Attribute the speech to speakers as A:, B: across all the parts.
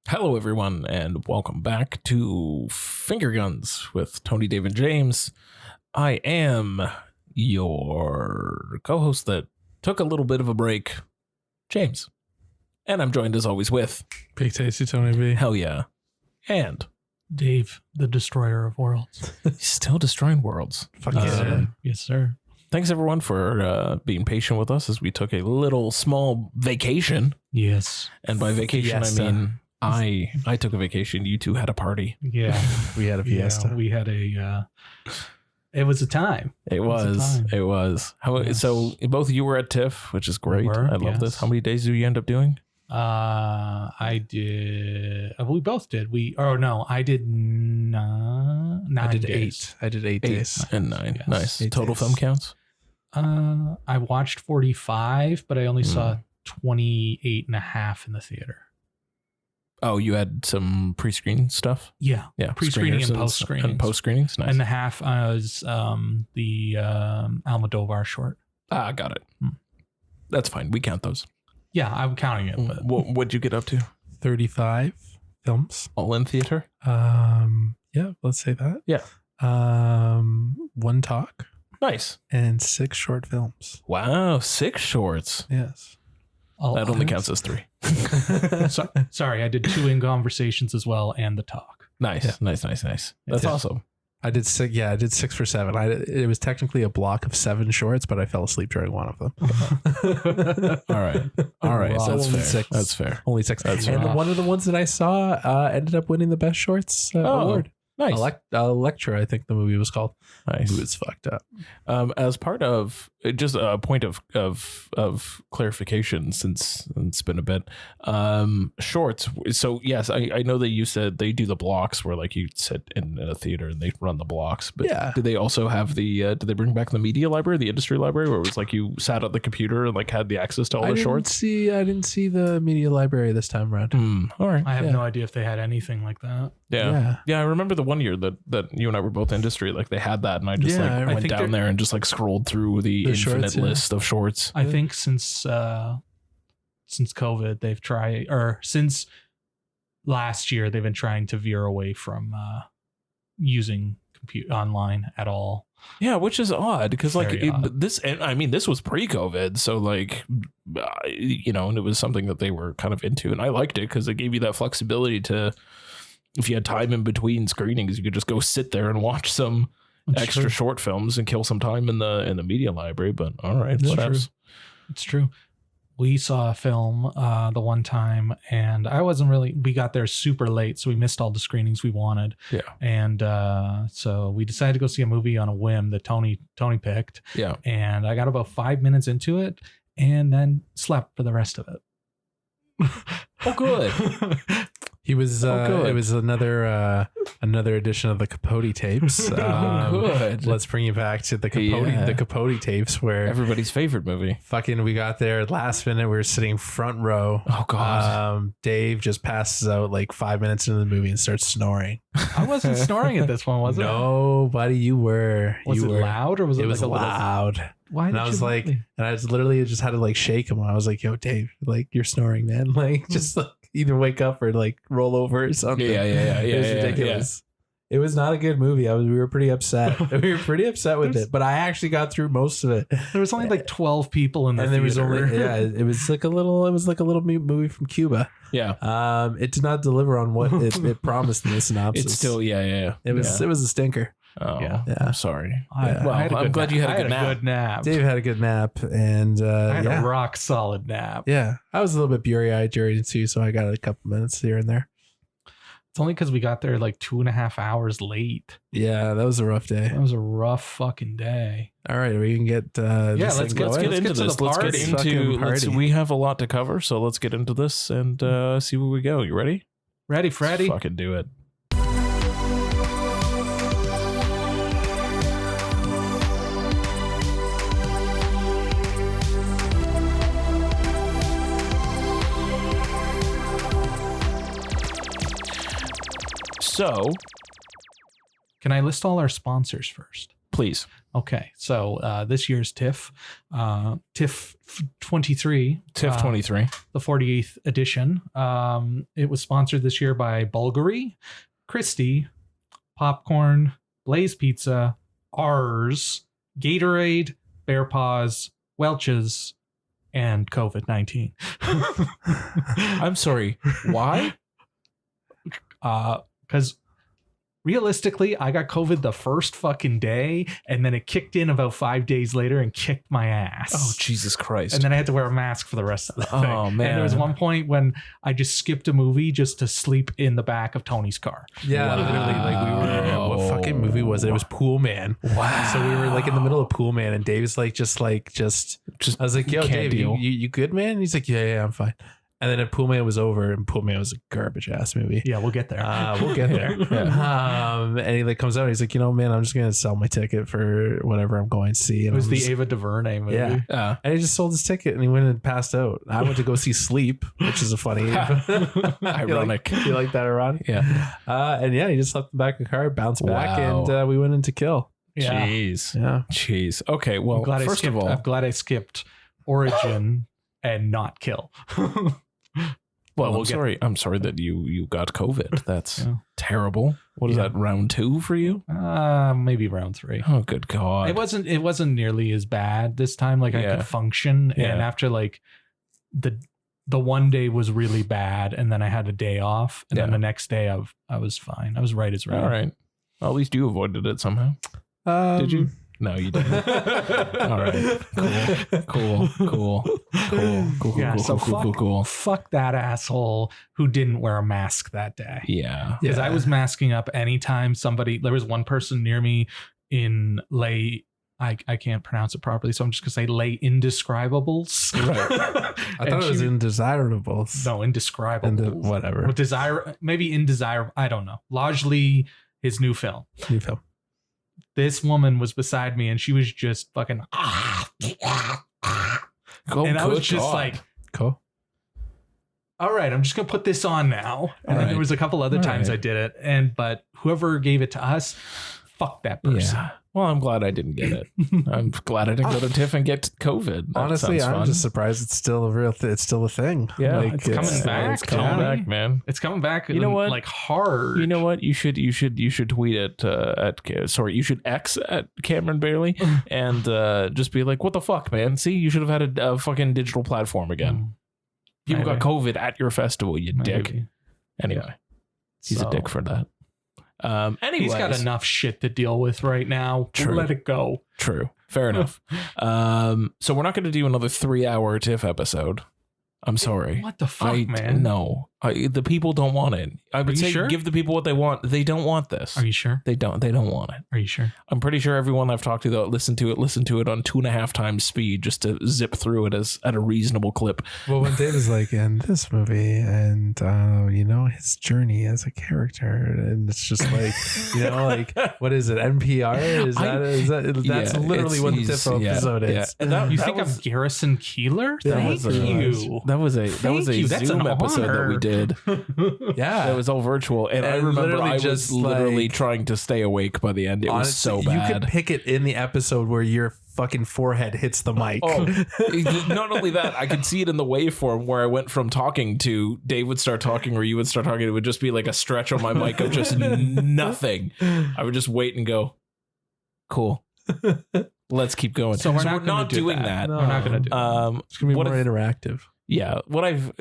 A: Hello, everyone, and welcome back to Finger Guns with Tony, Dave, and James. I am your co-host that took a little bit of a break, James. And I'm joined, as always, with...
B: Big Tasty Tony B.
A: Hell yeah. And...
C: Dave, the destroyer of worlds.
A: He's still destroying worlds.
B: Fuck yes, sir.
C: Yes, sir.
A: Thanks, everyone, for being patient with us as we took a little small vacation.
C: Yes.
A: And by vacation,
B: Fiesta.
A: I mean... I took a vacation. You two had a party.
C: Yeah.
B: We had a fiesta.
C: Yeah, we had a... it was a time.
A: It was. How,
C: Yes.
A: So both of you were at TIFF, which is great.
C: We were,
A: I love
C: yes.
A: this. How many days do you end up doing?
C: I did... we both did. I did 9
B: I did
C: days.
B: 8. I did 8 days.
A: And 9.
C: Yes.
A: Nice.
B: 8
A: Total
B: days.
A: film counts?
C: I watched 45, but I only saw 28 and a half in the theater.
A: Oh, you had some pre-screen stuff?
C: Yeah.
A: Yeah.
C: Pre-screening
A: screeners
C: and post-screenings.
A: And post-screenings? Nice.
C: And the half was the Almodovar short.
A: Ah, got it. That's fine. We count those.
C: Yeah, I'm counting it. But
A: What'd you get up to?
B: 35 films.
A: All in theater?
B: Yeah, let's say that.
A: Yeah.
B: 1 talk
A: Nice.
B: and 6 short films.
A: Wow. 6 shorts.
B: Yes.
A: That only counts as 3.
C: Sorry, I did 2 in conversations as well and the talk.
A: Nice.
B: Yeah.
A: Nice. That's
B: Yeah.
A: awesome.
B: I did 6. Yeah, I did 6 for 7. It was technically a block of 7 shorts, but I fell asleep during one of them.
A: All right.
C: Wow.
A: So that's
B: Only
A: fair.
B: 6.
A: That's fair.
B: Only 6.
A: That's
B: And
C: rough.
B: one of the ones that I saw ended up winning the best shorts award.
A: Nice.
B: Electra, I think the movie was called.
A: Nice.
B: It was fucked up.
A: As part of just a point of clarification, since it's been a bit, shorts. So yes, I know that you said they do the blocks where like you sit in a theater and they run the blocks, but
B: Yeah.
A: do they also have the did they bring back the media library, the industry library, where it was like you sat at the computer and like had the access to all the shorts?
B: I didn't see the media library this time around.
A: All right.
C: I have
B: Yeah.
C: no idea if they had anything like that.
A: Yeah. I remember the one year that you and I were both industry, like they had that, and I just
B: Yeah,
A: like
B: I
A: went
C: think
A: down there and just like scrolled through the infinite
B: shorts, yeah.
A: list of shorts.
C: I think since COVID, they've tried, or since last year, they've been trying to veer away from using online at all.
A: Yeah, which is odd because like
C: Very odd.
A: this, and I mean, this was pre-COVID, so like, and it was something that they were kind of into, and I liked it because it gave you that flexibility to, if you had time in between screenings, you could just go sit there and watch some
C: It's
A: extra
C: true.
A: short films and kill some time in the media library. But all right,
C: It's
A: whatever.
C: true. It's true. We saw a film the one time, and we got there super late, so we missed all the screenings we wanted.
A: Yeah,
C: And so we decided to go see a movie on a whim that Tony picked.
A: yeah.
C: And I got about 5 minutes into it and then slept for the rest of it.
A: Oh, good.
B: He was.
A: good.
B: It was another edition of the Capote tapes.
A: Good.
B: Let's bring you back to the Capote
A: Yeah.
B: the Capote tapes where
A: Everybody's favorite movie.
B: fucking we got there last minute. We were sitting front row.
A: Oh God.
B: Dave just passes out like 5 minutes into the movie and starts snoring.
C: I wasn't snoring at this one, was it?
B: No, buddy, you were.
C: Was
B: you
C: it
B: were.
C: loud or was it,
B: It was
C: like a little?
B: loud.
C: Why
B: And
C: did
B: I was
C: you
B: like,
C: really?
B: and I just literally just had to like shake him. I was like, yo, Dave, like you're snoring, man. Like just like, either wake up or like roll over or something.
A: Yeah.
B: It was ridiculous. It was not a good movie. We were pretty upset. We were pretty upset with it, but I actually got through most of it.
C: There was only like 12 people in the
B: And there was
C: theater.
B: only it was like a little movie from Cuba.
A: Yeah.
B: It did not deliver on what it promised in the synopsis.
A: It's still yeah.
B: It was a stinker.
A: Oh,
C: Yeah.
A: I'm sorry.
C: Well,
A: I'm glad you had a good nap.
C: good nap.
B: Dave had a good nap, and
C: I had
B: yeah.
C: a rock solid nap.
B: Yeah, I was a little bit blurry-eyed during it too, so I got a couple minutes here and there.
C: It's only because we got there like 2.5 hours late.
B: Yeah, that was a rough day.
C: That was a rough fucking day.
B: All right, we can get this
C: let's
B: thing
C: get
B: going.
A: Get into
C: to
A: this.
C: the
A: Let's get
C: party.
A: into.
B: Fucking party.
A: We have a lot to cover, so let's get into this and see where we go. You ready?
C: Ready, Freddy?
A: Let's fucking do it. So,
C: Can I list all our sponsors first?
A: please.
C: Okay, so this year's TIFF, TIFF 23.
A: TIFF 23.
C: The 48th edition. It was sponsored this year by Bulgari, Christie, Popcorn, Blaze Pizza, Ours, Gatorade, Bear Paws, Welch's, and COVID-19.
A: I'm sorry. Why?
C: Because realistically, I got COVID the first fucking day, and then it kicked in about 5 days later and kicked my ass.
A: Oh, Jesus Christ.
C: And then I had to wear a mask for the rest of the thing.
A: Oh, man.
C: And there was one point when I just skipped a movie just to sleep in the back of Tony's car.
B: Yeah, literally. Like we were. What fucking movie was it? It was Pool Man.
A: Wow.
B: So we were like in the middle of Pool Man, and Dave's like, just. I was like, yo,
A: can't
B: Dave,
A: deal.
B: you good, man? And he's like, yeah, I'm fine. And then Pool Man was over, and Pool Man was a garbage ass movie.
C: Yeah, we'll get there.
B: We'll get there. And he like comes out and he's like, man, I'm just gonna sell my ticket for whatever I'm going to see. And
C: it was the Ava DuVernay movie.
B: Yeah. And he just sold his ticket and he went and passed out. I went to go see Sleep, which is a funny
A: ironic.
B: You like that ironic?
A: Yeah.
B: And yeah, he just left the back of the car, bounced back,
A: Wow.
B: and we went into Kill.
C: Yeah.
A: Jeez.
B: Yeah.
A: Jeez. Okay. Well, first of all,
C: I'm glad I skipped Origin and not Kill.
A: well,
C: we'll
A: I'm sorry that you got COVID. That's
C: Yeah.
A: terrible. What is
C: Yeah.
A: that, round 2 for you?
C: Maybe round 3.
A: Oh, good God.
C: It wasn't nearly as bad this time. Like I
A: Yeah.
C: could function,
A: Yeah.
C: and after like the one day was really bad, and then I had a day off, and then
A: Yeah.
C: the next day I was fine. I was right as rain.
A: All right. Well, at least you avoided it somehow. Did you? No, you didn't. All right. Cool.
C: Yeah. So fuck that asshole who didn't wear a mask that day.
A: Yeah.
C: Because I was masking up anytime there was one person near me in I can't pronounce it properly, so I'm just gonna say lay indescribables.
B: Right. I thought it was indesirables.
C: No, indescribable.
B: Whatever.
C: Maybe indesirable. I don't know. Largely his new film.
B: New film.
C: This woman was beside me and she was just fucking and I was just like,
B: cool.
C: all right, I'm just gonna put this on now. And then there was a couple other times I did it, but whoever gave it to us, fuck that person.
A: Yeah. Well, I'm glad I didn't get it. I'm glad I didn't go to TIFF and get COVID. That
B: Honestly,
A: sounds
B: I'm
A: fun.
B: just surprised it's still a real. It's still a thing.
A: Yeah,
B: like,
C: it's coming back.
A: It's coming
C: Tony.
A: back, man.
C: It's coming back.
A: You know what?
C: Like hard.
A: You know what? You should tweet it you should X at Cameron Bailey and just be like, what the fuck, man? See, you should have had a fucking digital platform again. People got COVID at your festival, you dick. Anyway, he's a dick for that. Anyways,
C: he's got enough shit to deal with right now.
A: True.
C: Let it go.
A: True. Fair enough. So we're not going to do another 3-hour TIFF episode. I'm sorry.
C: What the fuck, man?
A: No, the people don't want it. I would say
C: sure?
A: give the people what they want. They don't want this.
C: Are you sure?
A: They don't want it.
C: Are you sure?
A: I'm pretty sure everyone I've talked to that listened to it on 2.5 times speed just to zip through it at a reasonable clip.
B: Well, when Dave is like in this movie, and his journey as a character, and it's just like like what is it? NPR? That's literally what the TIFF episode is.
A: And
C: you think I'm Garrison Keillor? Thank you.
A: That was a
C: That's
A: Zoom
C: an
A: episode that
C: honor.
A: we did.
B: Yeah,
A: It was all virtual, and I remember
B: literally
A: I was
B: just,
A: literally trying to stay awake by the end. It was so bad.
B: You could pick it in the episode where your fucking forehead hits the mic.
A: Oh, not only that, I could see it in the waveform where I went from talking to Dave would start talking or you would start talking. It would just be like a stretch on my mic of just nothing. I would just wait and go, cool. Let's keep going.
C: So we're not
A: doing that.
C: No. We're not going to do that.
B: It's gonna be more interactive.
A: Yeah,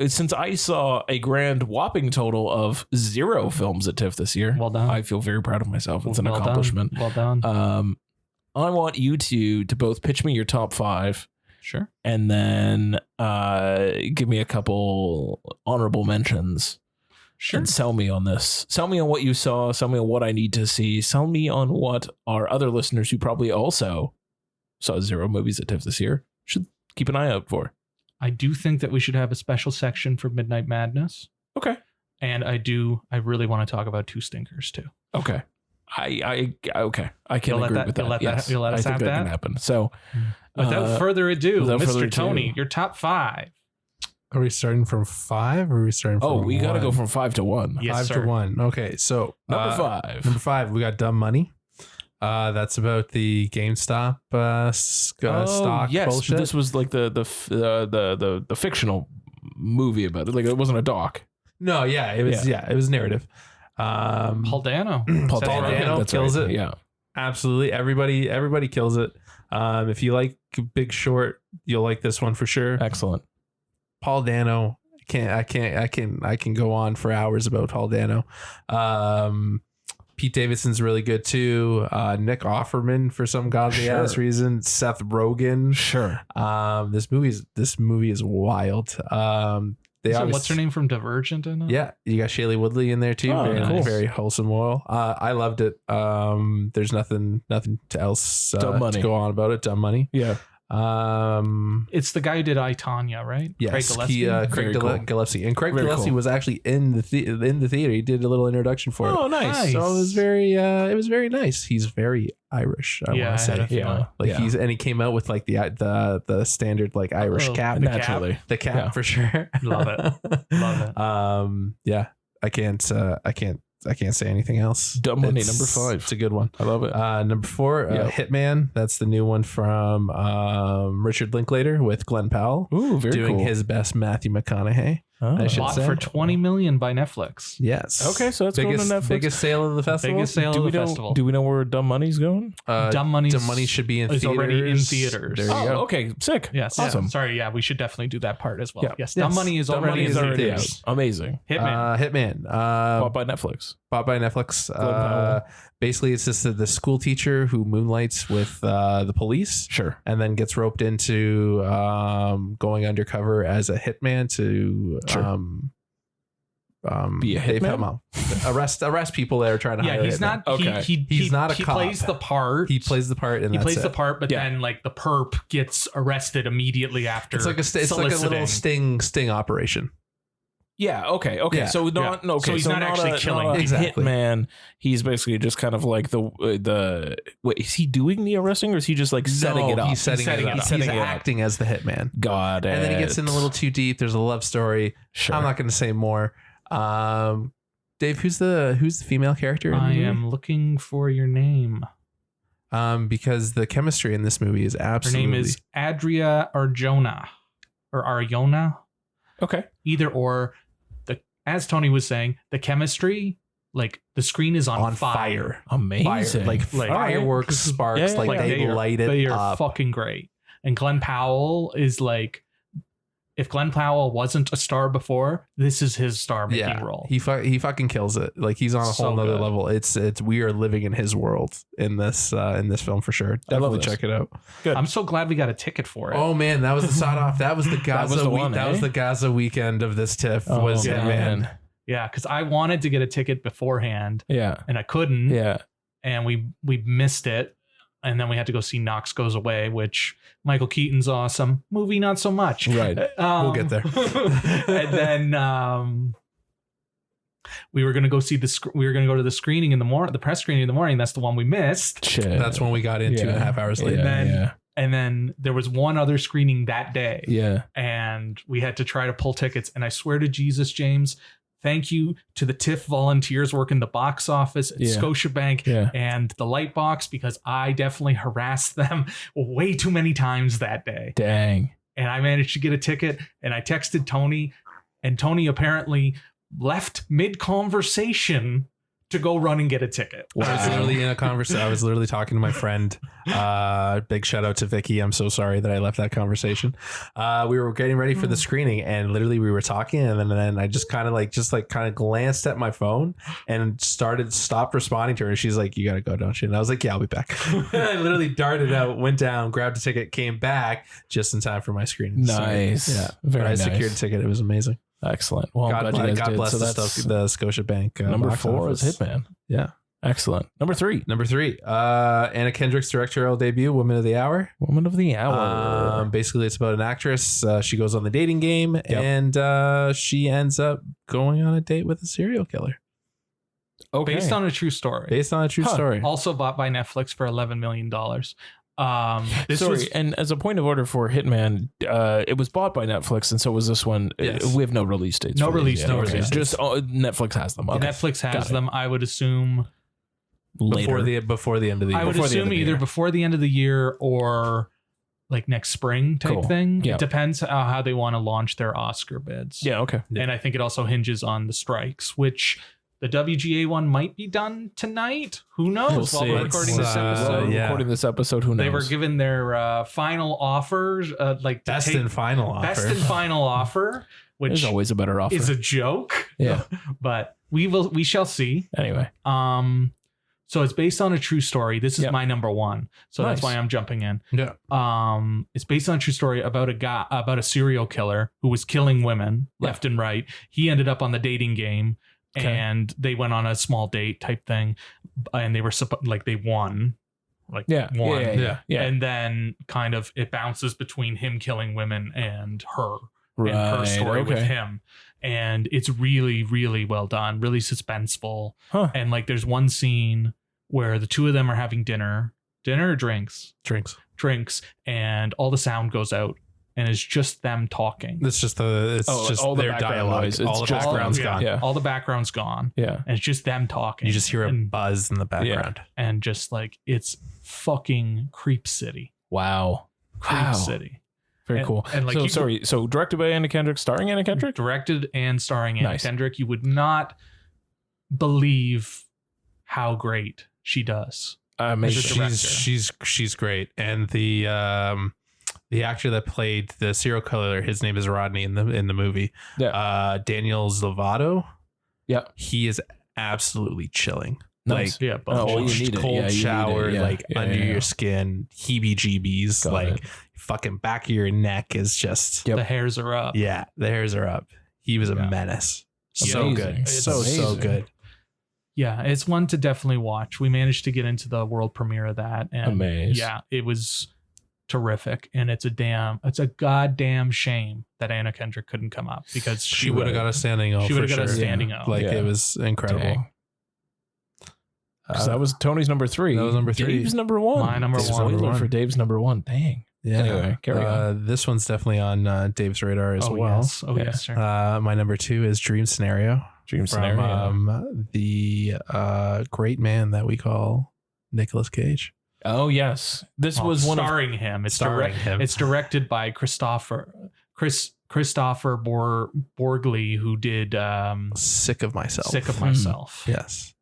A: since I saw a grand whopping total of 0 films at TIFF this year.
C: Well done.
A: I feel very proud of myself. It's an accomplishment.
C: Well done.
A: I want you to both pitch me your top 5.
C: Sure.
A: And then give me a couple honorable mentions.
C: Sure.
A: And sell me on this. Sell me on what you saw. Sell me on what I need to see. Sell me on what our other listeners who probably also saw 0 movies at TIFF this year should keep an eye out for.
C: I do think that we should have a special section for Midnight Madness.
A: Okay.
C: And I really want to talk about 2 stinkers too.
A: Okay. I can
C: You'll
A: agree
C: let
A: with
C: that-
A: that.
C: you'll let
A: Yes,
C: that- you'll let us
A: I think
C: have
A: that can
C: that?
A: happen. So
C: Without further ado,
A: without
C: Mr.
A: further ado.
C: Tony, your top 5.
B: Are we starting from 5 or are we starting from
A: we got to
B: 1?
A: go from 5 to 1.
C: Yes,
B: 5
C: sir.
B: to 1. Okay, so
A: Number 5.
B: Number 5, we got Dumb Money. That's about the GameStop stock
A: yes,
B: bullshit.
A: this was like the fictional movie about it. Like it wasn't a doc.
B: No, yeah, it was. Yeah, it was narrative.
C: Paul Dano.
A: Paul
B: Paul
A: Dano,
B: Dano
A: that's
B: kills
A: right.
B: it.
A: Yeah,
B: Absolutely. Everybody kills it. If you like Big Short, you'll like this one for sure.
A: excellent.
B: Paul Dano. I can go on for hours about Paul Dano. Pete Davidson's really good too. Nick Offerman for some godly ass reason. Seth Rogen.
A: Sure.
B: This movie is wild.
C: So what's her name from Divergent in it?
B: Yeah, you got Shailene Woodley in there too.
A: Oh,
B: very,
A: cool.
B: very wholesome oil. I loved it. There's nothing else
A: Dumb
B: to go on about it. Dumb money.
A: Yeah.
C: It's the guy who did I, Tonya, right?
B: Yes,
C: Craig Gillespie.
B: Craig
A: Very cool.
B: Gillespie, and Craig
A: Very
B: Gillespie
A: cool.
B: was actually in the theater. He did a little introduction for it.
A: Oh, nice.
B: So it was very nice. He's very Irish. I want to
C: I had
B: say.
C: a feeling.
B: Like
A: Yeah.
B: he came out with like the standard like Irish cap,
A: Naturally.
B: the cap
A: Yeah.
B: for sure.
C: Love it. Love it.
B: Yeah, I can't say anything else.
A: Dumb Money,
B: It's-
A: number 5.
B: It's a good one.
A: I love it.
B: Number 4,
A: Yeah.
B: Hitman. That's the new one from Richard Linklater with Glenn Powell
A: Ooh, very
B: doing
A: cool.
B: his best Matthew McConaughey.
A: Oh.
B: I should
C: Bought
B: say.
C: for $20 million by Netflix.
B: Yes.
A: Okay, so that's going to Netflix.
B: Biggest sale of the festival.
C: Biggest sale
A: do
C: of
A: we
C: the
A: know?
C: festival.
A: Do we know where Dumb Money's going?
C: Dumb Money
B: should be in
C: is
B: theaters.
C: already in theaters.
B: There you
A: Oh,
B: go.
A: okay, sick.
C: Yes.
A: Awesome.
C: Sorry. Yeah, we should definitely do that part as well.
A: Yeah.
C: Yes.
B: Yes.
C: Dumb Money is
A: Dumb
C: already
A: Money
C: in
A: is already
C: theaters.
A: out. Amazing.
C: Hitman.
B: Hitman.
A: Bought by Netflix.
B: Bought by Netflix.
A: Powell.
B: Basically, it's just the school teacher who moonlights with the police.
A: Sure.
B: And then gets roped into going undercover as a hitman to
A: Sure. Be a hitman?
B: arrest people that are trying to hire
C: Yeah,
B: a
C: he's
B: hitman.
C: not.
A: Okay.
B: He's not a
C: He
B: cop.
C: plays the part.
B: He plays the part, and
C: He
B: that's
C: plays the
B: it.
C: part, but
A: Yeah.
C: then like the perp gets arrested immediately after.
B: It's like a little sting operation.
A: Yeah. Okay. Okay.
B: Yeah,
A: So not
C: yeah.
A: okay.
C: So he's not actually killing
A: not a
B: Exactly.
A: hitman. He's basically just kind of like the. Wait, is he doing the arresting or is he just like setting it up?
B: He's setting it up.
A: He's setting
B: He's
A: it up.
B: acting as the hitman.
A: Got it.
B: And then he gets in a little too deep. There's a love story.
A: Sure.
B: I'm not going to say more. Dave, who's the female character? In the
C: I
B: movie?
C: am looking for your name.
B: Because the chemistry in this movie is
C: Her
B: absolutely.
C: name is Adria Arjona or Arjona.
A: Okay.
C: Either or. As Tony was saying, the chemistry, like the screen is on fire.
A: Amazing.
B: Like
C: Like-
B: fireworks, sparks,
A: Yeah, yeah,
B: like
A: yeah.
B: they light it
C: They are
B: up.
C: fucking great. And Glenn Powell is like, if Glenn Powell wasn't a star before, this is his star making role.
B: He fucking kills it. Like he's on a
C: So
B: whole nother
C: good.
B: level. It's we are living in his world in this film for sure.
A: I love
B: Definitely
A: this.
B: check it out.
C: I'm so glad we got a ticket for it.
B: Oh man, that was the sod off. That was the Gaza
A: was the
B: week.
A: one,
B: That
A: eh?
B: was the Gaza weekend of this TIFF.
A: Oh,
B: was
C: yeah.
B: man.
C: Yeah, because I wanted to get a ticket beforehand
A: Yeah.
C: and I couldn't.
A: Yeah.
C: And we missed it. And then we had to go see Knox Goes Away, which Michael Keaton's awesome. Movie, not so much.
A: Right.
B: We'll get there.
C: And then we were going to go see we were going to go to the screening in the morning, the press screening in the morning. That's the one we missed.
A: Shit.
B: That's when we got in 2.5 hours late.
A: Yeah.
C: And then there was one other screening that day.
A: Yeah.
C: And we had to try to pull tickets. And I swear to Jesus, James, thank you to the TIFF volunteers working the box office at Scotiabank
A: Yeah.
C: and the Lightbox, because I definitely harassed them way too many times that day.
A: Dang.
C: And I managed to get a ticket, and I texted Tony, and Tony apparently left mid-conversation to go run and get a ticket.
B: I was literally in a conversation. I was literally talking to my friend. Big shout out to Vicky. I'm so sorry that I left that conversation. We were getting ready for the screening, and literally we were talking, and then I just kind of glanced at my phone and stopped responding to her. And she's like, "You gotta go, don't you?" And I was like, "Yeah, I'll be back." And I literally darted out, went down, grabbed a ticket, came back just in time for my screening.
A: Nice.
B: So, yeah,
A: Very
B: but I
A: nice.
B: secured a ticket. It was amazing.
A: Excellent. Well, I'm
B: God
A: glad you guys
B: God
A: did.
B: bless
A: So
B: the
A: that's
B: Scotiabank.
A: number
B: box
A: 4
B: office.
A: is Hitman.
B: Yeah.
A: Excellent. Number 3,
B: Number 3, Anna Kendrick's directorial debut, Woman of the Hour.
A: Woman of the Hour.
B: Basically, it's about an actress. She goes on the dating game, and she ends up going on a date with a serial killer.
A: Okay.
C: Based on a true story.
B: Based on a true story.
C: Also bought by Netflix for $11 million. This
A: Sorry,
C: was
A: and as a point of order for Hitman, it was bought by Netflix, and so was this one.
B: Yes.
A: We have no release dates.
C: No
A: for these
C: release
A: yet.
C: dates.
A: Okay. Just Netflix has them. Okay.
C: Netflix
A: Got
C: has
A: it.
C: them. I would assume
A: later.
B: before the end of the year.
C: I would assume either before the end of the year or like next spring type thing.
A: Yeah.
C: It depends how they want to launch their Oscar bids.
A: Yeah. Okay.
C: And I think it also hinges on the strikes, which the WGA one might be done tonight. Who knows?
A: We'll
C: While we're
A: see.
C: recording this episode.
A: Recording this episode. Who knows?
C: They were given their final offers, like
B: best and final
C: offer, which
A: There's always a better offer.
C: is a joke.
A: Yeah.
C: But we shall see.
A: Anyway.
C: So it's based on a true story. This is my number one. So
A: Nice.
C: that's why I'm jumping in.
B: Yeah.
C: It's based on a true story about a serial killer who was killing women left and right. He ended up on the dating game and they went on a small date type thing, and they were they won.
A: Yeah.
C: And then kind of it bounces between him killing women and her.
A: Right.
C: And her story with him. And it's really, really well done, really suspenseful.
A: Huh.
C: And like there's one scene where the two of them are having dinner or drinks, and all the sound goes out and it's just them talking.
B: It's just all
A: the
B: their
A: background
B: dialogue.
A: noise.
B: All the background's gone.
A: Yeah.
C: All the background's gone.
A: Yeah.
C: And it's just them talking.
B: You just hear a buzz in the background.
C: And just like it's fucking Creep City.
A: Wow.
C: Creep City.
A: Very cool.
C: And like
A: so directed by Anna Kendrick, starring Anna Kendrick?
C: Directed and starring Anna Kendrick. You would not believe how great she does.
A: Amazing.
B: She's great. And the actor that played the serial killer, his name is Rodney in the movie.
A: Yeah.
B: Daniel Zovato.
A: Yeah.
B: He is absolutely chilling.
A: Nice.
B: Like
A: you
B: cold shower, under
A: your
B: your skin, heebie-jeebies, fucking back of your neck is just
C: the hairs are up.
B: Yeah, the hairs are up. He was a menace. So good.
A: It's
B: So good.
C: Yeah, it's one to definitely watch. We managed to get into the world premiere of that. And
A: Amazing.
C: Yeah, it was terrific. And it's a goddamn shame that Anna Kendrick couldn't come up because
B: she would have got a standing O.
C: She would have got a standing O.
B: It was incredible.
A: That was Tony's number 3.
B: That was number 3.
A: Dave's number 1.
C: My number 1.
A: Spoiler for Dave's number 1. Dang.
B: Yeah.
A: Anyway, carry on.
B: This one's definitely on Dave's radar as well.
C: Yes. Oh, yes, sir.
B: My number 2 is Dream Scenario.
A: Scenario.
B: The great man that we call Nicolas Cage.
A: Oh, yes. This was one
C: starring him. It's
B: him.
C: It's directed by Christopher Borgli, who did
B: Sick of
C: Myself.
B: Yes.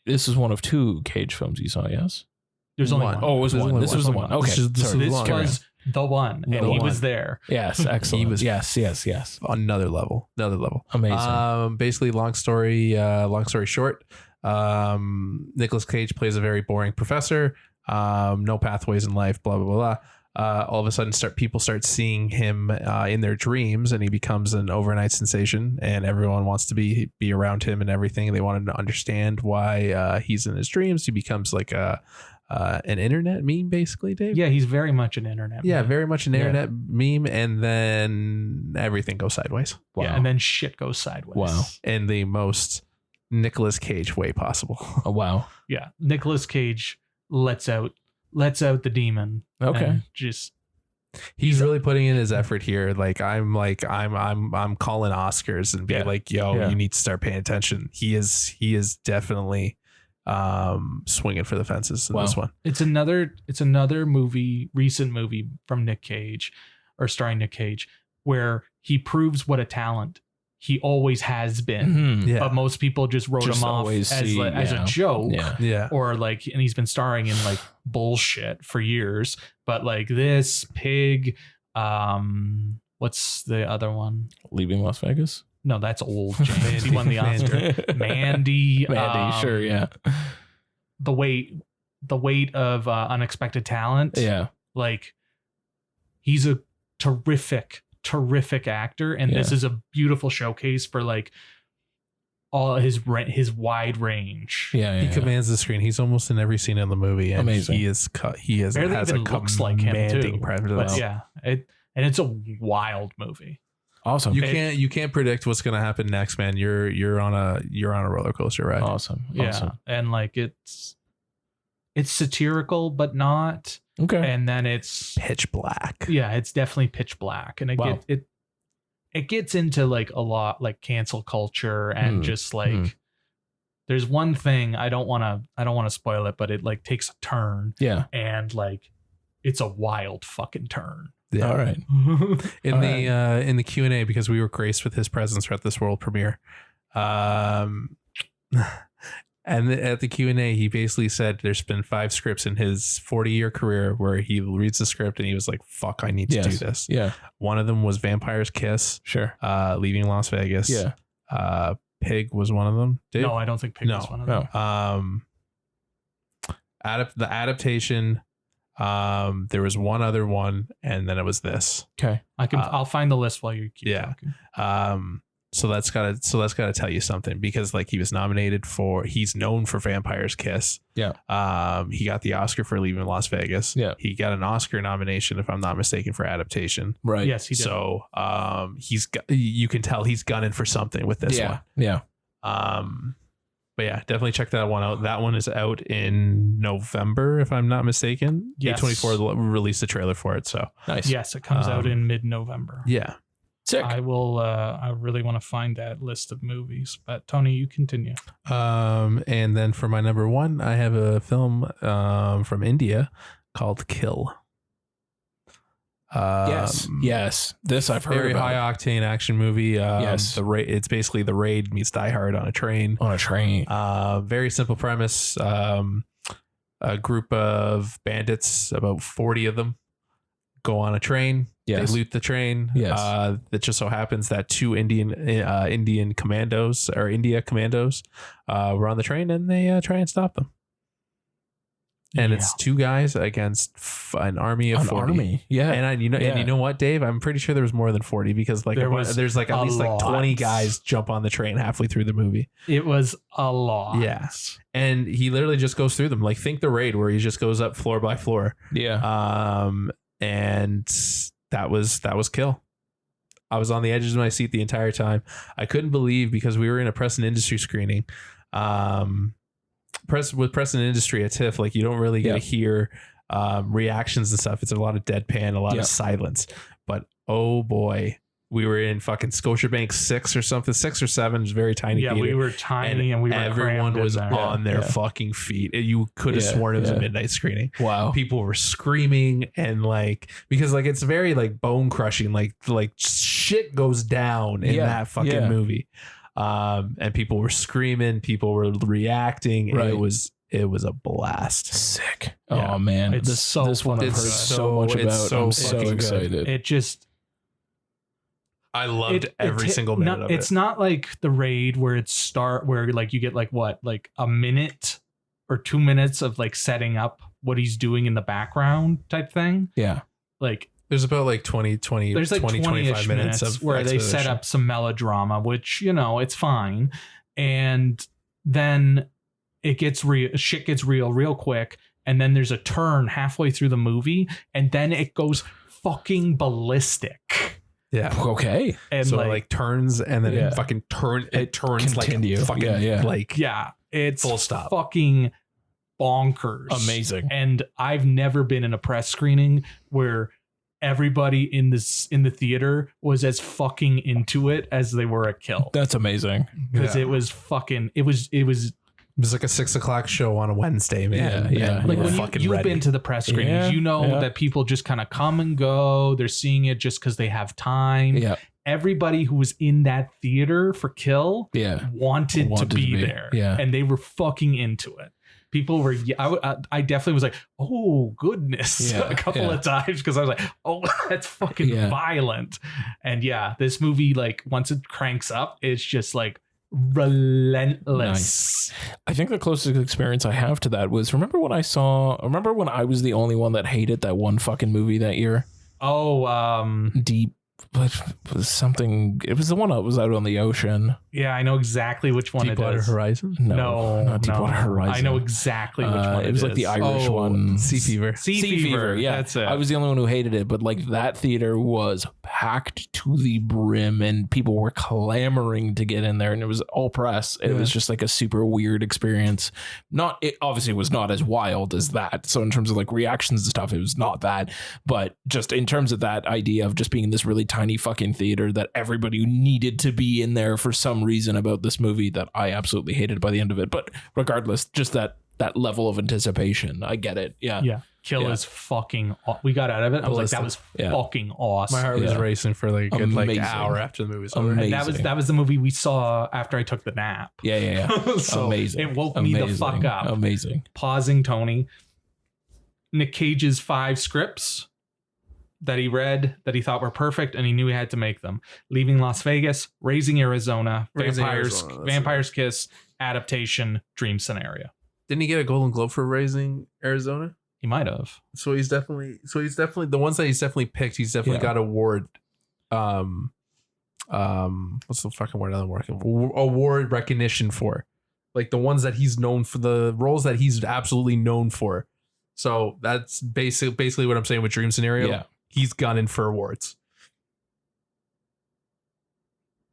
A: This is one of 2 Cage films you saw, yes?
C: There's only one.
A: Oh, it was one. This was the one. Okay.
C: This was the one. And he was there.
A: Yes, excellent.
B: He was
A: yes.
B: Another level.
A: Amazing.
B: Basically, long story short, Nicolas Cage plays a very boring professor. No pathways in life, blah, blah, blah, blah. All of a sudden people start seeing him in their dreams, and he becomes an overnight sensation, and everyone wants to be around him and everything. They want to understand why he's in his dreams. He becomes like an internet meme, basically, Dave.
C: Yeah, he's very much an internet
B: meme.
C: Very
B: much an internet meme, and then everything goes sideways.
C: Wow. Yeah, and then shit goes sideways.
A: Wow.
B: In the most Nicolas Cage way possible.
A: Oh, wow.
C: Yeah, Nicolas Cage lets out the demon.
A: Okay.
B: He's really putting in his effort here. I'm calling Oscars and be like, yo, you need to start paying attention. He is definitely swinging for the fences in this one.
C: It's another recent movie from Nick Cage, or starring Nick Cage, where he proves what a talent he always has been.
A: Mm-hmm.
C: But most people just wrote him off as a joke. Or and he's been starring in bullshit for years. But this Pig, what's the other one?
A: Leaving Las Vegas?
C: No, that's old. James. He won the Oscar. Mandy,
A: sure, yeah.
C: The weight of unexpected talent.
A: Yeah.
C: He's a terrific actor, and this is a beautiful showcase for all his wide range.
B: He commands the screen. He's almost in every scene in the movie, and
A: amazing.
B: He has a
C: looks like him too.
B: Presence.
C: And it's a wild movie.
A: Awesome.
B: You can't predict what's going to happen next, man. You're on a roller coaster ride.
A: Awesome.
C: And it's satirical but not.
A: Okay.
C: And then it's
B: pitch black.
C: Yeah, it's definitely pitch black, and it gets into a lot cancel culture and There's one thing I don't want to spoil it, but it like takes a turn.
A: Yeah.
C: And like it's a wild fucking turn.
B: Yeah.
A: All right.
B: In the Q&A, because we were graced with his presence at this world premiere. And at the Q&A, he basically said there's been 5 scripts in his 40-year career where he reads the script and he was like, fuck, I need to do this.
A: Yeah.
B: One of them was Vampire's Kiss.
A: Sure.
B: Leaving Las Vegas.
A: Yeah.
B: Pig was one of them. Dave?
C: No, I don't think Pig was one of them.
B: The adaptation. There was one other one, and then it was this.
A: Okay.
C: I'll find the list while you keep talking.
B: So that's gotta tell you something, because like he's known for Vampire's Kiss.
A: Yeah.
B: He got the Oscar for Leaving Las Vegas.
A: Yeah.
B: He got an Oscar nomination, if I'm not mistaken, for adaptation.
A: Right.
C: Yes, he did.
B: So you can tell he's gunning for something with this one.
A: Yeah.
B: But yeah, definitely check that one out. That one is out in November, if I'm not mistaken.
C: Yes.
B: A24 released the trailer for it. So
A: Nice.
C: Yes, it comes out in mid-November.
B: yeah.
A: Sick.
C: I will. I really want to find that list of movies. But Tony, you continue.
B: And then for my number 1, I have a film from India called Kill.
A: Yes. This I've heard
B: Very
A: about.
B: high octane action movie.
A: Yes.
B: It's basically The Raid meets Die Hard on a train.
A: On a train.
B: Very simple premise. A group of bandits, about 40 of them, go on a train.
A: Yes.
B: They loot the train.
A: Yes.
B: It just so happens that 2 Indian commandos, or India commandos, were on the train, and they try and stop them. And it's 2 guys against an army of 40.
A: Army. Yeah.
B: And you know what, Dave? I'm pretty sure there was more than 40, because like there's like at least like 20 guys jump on the train halfway through the movie.
C: It was a lot.
B: Yeah. And he literally just goes through them. Like, think The Raid, where he just goes up floor by floor.
A: Yeah.
B: And that was Kill. I was on the edges of my seat the entire time. I couldn't believe, because we were in a press and industry screening. Press and industry at TIFF, like you don't really get to hear reactions and stuff. It's a lot of deadpan, a lot of silence. But oh boy, we were in fucking Scotiabank 6 or something, 6 or 7. It was very tiny.
C: Yeah,
B: theater.
C: we were tiny, and we were
B: everyone was on their fucking feet. You could have sworn it was a midnight screening.
A: Wow.
B: People were screaming, and like, because like it's very like bone crushing, like shit goes down in that fucking movie. And people were screaming, people were reacting.
A: Right.
B: It was a blast.
A: Sick.
B: Yeah.
A: Oh man.
C: It's
A: this one I've heard so much about. I'm so excited.
C: It just,
B: I loved every single minute of it.
C: It's not like The Raid where where like you get like what, like a minute or 2 minutes of like setting up what he's doing in the background type thing.
A: Yeah.
C: Like
B: there's about like 20,
C: there's like
B: 25 minutes of
C: where they set up some melodrama, which, you know, it's fine. And then it gets shit gets real quick. And then there's a turn halfway through the movie, and then it goes fucking ballistic.
B: Yeah.
A: Okay.
B: And so like turns, and then it fucking turns. It turns
A: continue.
B: Like fucking like
C: it's
B: full stop.
C: Fucking bonkers.
A: Amazing.
C: And I've never been in a press screening where everybody in the theater was as fucking into it as they were at Kill.
A: That's amazing.
C: Because it was fucking. It was
B: like a 6 o'clock show on a Wednesday, man.
A: Yeah.
C: Like when you've been to the press screenings, you know that people just kind of come and go. They're seeing it just because they have time.
A: Yeah.
C: Everybody who was in that theater for Kill wanted to be there.
A: Yeah.
C: And they were fucking into it. People were, I definitely was like, oh, goodness, a couple of times, because I was like, oh, that's fucking violent. And this movie, like, once it cranks up, it's just like relentless.
A: Nice. I think the closest experience I have to that was, remember when I was the only one that hated that one fucking movie that year?
C: Deep.
A: But was something, it was the one that was out on the ocean.
C: Yeah, I know exactly which one
B: Deepwater
C: it is.
B: Horizon?
C: No,
A: not Deepwater Horizon.
C: I know exactly which one
A: it was like the Irish one.
B: Sea Fever.
C: Sea Fever.
A: Yeah,
C: that's it.
A: I was the only one who hated it, but like that theater was packed to the brim, and people were clamoring to get in there, and it was all press. It was just like a super weird experience. It obviously was not as wild as that. So in terms of like reactions and stuff, it was not that. But just in terms of that idea of just being in this really tiny fucking theater that everybody needed to be in there for some reason about this movie that I absolutely hated by the end of it. But regardless, just that level of anticipation. I get it. Yeah.
C: Yeah. Kill is fucking we got out of it. I was like, that was fucking awesome.
B: My heart was racing for like a good like hour after the movie was over.
C: And that was the movie we saw after I took the nap.
A: Yeah.
C: So
A: amazing.
C: It woke me the fuck up.
A: Amazing.
C: Pausing Tony. Nick Cage's 5 scripts that he read that he thought were perfect and he knew he had to make them. Leaving Las Vegas, Raising Arizona, Vampire's Kiss, Adaptation, Dream Scenario.
B: Didn't he get a Golden Globe for Raising Arizona?
C: He might have.
B: So he's definitely the ones that he's definitely picked. He's definitely got award. What's the fucking word I'm working for? Award recognition for, like the ones that he's known for, the roles that he's absolutely known for. So that's basically what I'm saying with Dream Scenario.
A: Yeah,
B: he's gunning for awards.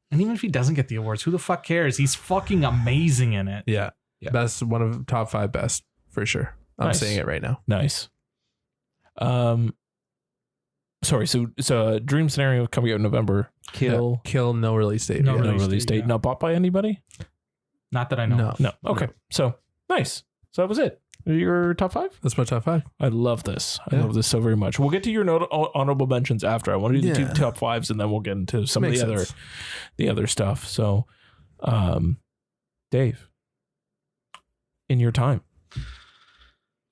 C: And even if he doesn't get the awards, who the fuck cares? He's fucking amazing in it.
B: Yeah. Best, one of top 5 best for sure. I'm saying it right now.
A: Nice. Sorry. So Dream Scenario coming out in November. Kill.
B: No release date.
A: No release date. Not bought by anybody.
C: Not that I know.
A: No. Okay. So nice. So that was it. Your top 5?
B: That's my top 5.
A: I love this. I love this so very much. We'll get to your honorable mentions after. I want to do the 2 top 5s and then we'll get into some of the other stuff. So, Dave, in your time,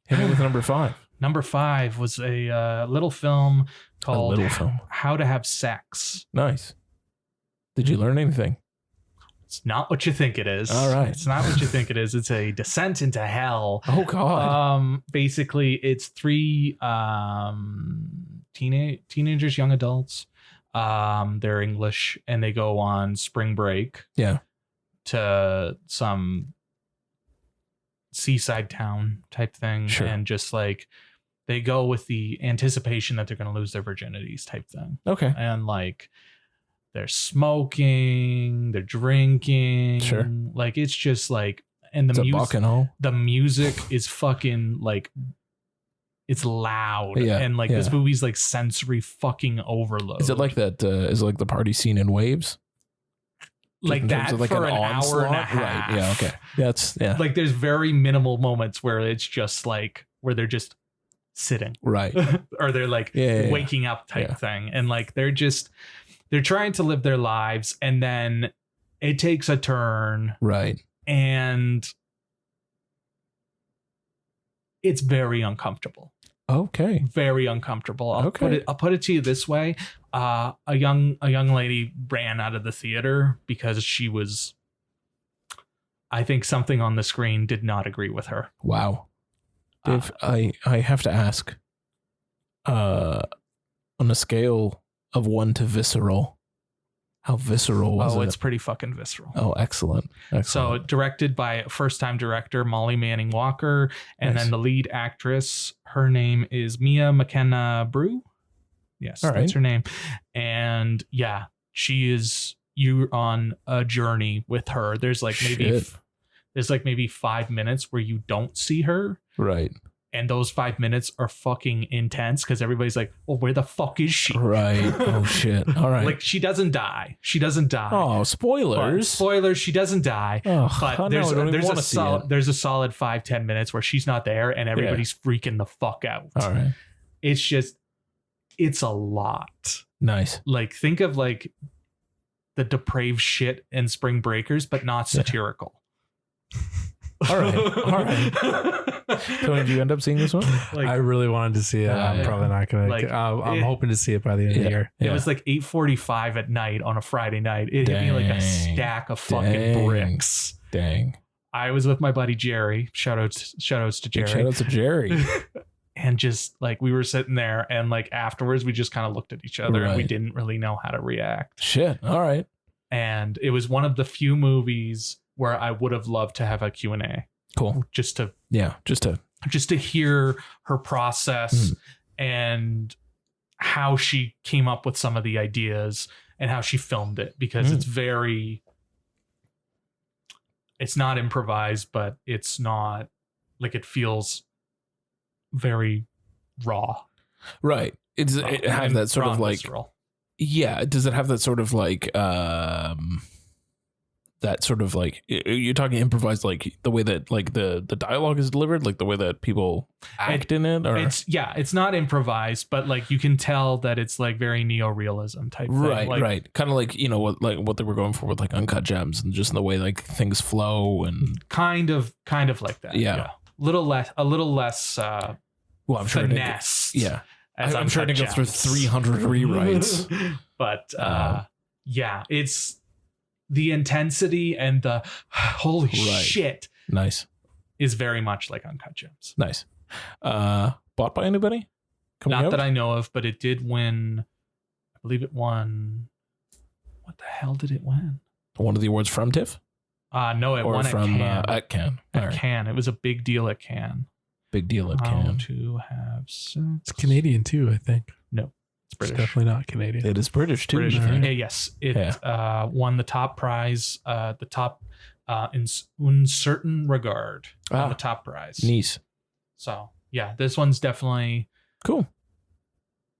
A: hit me with number 5.
C: Number 5 was a little film called How to Have Sex.
A: Nice. Did you learn anything?
C: It's not what you think it is.
A: All right.
C: It's not what you think it is. It's a descent into hell.
A: Oh, God.
C: Basically, it's 3 teenagers, young adults. They're English, and they go on spring break.
A: Yeah.
C: To some seaside town type thing.
A: Sure.
C: And just like they go with the anticipation that they're going to lose their virginities type thing.
A: Okay.
C: And like they're smoking, they're drinking.
A: Sure.
C: Like it's just like, and the music is fucking like, it's loud.
A: Yeah.
C: And like this movie's like sensory fucking overload.
A: Is it like that? Is it like the party scene in Waves?
C: Like that like for an hour and a half.
A: Right. Yeah. Okay. That's
C: Like there's very minimal moments where it's just like where they're just sitting.
A: Right.
C: Or they're like waking up type thing. And like they're trying to live their lives and then it takes a turn.
A: Right.
C: And it's very uncomfortable.
A: Okay.
C: Very uncomfortable. I'll put it to you this way. A young lady ran out of the theater because she was, I think something on the screen did not agree with her. Wow.
A: Dave, I have to ask, on a scale of 1 to visceral, how visceral was it?
C: Oh, it's pretty fucking visceral.
A: Oh, excellent.
C: So directed by first-time director Molly Manning Walker, and then the lead actress, her name is Mia McKenna Brew. Yes, that's her name. And yeah, you're on a journey with her. There's like maybe 5 minutes where you don't see her.
A: Right.
C: And those 5 minutes are fucking intense because everybody's like, well, where the fuck is she?
A: Right. Oh, shit. All right.
C: Like, she doesn't die.
A: Oh, spoilers.
C: Spoilers, she doesn't die.
A: Oh,
C: but there's a solid 5-10 minutes where she's not there and everybody's freaking the fuck out.
A: All right.
C: It's a lot.
A: Nice.
C: Like, think of like the depraved shit in Spring Breakers, but not satirical.
A: All right. So did you end up seeing this one?
B: Like, I really wanted to see it. I'm probably not gonna. Like, I'm hoping to see it by the end of the year.
C: It was like 8:45 at night on a Friday night. It hit me like a stack of fucking bricks.
A: Dang.
C: I was with my buddy Jerry. Shout outs to Jerry.
A: Shout out to Jerry.
C: And just like we were sitting there, and like afterwards, we just kind of looked at each other and we didn't really know how to react.
A: Shit. All right.
C: And it was one of the few movies where I would have loved to have a Q&A.
A: Cool.
C: Just to
A: hear
C: her process and how she came up with some of the ideas and how she filmed it, because it's not improvised, but it's not like, it feels very raw.
A: Right. It has that sort of like, visceral. Yeah. Does it have that sort of like that sort of like, you're talking improvised, like the way that like the dialogue is delivered, like the way that people act in it, or
C: it's not improvised, but like you can tell that it's like very neo-realism type thing.
A: Right. Kind of like, what they were going for with like Uncut Gems, and just in the way like things flow and
C: kind of like that.
A: Yeah.
C: A little less
A: well, I'm sure
C: finesse.
A: Yeah. I'm trying to go through 300 rewrites.
C: But it's the intensity and the holy shit.
A: Nice.
C: Is very much like Uncut Gems.
A: Nice. Bought by anybody?
C: Not that I know of, but it did win. I believe it won. What the hell did it win?
A: One of the awards from TIFF?
C: No, it won
A: from
C: at Cannes.
A: At Cannes.
C: Cannes. It was a big deal at Cannes.
A: Big deal at Cannes.
C: To have sex.
B: It's Canadian too, I think.
C: No, it's British.
B: It's definitely not Canadian.
A: It is British too.
C: Yes, it won the top prize. The top in un certain regard. The top prize.
A: Nice.
C: So yeah, this one's definitely
A: cool.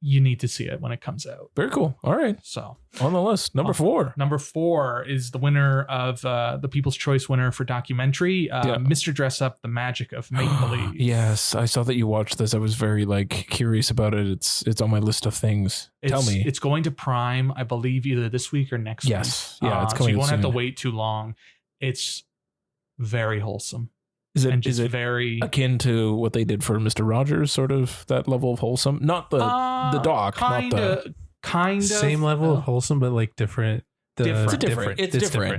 C: You need to see it when it comes out.
A: Very cool. All right.
C: So
A: on the list, number 4.
C: Number 4 is the winner of the People's Choice winner for documentary, Mr. Dress Up: The Magic of Make Believe.
A: Yes, I saw that you watched this. I was very curious about it. It's on my list of things. Tell me.
C: It's going to Prime, I believe, either this week or next week.
A: Yes. Yeah, it's coming.
C: So you won't
A: soon.
C: have to wait too long. It's very wholesome.
A: Is it
C: very
A: akin to what they did for Mr. Rogers, sort of that level of wholesome? Not the doc,
C: kind of
B: same level of wholesome, but like different.
A: It's different.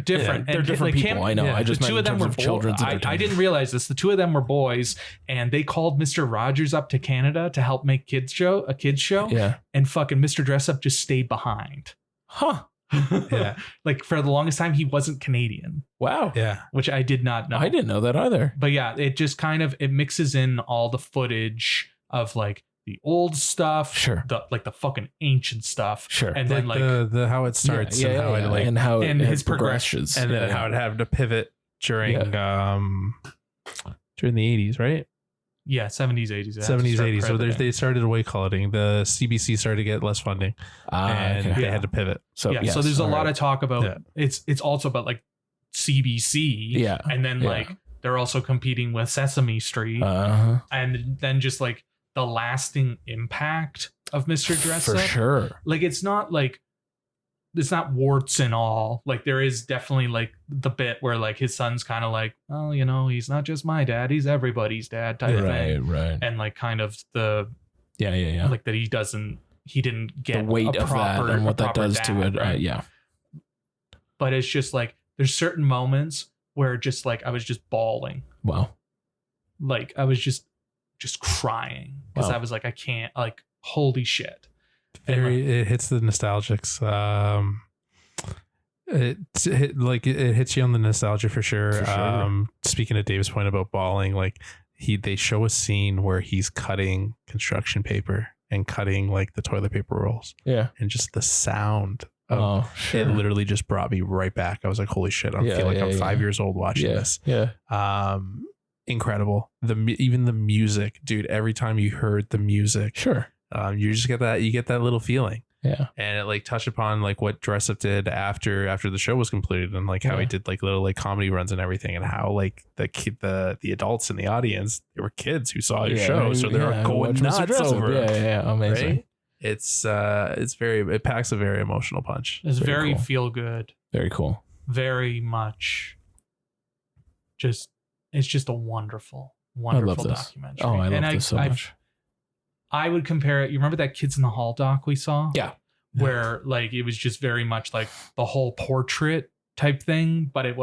C: Yeah.
A: They're different people. I know. I just
C: the two of them were
A: children's entertainment.
C: I didn't realize this. The two of them were boys, and they called Mr. Rogers up to Canada to help make a kids show.
A: Yeah.
C: And fucking Mr. Dress Up just stayed behind.
A: Huh.
C: Yeah. Like for the longest time, he wasn't Canadian.
A: Wow.
B: Yeah.
C: Which I did not know.
A: I didn't know that either.
C: But yeah, it just kind of, it mixes in all the footage of like the old stuff,
A: sure,
C: the fucking ancient stuff,
A: sure,
C: and then like
B: the how it starts,
A: and how it
C: his progressions,
B: and then how it had to pivot during during the 80s, right?
C: Yeah, 70s, 80s.
B: 70s, 80s. So they started away coloring. The CBC started to get less funding, and they had to pivot.
C: So so there's a lot of talk about it's also about like CBC, and then like they're also competing with Sesame Street, and then just like the lasting impact of Mr. Dress Up.
A: For sure.
C: Like it's not warts and all. Like there is definitely like the bit where like his son's kind of like, oh, you know, he's not just my dad, he's everybody's dad type thing.
A: Right.
C: And like kind of the like that he didn't get
A: the weight of that and what that does to it.
C: Right? But it's just like there's certain moments where just like I was just bawling.
A: Wow.
C: Like I was just crying because I was like, I can't, like, holy shit.
B: It hits the nostalgics. It hits you on the nostalgia for sure. Speaking of Dave's point about bawling, like they show a scene where he's cutting construction paper and cutting like the toilet paper rolls.
A: Yeah.
B: And just the sound of it literally just brought me right back. I was like, holy shit, I feel like I'm 5 years old watching this.
A: Yeah.
B: Incredible. Even the music, dude, every time you heard the music,
A: sure,
B: you just get that little feeling.
A: Yeah.
B: And it like touched upon like what Dress Up did after the show was completed, and like how he did like little like comedy runs and everything, and how like the adults in the audience, they were kids who saw your show, so they're going nuts over it.
A: Yeah, amazing.
B: Right? It packs a very emotional punch.
C: It's very
A: cool.
C: Feel good.
A: Very cool.
C: Very much it's just a wonderful documentary.
A: Oh, I love this so much.
C: I would compare it. You remember that Kids in the Hall doc we saw?
A: Yeah.
C: Where like it was just very much like the whole portrait type thing, but it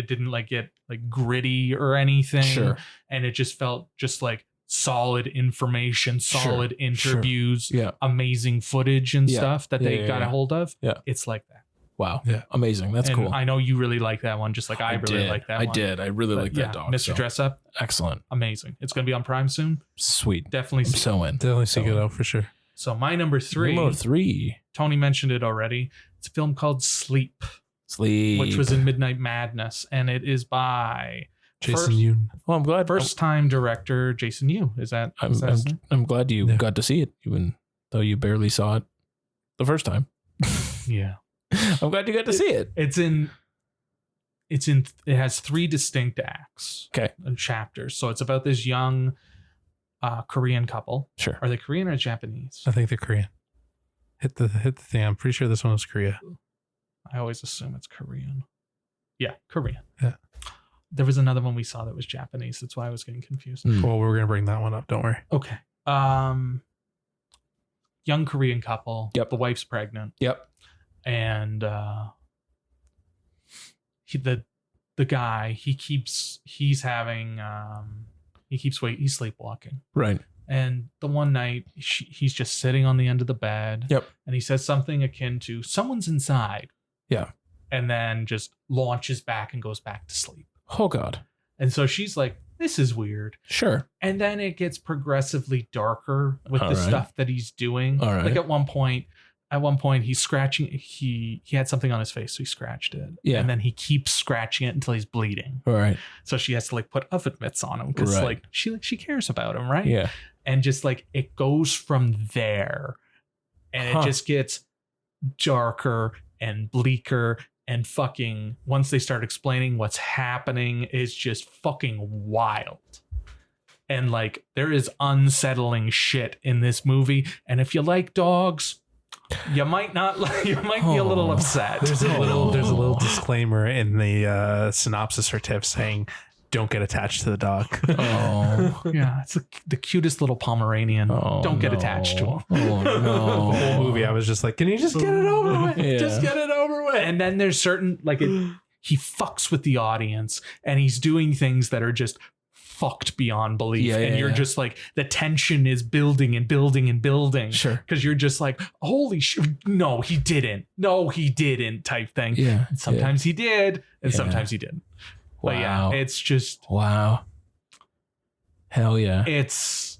C: didn't like get like gritty or anything.
A: Sure.
C: And it just felt just like solid information, solid interviews, amazing footage and stuff that they got a hold of.
A: Yeah.
C: It's like that.
A: Wow. Yeah. Amazing. That's cool.
C: I know you really like that one, just like I really like that one.
A: I did. I really like that dog.
C: Mr. Dress Up.
A: Excellent.
C: Amazing. It's going to be on Prime soon.
A: Sweet.
C: Definitely.
A: I'm so in.
B: Definitely seek it out for sure.
C: So my number three. Tony mentioned it already. It's a film called Sleep. Which was in Midnight Madness. And it is by
B: Jason Yu.
A: Well, I'm glad.
C: First time director Jason Yu.
A: I'm glad you got to see it, even though you barely saw it the first time.
C: Yeah.
A: I'm glad you got to see it.
C: It has 3 distinct acts.
A: Okay.
C: And chapters. So it's about this young Korean couple.
A: Sure.
C: Are they Korean or Japanese?
B: I think they're Korean. Hit the thing. I'm pretty sure this one was Korea.
C: I always assume it's Korean. Yeah, Korean.
B: Yeah.
C: There was another one we saw that was Japanese. That's why I was getting confused.
B: Well, we're gonna bring that one up. Don't worry.
C: Okay. Young Korean couple.
A: Yep.
C: The wife's pregnant.
A: Yep.
C: And the guy, he's sleepwalking.
A: Right.
C: And the one night he's just sitting on the end of the bed.
A: Yep.
C: And he says something akin to "someone's inside."
A: Yeah.
C: And then just launches back and goes back to sleep.
A: Oh God.
C: And so she's like, this is weird.
A: Sure.
C: And then it gets progressively darker with the stuff that he's doing.
A: All right.
C: Like at one point he's scratching. He had something on his face, so he scratched it.
A: Yeah.
C: And then he keeps scratching it until he's bleeding.
A: All right.
C: So she has to like put oven mitts on him because
A: Right.
C: like she cares about him, right?
A: Yeah.
C: And just like it goes from there, and it just gets darker and bleaker. And fucking once they start explaining what's happening, is just fucking wild. And like there is unsettling shit in this movie. And if you like dogs, you might not like, you might be a little upset.
B: There's a little disclaimer in the synopsis for TIFF saying, "Don't get attached to the dog."
A: Oh.
C: Yeah, it's the cutest little Pomeranian. Don't get attached to him.
A: Oh no.
B: The whole movie, I was just like, "Can you just get it over with?
A: Yeah.
B: Just get it over with."
C: And then there's certain he fucks with the audience, and he's doing things that are just fucked beyond belief. And you're just like, the tension is building and building and building.
A: Sure.
C: Because you're just like, holy shit. No, he didn't type thing.
A: Yeah.
C: And sometimes he did, and
A: Yeah.
C: sometimes he didn't. But
A: Wow.
C: yeah, it's just
A: Wow. Hell yeah.
C: it's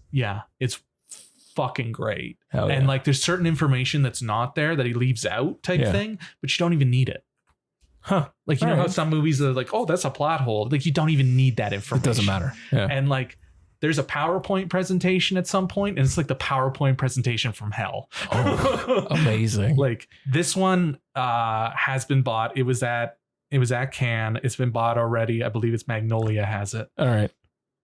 C: fucking great.
A: Hell yeah.
C: And like there's certain information that's not there that he leaves out type thing, but you don't even need it.
A: Huh.
C: Like you know how some movies are like, oh, that's a plot hole. Like you don't even need that information.
A: It doesn't matter. Yeah.
C: And like there's a PowerPoint presentation at some point, and it's like the PowerPoint presentation from hell.
A: Oh, amazing.
C: Like this one has been bought. It was at Cannes. It's been bought already. I believe it's Magnolia has it.
A: All right.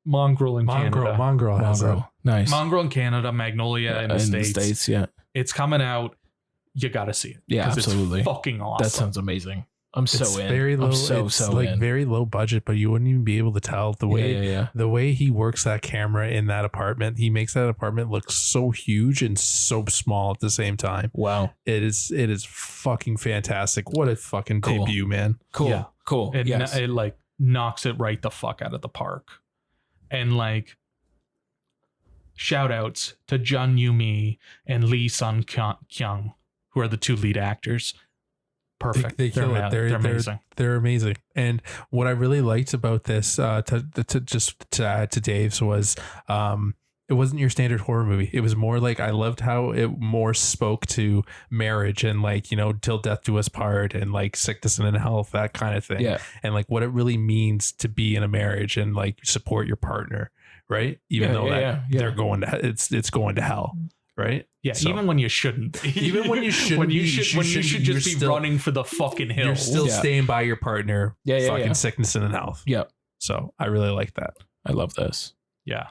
C: Mongrel in Canada.
B: Mongrel has it.
A: Nice.
C: Mongrel in Canada, Magnolia in the States.
A: Yeah.
C: It's coming out. You got to see it.
A: Yeah,
C: 'Cause
A: absolutely.
C: It's fucking awesome.
A: That sounds amazing. I'm so
B: It's
A: in.
B: very low.
A: I'm so
B: it's like
A: in.
B: very low budget, but you wouldn't even be able to tell the way
A: Yeah.
B: the way he works that camera in that apartment. He makes that apartment look so huge and so small at the same time.
A: Wow.
B: It is fucking fantastic. What a fucking
A: Cool.
B: debut, man.
A: Cool.
C: Yeah.
A: Cool. Yes.
C: It like knocks it right the fuck out of the park. And like shout outs to Jun Yumi and Lee Sun Kyung, who are the 2 lead actors. Perfect.
B: They kill it. They're
C: amazing.
B: They're amazing. And what I really liked about this, to add to Dave's, was it wasn't your standard horror movie. It was more like, I loved how it more spoke to marriage and like, you know, till death do us part and like sickness and in health, that kind of thing.
A: Yeah.
B: And like what it really means to be in a marriage and like support your partner, right? Even though they're going to, it's going to hell. Right.
C: Yeah.
B: So-
C: even when you shouldn't.
B: Even when you shouldn't.
C: when you
B: be,
C: should just be
B: still,
C: running for the fucking hills.
B: You're still staying by your partner. Fucking sickness and in health.
A: Yep.
B: So I really like that.
A: I love this.
C: Yeah.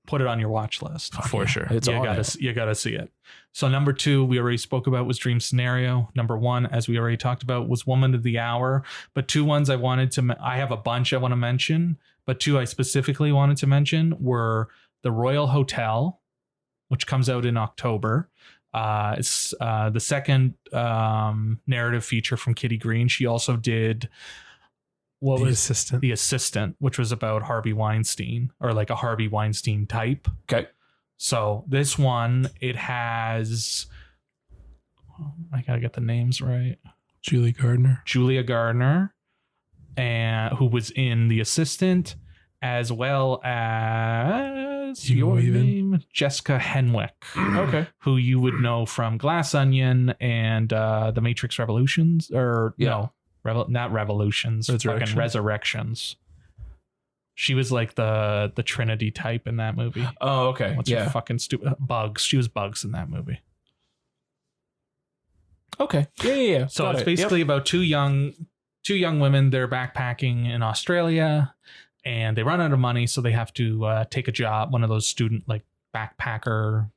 C: Put it on your watch list.
B: For sure.
A: It's
C: you
A: on
C: gotta
A: it.
C: you gotta see it. So number 2 we already spoke about was Dream Scenario. Number 1, as we already talked about, was Woman of the Hour. But 2 ones I wanted to I have a bunch I want to mention, but 2 I specifically wanted to mention were The Royal Hotel, which comes out in October. It's the second narrative feature from Kitty Green. She also did
B: The Assistant.
C: The Assistant, which was about Harvey Weinstein, or like a Harvey Weinstein type.
A: Okay.
C: So this one, it has, I gotta get the names right.
B: Julia
C: Gardner, and who was in The Assistant, as well as your name, Jessica Henwick.
A: Okay.
C: Who you would know from Glass Onion and The Matrix Revolutions, or not Revolutions, fucking Resurrections. She was like the Trinity type in that movie.
A: Oh, okay.
C: What's her fucking stupid Bugs? She was Bugs in that movie.
A: Okay. Yeah.
C: So
A: Got
C: it's
A: it.
C: basically about two young women. They're backpacking in Australia, and they run out of money, so they have to take a job, one of those student like backpacker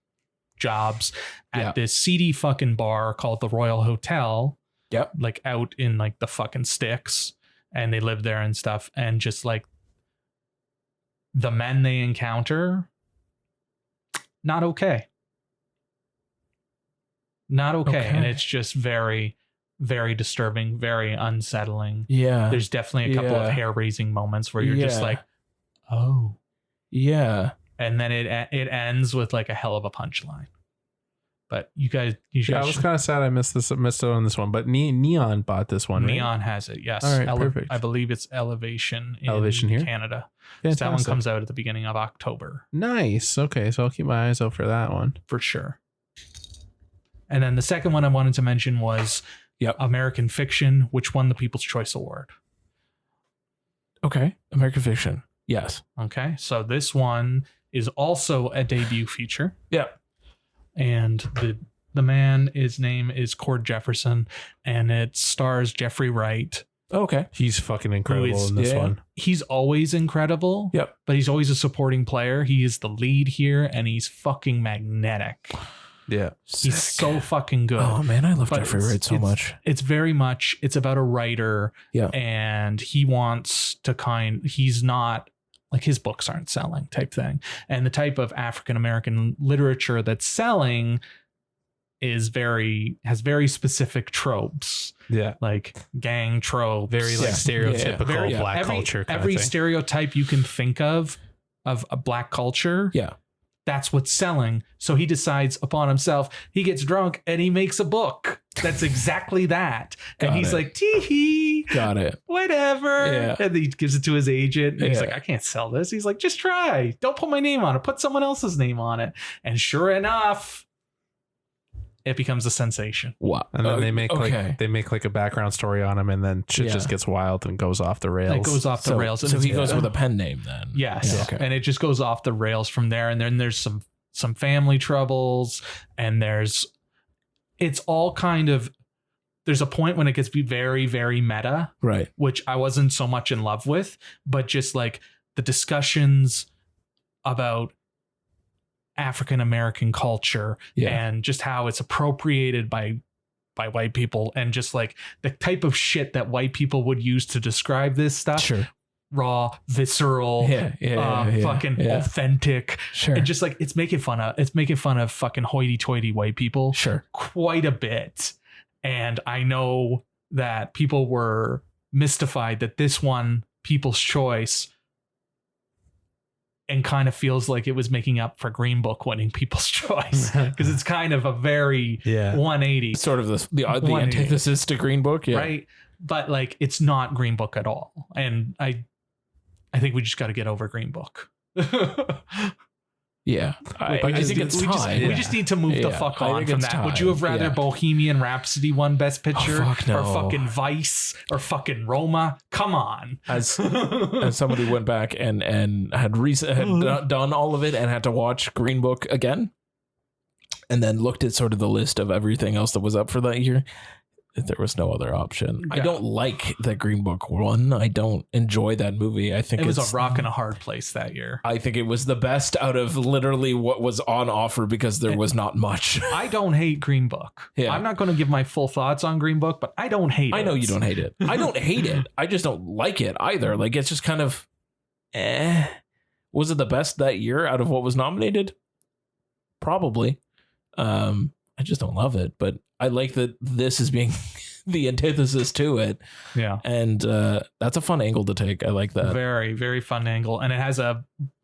C: jobs at this seedy fucking bar called the Royal Hotel.
A: Yep.
C: Like out in like the fucking sticks, and they live there and stuff, and just like the men they encounter, not okay. And it's just very, very disturbing, very unsettling.
A: Yeah.
C: There's definitely a couple of hair-raising moments where you're just like, oh.
A: Yeah.
C: And then it ends with like a hell of a punchline. But you guys
B: I was kind of sad I missed out on this one, but Neon bought this one.
C: Neon has it, yes.
B: All right, perfect.
C: I believe it's Elevation
B: here,
C: Canada.
B: Fantastic.
C: So that one comes out at the beginning of October.
B: Nice. Okay, so I'll keep my eyes out for that one.
C: For sure. And then the second one I wanted to mention was American Fiction, which won the People's Choice Award.
A: Okay. American Fiction. Yes.
C: Okay. So this one is also a debut feature.
A: Yeah.
C: And the man, his name is Cord Jefferson, and it stars Jeffrey Wright.
A: Okay.
B: He's fucking incredible in this one.
C: He's always incredible.
A: Yep.
C: But he's always a supporting player. He is the lead here, and he's fucking magnetic.
B: Yeah.
C: He's so fucking good.
A: Oh man, I love Jeffrey Wright so much.
C: It's very much, it's about a writer.
A: Yeah.
C: And he wants to he's not like, his books aren't selling type thing. And the type of African-American literature that's selling has very specific tropes.
B: Yeah.
C: Like gang tropes.
B: Very like stereotypical black culture.
C: Every stereotype you can think of a black culture.
A: Yeah.
C: That's what's selling. So he decides upon himself, he gets drunk and he makes a book. That's exactly that. And he's like, tee-hee.
A: Got it.
C: Whatever. Yeah. And he gives it to his agent. And he's like, I can't sell this. He's like, just try. Don't put my name on it. Put someone else's name on it. And sure enough, it becomes a sensation.
A: Wow.
B: And then they make like a background story on him, and then shit just gets wild and goes off the rails.
C: It goes off the rails.
A: So he goes with a pen name then.
C: Yes. Yeah, okay. And it just goes off the rails from there. And then there's some family troubles, and it's all kind of, there's a point when it gets very, very meta.
A: Right.
C: Which I wasn't so much in love with, but just like the discussions about African-American culture and just how it's appropriated by white people, and just like the type of shit that white people would use to describe this stuff.
A: Sure.
C: Raw, visceral, fucking authentic.
A: Sure.
C: And just like it's making fun of fucking hoity-toity white people.
A: Sure.
C: Quite a bit. And I know that people were mystified that this one, People's Choice, and kind of feels like it was making up for Green Book winning People's Choice, because it's kind of a very 180,
A: sort of the antithesis to Green Book,
C: right? But like, it's not Green Book at all, and I think we just got to get over Green Book.
A: Yeah,
C: I think we just need to move the fuck on from that.
A: Time.
C: Would you have rather Bohemian Rhapsody won Best Picture,
A: or
C: fucking Vice, or fucking Roma? Come on.
A: As somebody went back and had done all of it and had to watch Green Book again, and then looked at sort of the list of everything else that was up for that year, there was no other option. Yeah. I don't like that Green Book won. I don't enjoy that movie. I think
C: it was a rock and a hard place that year.
A: I think it was the best out of literally what was on offer, because there was not much.
C: I don't hate Green Book. Yeah. I'm not going to give my full thoughts on Green Book, but I don't hate it.
A: I know you don't hate it. I don't hate it. I just don't like it either. Like, it's just kind of, Was it the best that year out of what was nominated? Probably. I just don't love it, but I like that this is being the antithesis to it.
C: Yeah.
A: And that's a fun angle to take. I like that.
C: Very, very fun angle. And it has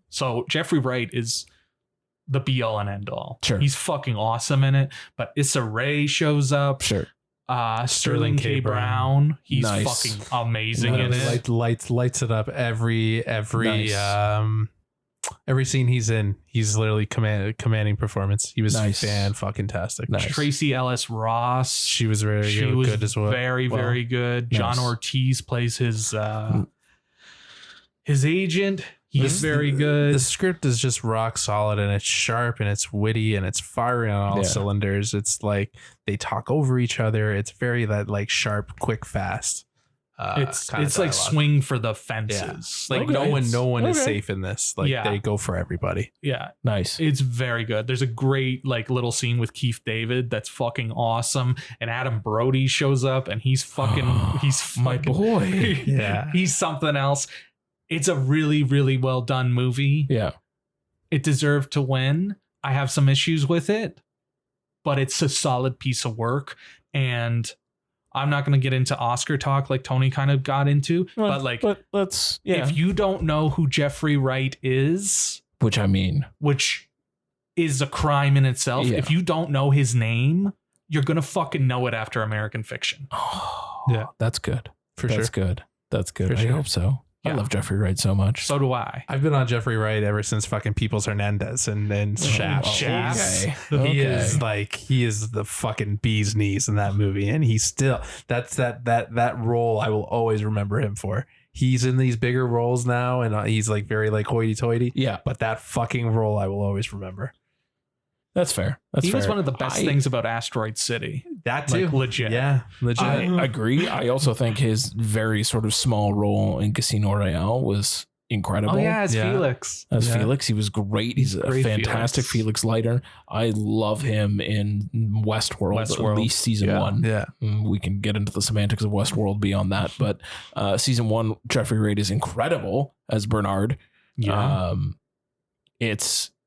C: so Jeffrey Wright is the be all and end all.
A: Sure.
C: He's fucking awesome in it. But Issa Rae shows up.
A: Sure.
C: Sterling K. Brown. He's fucking amazing in it.
B: Lights it up every every scene he's in. He's literally commanding performance. He was fan-fucking-tastic.
C: Nice. Tracy Ellis Ross.
B: She was very good as well.
C: Very, very good. Nice. John Ortiz plays his agent. He's very good.
B: The script is just rock solid, and it's sharp, and it's witty, and it's firing on all cylinders. It's like they talk over each other. It's very that like sharp, quick, fast.
C: It's like swing for the fences.
B: Yeah. Like no one is safe in this. Like they go for everybody.
C: Yeah.
A: Nice.
C: It's very good. There's a great like little scene with Keith David that's fucking awesome. And Adam Brody shows up and he's fucking
A: my boy.
B: Yeah.
C: He's something else. It's a really, really well done movie.
A: Yeah.
C: It deserved to win. I have some issues with it, but it's a solid piece of work. And I'm not going to get into Oscar talk like Tony kind of got into, but
A: let's,
C: if you don't know who Jeffrey Wright is,
A: which
C: is a crime in itself.
A: Yeah.
C: If you don't know his name, you're going to fucking know it after American Fiction.
A: Oh,
C: yeah.
A: That's good. That's good. That's good.
B: For
A: I
B: sure.
A: hope so.
C: Yeah.
A: I love Jeffrey Wright so much.
C: So do I.
B: I've been on Jeffrey Wright ever since fucking Peoples Hernandez and Shaft.
C: Shaft.
A: Okay.
B: He is the fucking bee's knees in that movie, and he's still that role I will always remember him for. He's in these bigger roles now, and he's like very like hoity-toity.
A: Yeah,
B: but that fucking role I will always remember.
A: That's fair.
C: He was one of the best things about Asteroid City.
B: That too.
C: Like, legit.
B: Yeah, legit.
A: I agree. I also think his very sort of small role in Casino Royale was incredible.
C: Oh yeah, as Felix.
A: Felix, he was great. He's a fantastic Felix Leiter. I love him in Westworld. At least season 1.
B: Yeah,
A: we can get into the semantics of Westworld beyond that, but season 1, Jeffrey Wright is incredible as Bernard.
C: Yeah,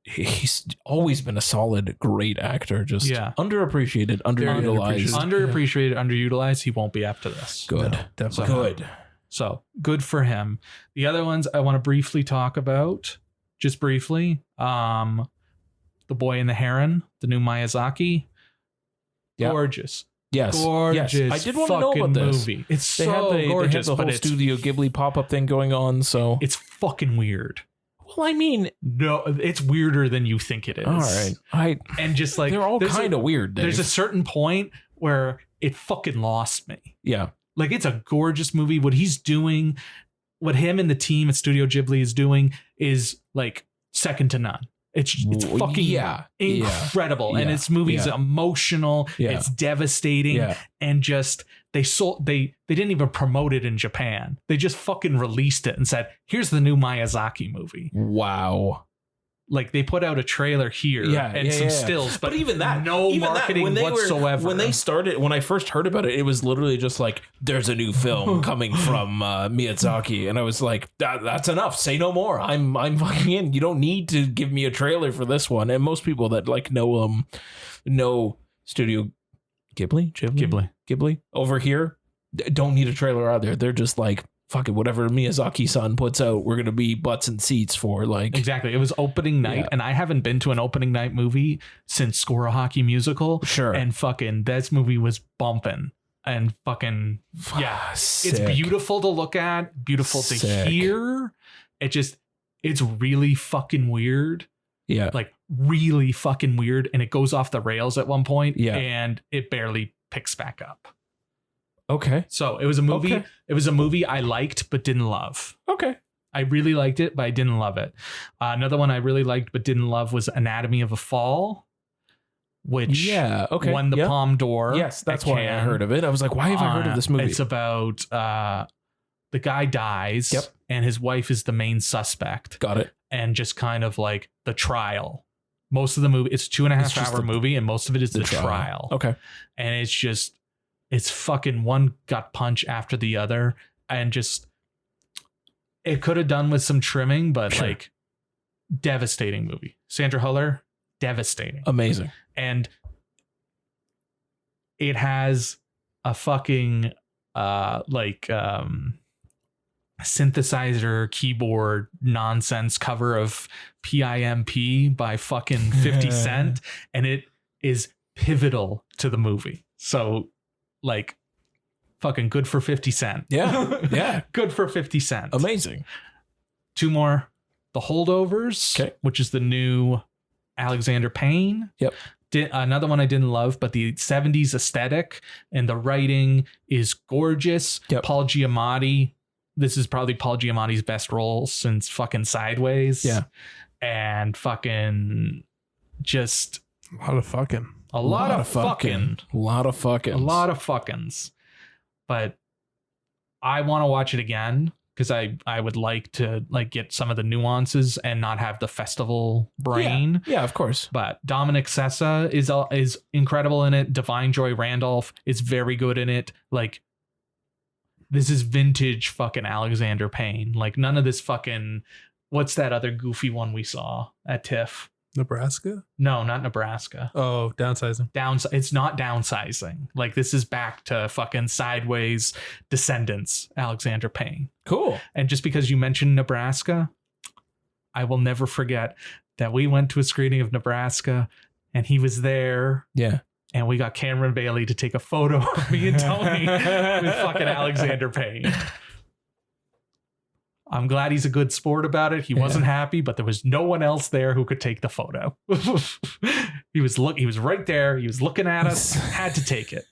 A: He's always been a solid, great actor. Just underappreciated,
C: underutilized. He won't be after this.
A: Good,
B: no, definitely
A: good.
C: So good for him. The other ones I want to briefly talk about, just briefly. The Boy and the Heron, the new Miyazaki.
A: Yep.
C: Gorgeous.
A: Yes.
C: Gorgeous.
A: Yes. I did want to know about this.
C: Movie. It's
A: they
C: so gorgeous.
A: They had the whole Studio Ghibli pop-up thing going on. So
C: it's fucking weird.
A: Well, I mean,
C: no, it's weirder than you think it is.
A: All right.
C: And just like
A: they're all kind of weird. Dave.
C: There's a certain point where it fucking lost me.
A: Yeah.
C: Like, it's a gorgeous movie. What he's doing, what him and the team at Studio Ghibli is doing is like second to none. It's fucking incredible.
A: Yeah.
C: And this movie's emotional.
A: Yeah.
C: It's devastating. Yeah. And just they didn't even promote it in Japan. They just fucking released it and said, here's the new Miyazaki movie.
A: Wow.
C: Like, they put out a trailer here and some stills, but even that, no marketing whatsoever.
A: When I first heard about it, it was literally just like, there's a new film coming from Miyazaki. And I was like, that's enough. Say no more. I'm fucking in. You don't need to give me a trailer for this one. And most people that like know Studio Ghibli over here don't need a trailer out there. They're just like, fuck it, whatever Miyazaki-san puts out, we're going to be butts and seats for, like...
C: Exactly. It was opening night, and I haven't been to an opening night movie since Score a Hockey Musical.
A: Sure.
C: And fucking, this movie was bumping. And fucking,
A: Sick.
C: It's beautiful to look at, beautiful to hear. It's really fucking weird.
A: Yeah.
C: Like, really fucking weird. And it goes off the rails at one point, and it barely picks back up.
A: Okay.
C: So it was a movie. Okay. It was a movie I liked but didn't love.
A: Okay.
C: I really liked it, but I didn't love it. Another one I really liked but didn't love was Anatomy of a Fall, which won the Palme d'Or.
A: Yes, that's why I heard of it. I was like, why have I heard of this movie?
C: It's about the guy dies, and his wife is the main suspect.
A: Got it.
C: And just kind of like the trial. Most of the movie, it's a 2.5 hour movie, and most of it is the trial.
A: Okay.
C: And it's fucking one gut punch after the other, and just it could have done with some trimming, but like devastating movie. Sandra Huller, devastating,
A: amazing,
C: and it has a fucking synthesizer keyboard nonsense cover of PIMP by fucking 50 Cent, and it is pivotal to the movie. So. Like, fucking good for 50 Cent.
A: Yeah. Yeah.
C: Good for 50 Cent.
A: Amazing.
C: 2 more. The Holdovers, which is the new Alexander Payne.
A: Yep.
C: Another one I didn't love, but the 70s aesthetic and the writing is gorgeous.
A: Yep.
C: Paul Giamatti this is probably Paul Giamatti's best role since fucking Sideways.
A: Yeah.
C: And fucking just
B: A lot of fucking.
C: a lot of fucking.
A: A lot of fucking.
C: A lot of fuckings. But I want to watch it again because I would like to like get some of the nuances and not have the festival brain.
A: Yeah, of course.
C: But Dominic Sessa is incredible in it. Divine Joy Randolph is very good in it. Like, this is vintage fucking Alexander Payne. Like, none of this fucking, what's that other goofy one we saw at TIFF?
B: Nebraska?
C: No, not Nebraska.
B: Oh, downsizing.
C: It's not downsizing. Like, this is back to fucking Sideways Descendants, Alexander Payne.
A: Cool.
C: And just because you mentioned Nebraska, I will never forget that we went to a screening of Nebraska and he was there.
A: Yeah.
C: And we got Cameron Bailey to take a photo of me and Tony with fucking Alexander Payne. I'm glad he's a good sport about it. He wasn't happy, but there was no one else there who could take the photo. He was right there. He was looking at us, had to take it.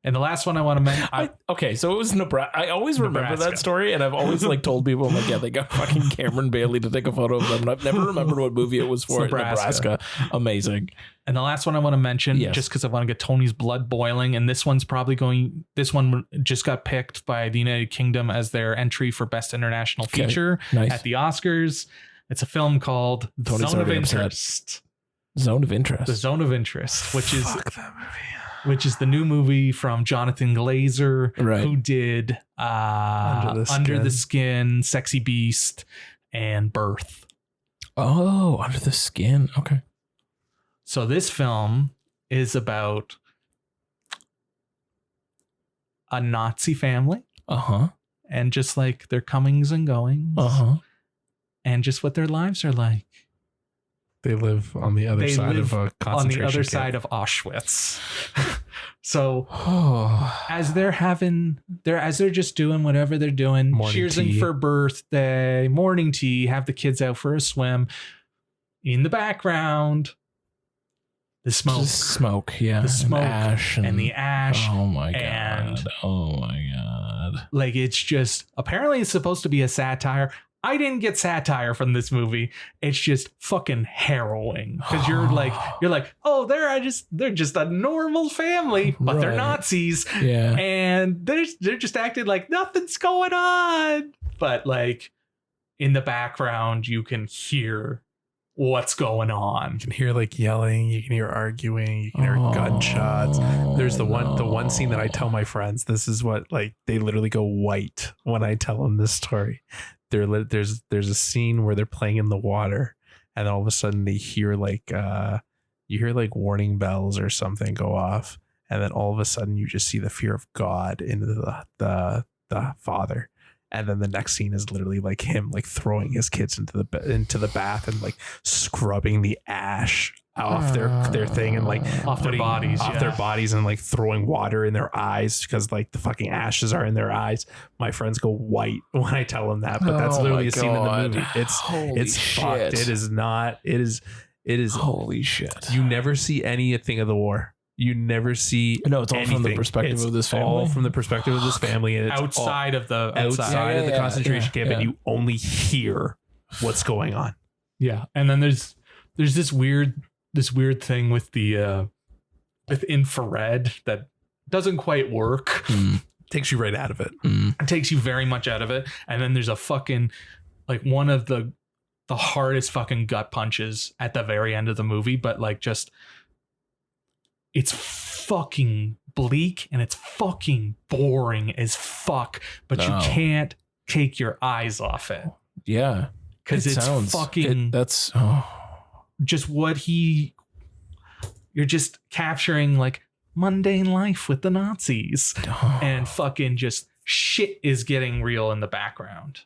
C: And the last one I want to mention.
A: Okay, so it was Nebraska. I always remember
C: Nebraska.
A: that story, and I've always like told people, I'm like, yeah, they got fucking Cameron Bailey to take a photo of them. And I've never remembered what movie it was for. Nebraska. Amazing.
C: And the last one I want to mention, just because I want to get Tony's blood boiling, and this one just got picked by the United Kingdom as their entry for Best International Feature at the Oscars. It's a film called Zone of Interest.
A: Zone of Interest.
C: The Zone of Interest, which is
B: Fuck that movie.
C: Which is the new movie from Jonathan Glazer, who did Under the Skin, Sexy Beast, and Birth.
A: Oh, Under the Skin. Okay.
C: So this film is about a Nazi family.
A: Uh-huh.
C: And just like their comings and goings.
A: Uh-huh.
C: And just what their lives are like.
B: They live on the other side of a concentration
C: on the other
B: camp.
C: side of Auschwitz. So as they're just doing whatever they're doing, cheersing for birthday, morning tea, have the kids out for a swim. In the background, the smoke.
A: Just smoke, yeah.
C: The smoke
A: and
C: the ash.
A: Oh my god. Oh my god.
C: Like, it's just, apparently it's supposed to be a satire. I didn't get satire from this movie. It's just fucking harrowing because you're like, oh, they're just a normal family, but they're Nazis, and they're just acting like nothing's going on. But like in the background, you can hear what's going on.
B: You can hear like yelling, you can hear arguing, you can hear gunshots. There's the one scene that I tell my friends. This is what, like, they literally go white when I tell them this story. There's a scene where they're playing in the water, and then all of a sudden they hear like you hear like warning bells or something go off, and then all of a sudden you just see the fear of God into the father, and then the next scene is literally like him like throwing his kids into the bath and like scrubbing the ash off their thing and like
C: off their bodies
B: and like throwing water in their eyes because like the fucking ashes are in their eyes. My friends go white when I tell them that, but that's literally a scene in the movie. It's fucked. It is
A: holy shit.
B: You never see anything of the war. You never see.
A: No, it's all from the perspective of this family.
B: All from the perspective of this family, and it's
C: outside of the
B: concentration camp, and you only hear what's going on.
C: Yeah, and then there's this weird thing with the with infrared that doesn't quite work.
B: Takes you right out of it.
C: It takes you very much out of it. And then there's a fucking like one of the hardest fucking gut punches at the very end of the movie, but like just it's fucking bleak and it's fucking boring as fuck, but you can't take your eyes off it.
A: Yeah.
C: Because it's fucking just what you're just capturing like mundane life with the Nazis and fucking just shit is getting real in the background.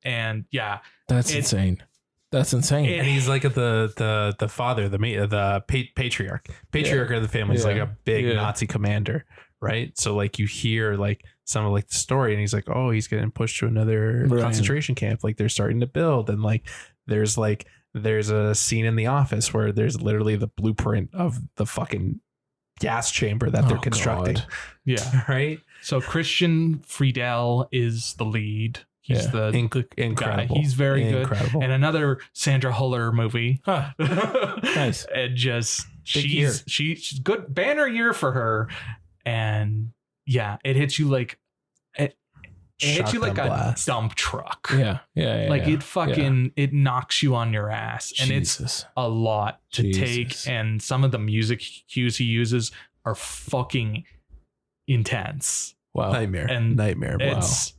C: And yeah,
A: that's insane. That's insane.
B: And he's like the father, the patriarch of the family. He's like a big Nazi commander, right? So like you hear like some of like the story, and he's like, oh, he's getting pushed to another concentration camp. Like they're starting to build, and like there's a scene in The Office where there's literally the blueprint of the fucking gas chamber that they're constructing.
A: God.
C: Yeah.
B: Right.
C: So Christian Friedel is the lead. He's the
B: incredible.
C: guy. He's very
B: incredible.
C: good. And another Sandra Huller movie.
A: Huh. Nice.
C: And just
B: Big
C: she's good. Banner year for her. And yeah, it hits you like it hits you like a dump truck.
A: Yeah.
C: Like it fucking it knocks you on your ass. And
A: Jesus.
C: it's a lot to take. And some of the music cues he uses are fucking intense.
A: Wow.
B: Nightmare.
C: And
B: Nightmare. Wow.
C: It's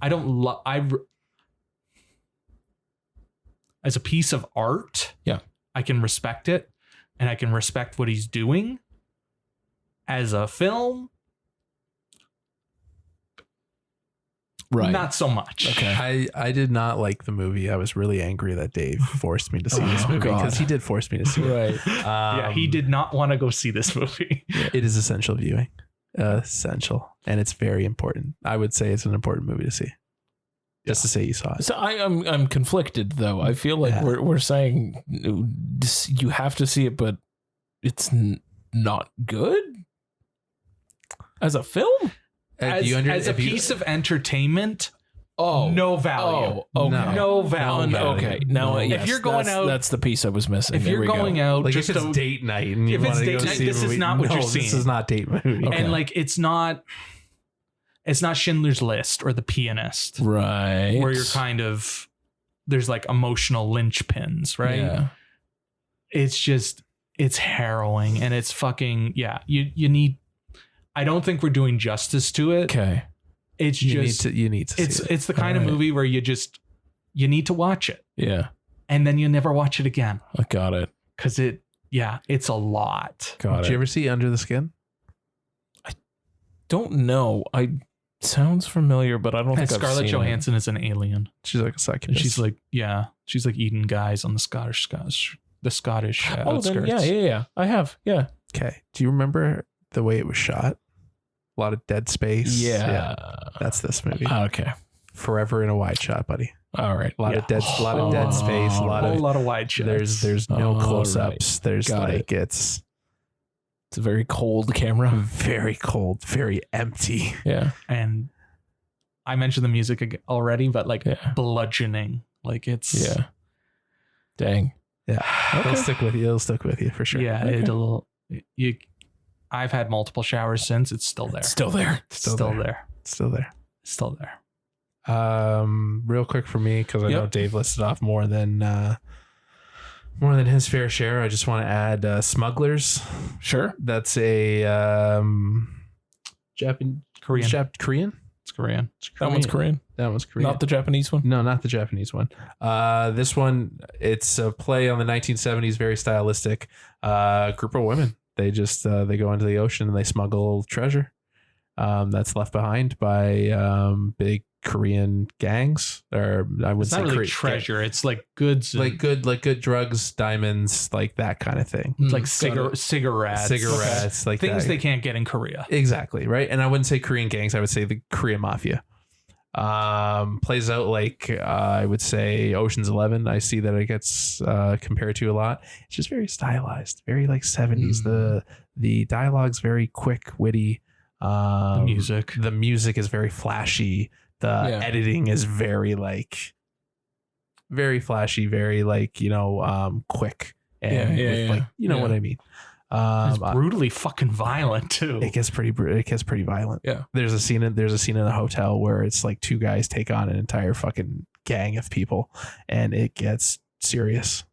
C: I don't love as a piece of art.
A: Yeah.
C: I can respect it and I can respect what he's doing. As a film,
A: Right.
C: not so much.
A: Okay.
B: I did not like the movie. I was really angry that Dave forced me to see this movie because he did force me to see it.
A: Right.
C: Yeah, he did not want to go see this movie.
B: It is essential viewing. Essential. And it's very important. I would say it's an important movie to see. Just to say you saw it.
A: So I'm conflicted though. I feel like we're saying you have to see it, but it's not good as a film.
C: As a piece of entertainment. No value.
A: Oh, okay.
C: No value.
A: Okay. Now,
C: if you're going out,
A: that's the piece I was missing.
C: If you're going out,
B: like
C: just
B: if it's date night and you want to go see
C: this
B: a movie,
C: is not what you're seeing.
B: This is not date movie.
A: Okay.
C: And like it's not Schindler's List or The Pianist,
A: right?
C: Where you're kind of there's like emotional linchpins, right?
A: Yeah.
C: It's harrowing and it's fucking You need. I don't think we're doing justice to it.
A: Okay.
C: It's
B: you need to see it.
C: It's the kind of movie where you need to watch it.
A: Yeah.
C: And then you never watch it again.
A: I got it.
C: Cause it's a lot.
B: Did you ever see Under the Skin?
C: I
A: don't know. Sounds familiar, but I don't think
C: Scarlett
A: I've seen
C: Johansson is an alien.
B: She's like a succubus.
C: And she's like eating guys on the Scottish outskirts.
A: Then yeah. I have. Yeah.
B: Okay. Do you remember the way it was shot? A lot of dead space.
A: Yeah.
B: That's this movie.
A: Okay.
B: Forever in a wide shot, buddy.
A: All right.
B: A lot of dead space. A
C: lot of wide shots.
B: There's no close ups.
A: Right.
B: There's it's
A: a very cold camera.
B: Very cold. Very empty.
A: Yeah.
C: And I mentioned the music already, but like bludgeoning. Like it's
A: Dang.
B: Yeah.
A: Okay.
B: It'll stick with you. It'll stick with you for sure.
C: Yeah. Okay. I've had multiple showers since. It's still there.
A: Still there.
B: Still there. Real quick for me, because I know Dave listed off more than his fair share. I just want to add Smugglers.
A: Sure.
B: That's a Korean. It's Korean.
A: That one's Korean.
B: That one's Korean.
A: Not the Japanese one?
B: No, not the Japanese one. This one, it's a play on the 1970s, very stylistic. Group of women. They just they go into the ocean and they smuggle treasure that's left behind by big Korean gangs. Or I would say
C: not really treasure. It's like goods,
B: like good drugs, diamonds, like that kind of thing.
C: Like cigarettes,
B: like
C: things
B: that.
C: they can't get in Korea.
B: Exactly, right. And I wouldn't say Korean gangs. I would say the Korean mafia. Plays out like I would say Ocean's 11. I see that it gets compared to a lot. It's just very stylized, very like 70s. The dialogue's very quick, witty. The music is very flashy. The editing is very flashy, very quick and like what I mean.
C: It's brutally fucking violent too.
B: It gets pretty violent.
A: Yeah. There's
B: a scene in a hotel where it's like two guys take on an entire fucking gang of people, and it gets serious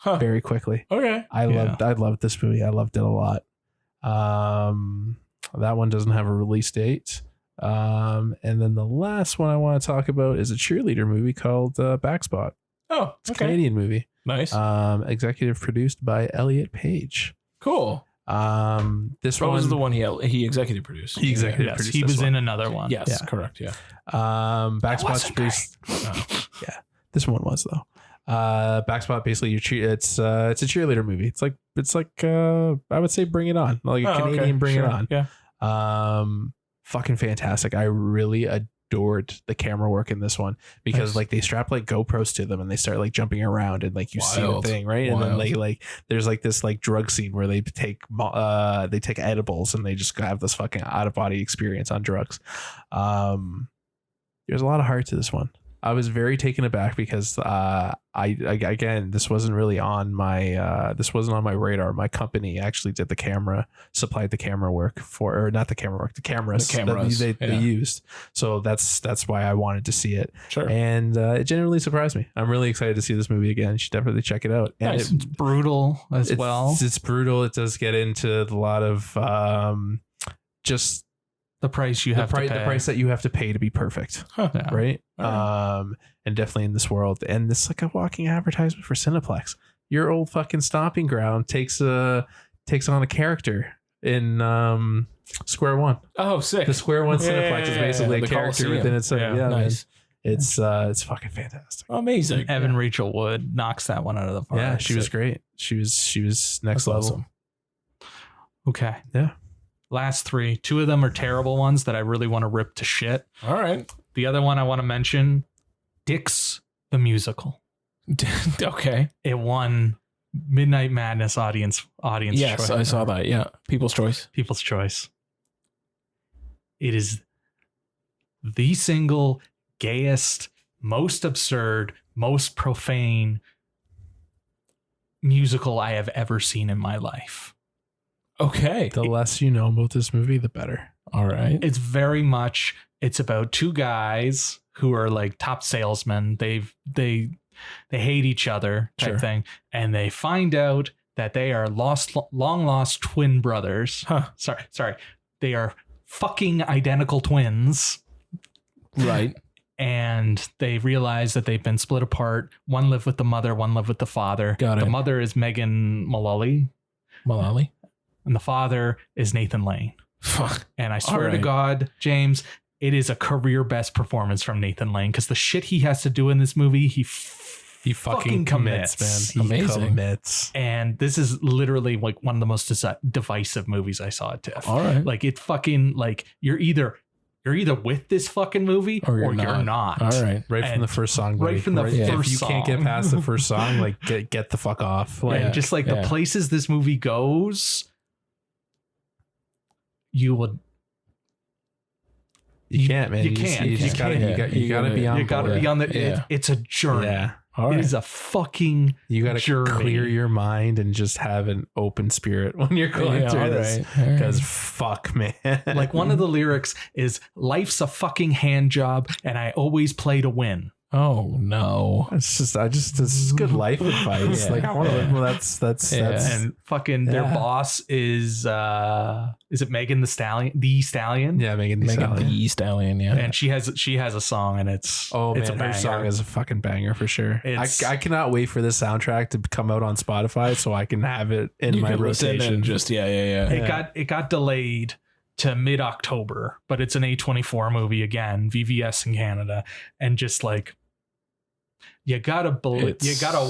B: very quickly.
A: Okay.
B: I loved this movie. I loved it a lot. That one doesn't have a release date. And then the last one I want to talk about is a cheerleader movie called Backspot.
A: Oh,
B: it's a Canadian movie.
A: Nice.
B: Executive produced by Elliot Page.
A: Cool.
B: This one
A: was the one he executive produced.
B: He executive produced.
C: He was in another one.
A: Yes, correct. Yeah.
B: Backspot's produced. Yeah, this one was though. Backspot basically it's a cheerleader movie. It's like I would say Bring It On, like a Canadian Bring It On.
A: Yeah.
B: Fucking fantastic. I really adored the camera work in this one because
A: Nice.
B: like they strap like GoPros to them and they start like jumping around and like you see the
A: Wild.
B: thing, right? And then
A: Wild.
B: like there's like this like drug scene where they take edibles and they just have this fucking out of body experience on drugs. There's a lot of heart to this one. I was very taken aback because I again, this wasn't really on my this wasn't on my radar. My company actually did the camera, supplied the camera work for, or not the camera work, the cameras, that they used. So that's why I wanted to see it.
A: Sure.
B: And it genuinely surprised me. I'm really excited to see this movie again. You should definitely check it out. And
A: Nice.
C: It's brutal as well.
B: It's brutal. It does get into a lot of just
C: The price you have to pay.
B: the price that you have to pay to be perfect.
A: Huh.
C: Yeah.
B: Right.
A: All
B: And definitely in this world. And it's like a walking advertisement for Cineplex. Your old fucking stomping ground takes on a character in Square One.
A: Oh, sick.
B: The Square One Cineplex is basically
A: the
B: a character
A: Coliseum.
B: within itself. Yeah,
A: Nice.
B: man. It's fucking fantastic.
A: Amazing.
C: Evan Rachel Wood knocks that one out of the park.
B: Yeah, she was great. She was next
A: That's
B: level.
A: awesome.
C: Okay.
B: Yeah.
C: Last three. Two of them are terrible ones that I really want to rip to shit.
A: All right.
C: The other one I want to mention, Dix the Musical.
A: Okay.
C: It won Midnight Madness audience
A: Yes,
C: choice.
A: I saw that. Yeah. People's Choice.
C: People's Choice. It is the single gayest, most absurd, most profane musical I have ever seen in my life.
A: Okay.
B: The less you know about this movie, the better.
A: All right.
C: It's very much, it's about two guys who are like top salesmen. They hate each other type
A: Sure.
C: thing. And they find out that they are long lost twin brothers.
A: Huh.
C: Sorry. They are fucking identical twins.
A: Right.
C: And they realize that they've been split apart. One lived with the mother, one lived with the father.
A: Got
C: The
A: it.
C: mother is Megan Mullally,
A: Mullally.
C: and the father is Nathan Lane.
A: Fuck.
C: And I swear to
A: right.
C: God, James, it is a career best performance from Nathan Lane because the shit he has to do in this movie, he fucking commits,
B: man. He
A: Amazing.
B: commits.
C: And this is literally like one of the most divisive movies I saw at TIFF.
A: All right.
C: Like it fucking like you're either with this fucking movie
A: Or you're
C: you're
A: not.
C: not.
A: All right.
B: Right from
C: And
B: the first song,
C: right
B: buddy.
C: from the
A: Yeah.
C: first
B: If you can't get
C: song.
B: past the first song, like get the fuck off. Like,
C: And just like
A: Yeah.
C: the places this movie goes, you would.
B: you can't, man.
C: You can't.
B: You just
C: You
B: gotta,
C: can't.
B: you gotta be on.
C: You gotta
B: board.
C: be on the.
A: Yeah.
C: It's a journey.
B: Yeah.
A: All
C: It
A: right.
C: is a fucking.
B: You gotta
C: journey.
B: clear your mind and just have an open spirit when you're going
A: Yeah,
B: through
A: all
B: this.
A: right. All right.
B: Because fuck, man.
C: Like one of the lyrics is "Life's a fucking hand job, and I always play to win."
A: Oh no.
B: It's just, this is good life advice.
A: Yeah.
B: Like I want to. Well, that's
A: Yeah.
C: And fucking their
B: Yeah.
C: boss is it Megan the Stallion? The Stallion.
B: yeah, Megan
A: Megan
B: Thee
A: the Stallion. Yeah.
C: And she has a song, and it's
B: Oh
C: it's
B: man,
C: a
B: her
C: banger.
B: song is a fucking banger for sure.
C: It's-
B: I cannot wait for this soundtrack to come out on Spotify so I can have it in
A: You
B: my
A: can listen
B: rotation.
A: and just yeah.
C: It got delayed to mid-October, but it's an A24 movie again, VVS in Canada, and just like you gotta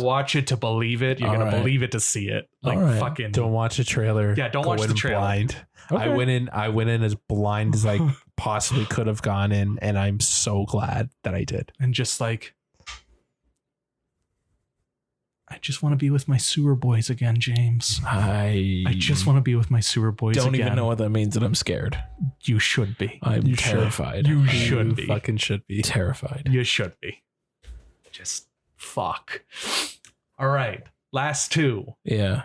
C: watch it to believe it. You're
A: All
C: gonna
A: right.
C: believe it to see it. Like
A: All right.
C: fucking
B: Don't watch a trailer.
C: Yeah, don't
B: Go
C: watch
B: in
C: the trailer.
B: Blind.
A: Okay.
B: I went in as blind as I possibly could have gone in, and I'm so glad that I did.
C: and just like I just want to be with my sewer boys again, James. I just want to be with my sewer boys
A: don't
C: again.
A: even know what that means, and I'm scared.
C: You should be.
A: I'm
B: You should.
A: terrified.
C: You should
B: You
C: be.
B: fucking should be.
A: Terrified.
C: You should be. Just fuck. All right. Last two.
A: Yeah.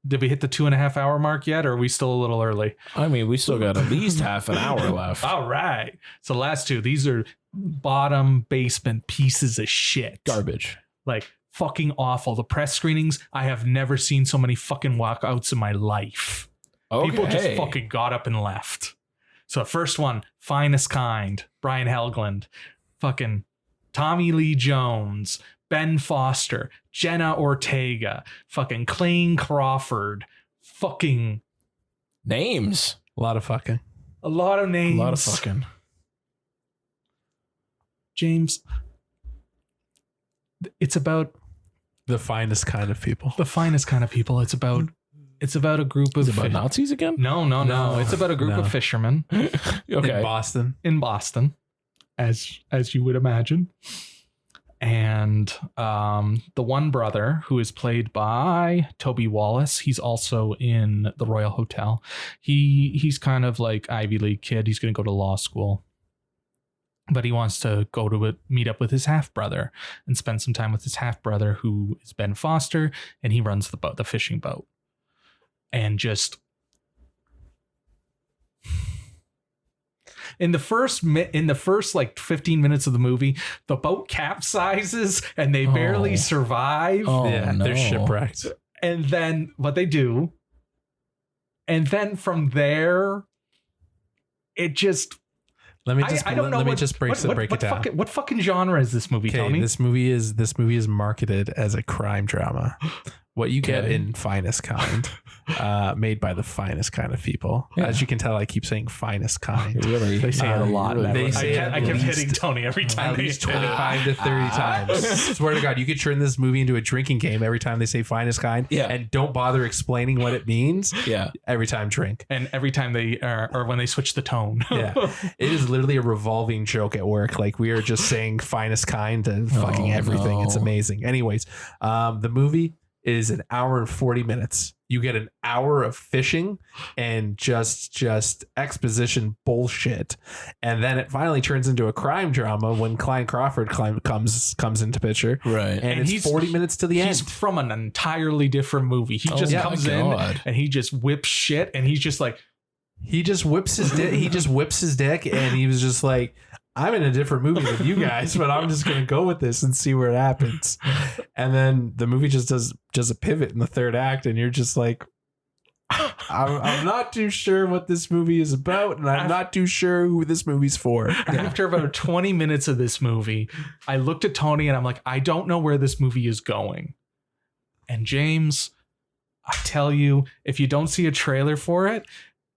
C: Did we hit the 2.5 hour mark yet, or are we still a little early?
A: I mean, we still got at least half an hour left.
C: All right. So last two. These are bottom basement pieces of shit.
A: Garbage.
C: Like fucking awful. The press screenings, I have never seen so many fucking walkouts in my life.
A: Okay.
C: People just fucking got up and left. So the first one, Finest Kind, Brian Helgeland, fucking Tommy Lee Jones, Ben Foster, Jenna Ortega, fucking Clayne Crawford, fucking
A: Names.
B: A lot of fucking.
C: a lot of names.
A: A lot of fucking.
C: James, it's about
B: The finest kind of people.
C: the finest kind of people. It's about a group of
A: Is it about Nazis again?
C: No.
B: No.
C: It's about a group
B: No.
C: of fishermen
B: In
A: Okay.
B: Boston.
C: in Boston. as you would imagine. And the one brother, who is played by Toby Wallace, he's also in the Royal Hotel. He's kind of like Ivy League kid. He's going to go to law school, but he wants to go to meet up with his half brother and spend some time with his half brother, who is Ben Foster, and he runs the fishing boat. And just in the first like 15 minutes of the movie, the boat capsizes and they barely survive.
B: They're shipwrecked.
C: And then what they do, and then from there, it just.
B: Let me just break it down.
C: What fucking genre is this movie, Tony?
B: This movie is marketed as a crime drama. What you get in finest kind, made by the finest kind of people. Yeah. As you can tell, I keep saying finest kind.
C: Really, they say it a lot.
B: They say
C: I kept hitting Tony every time.
B: At least 25 to 30 times. Swear to God, you could turn this movie into a drinking game every time they say finest kind.
A: Yeah.
B: And don't bother explaining what it means.
A: Yeah.
B: Every time drink.
C: And every time they or when they switch the tone.
B: Yeah. It is literally a revolving joke at work. Like, we are just saying finest kind to fucking everything. No. It's amazing. Anyways, the movie is an hour and 40 minutes. You get an hour of fishing and just exposition bullshit. And then it finally turns into a crime drama when Clyde Crawford comes into picture.
A: Right.
B: And it's 40 minutes to the end.
C: He's from an entirely different movie. He just comes in and he just whips shit, and he's just like,
B: he just whips his dick. He just whips his dick, and he was just like, I'm in a different movie than you guys, but I'm just going to go with this and see where it happens. And then the movie just does a pivot in the third act, and you're just like, I'm not too sure what this movie is about, and I'm not too sure who this movie's for.
C: After about 20 minutes of this movie, I looked at Tony and I'm like, I don't know where this movie is going. And James, I tell you, if you don't see a trailer for it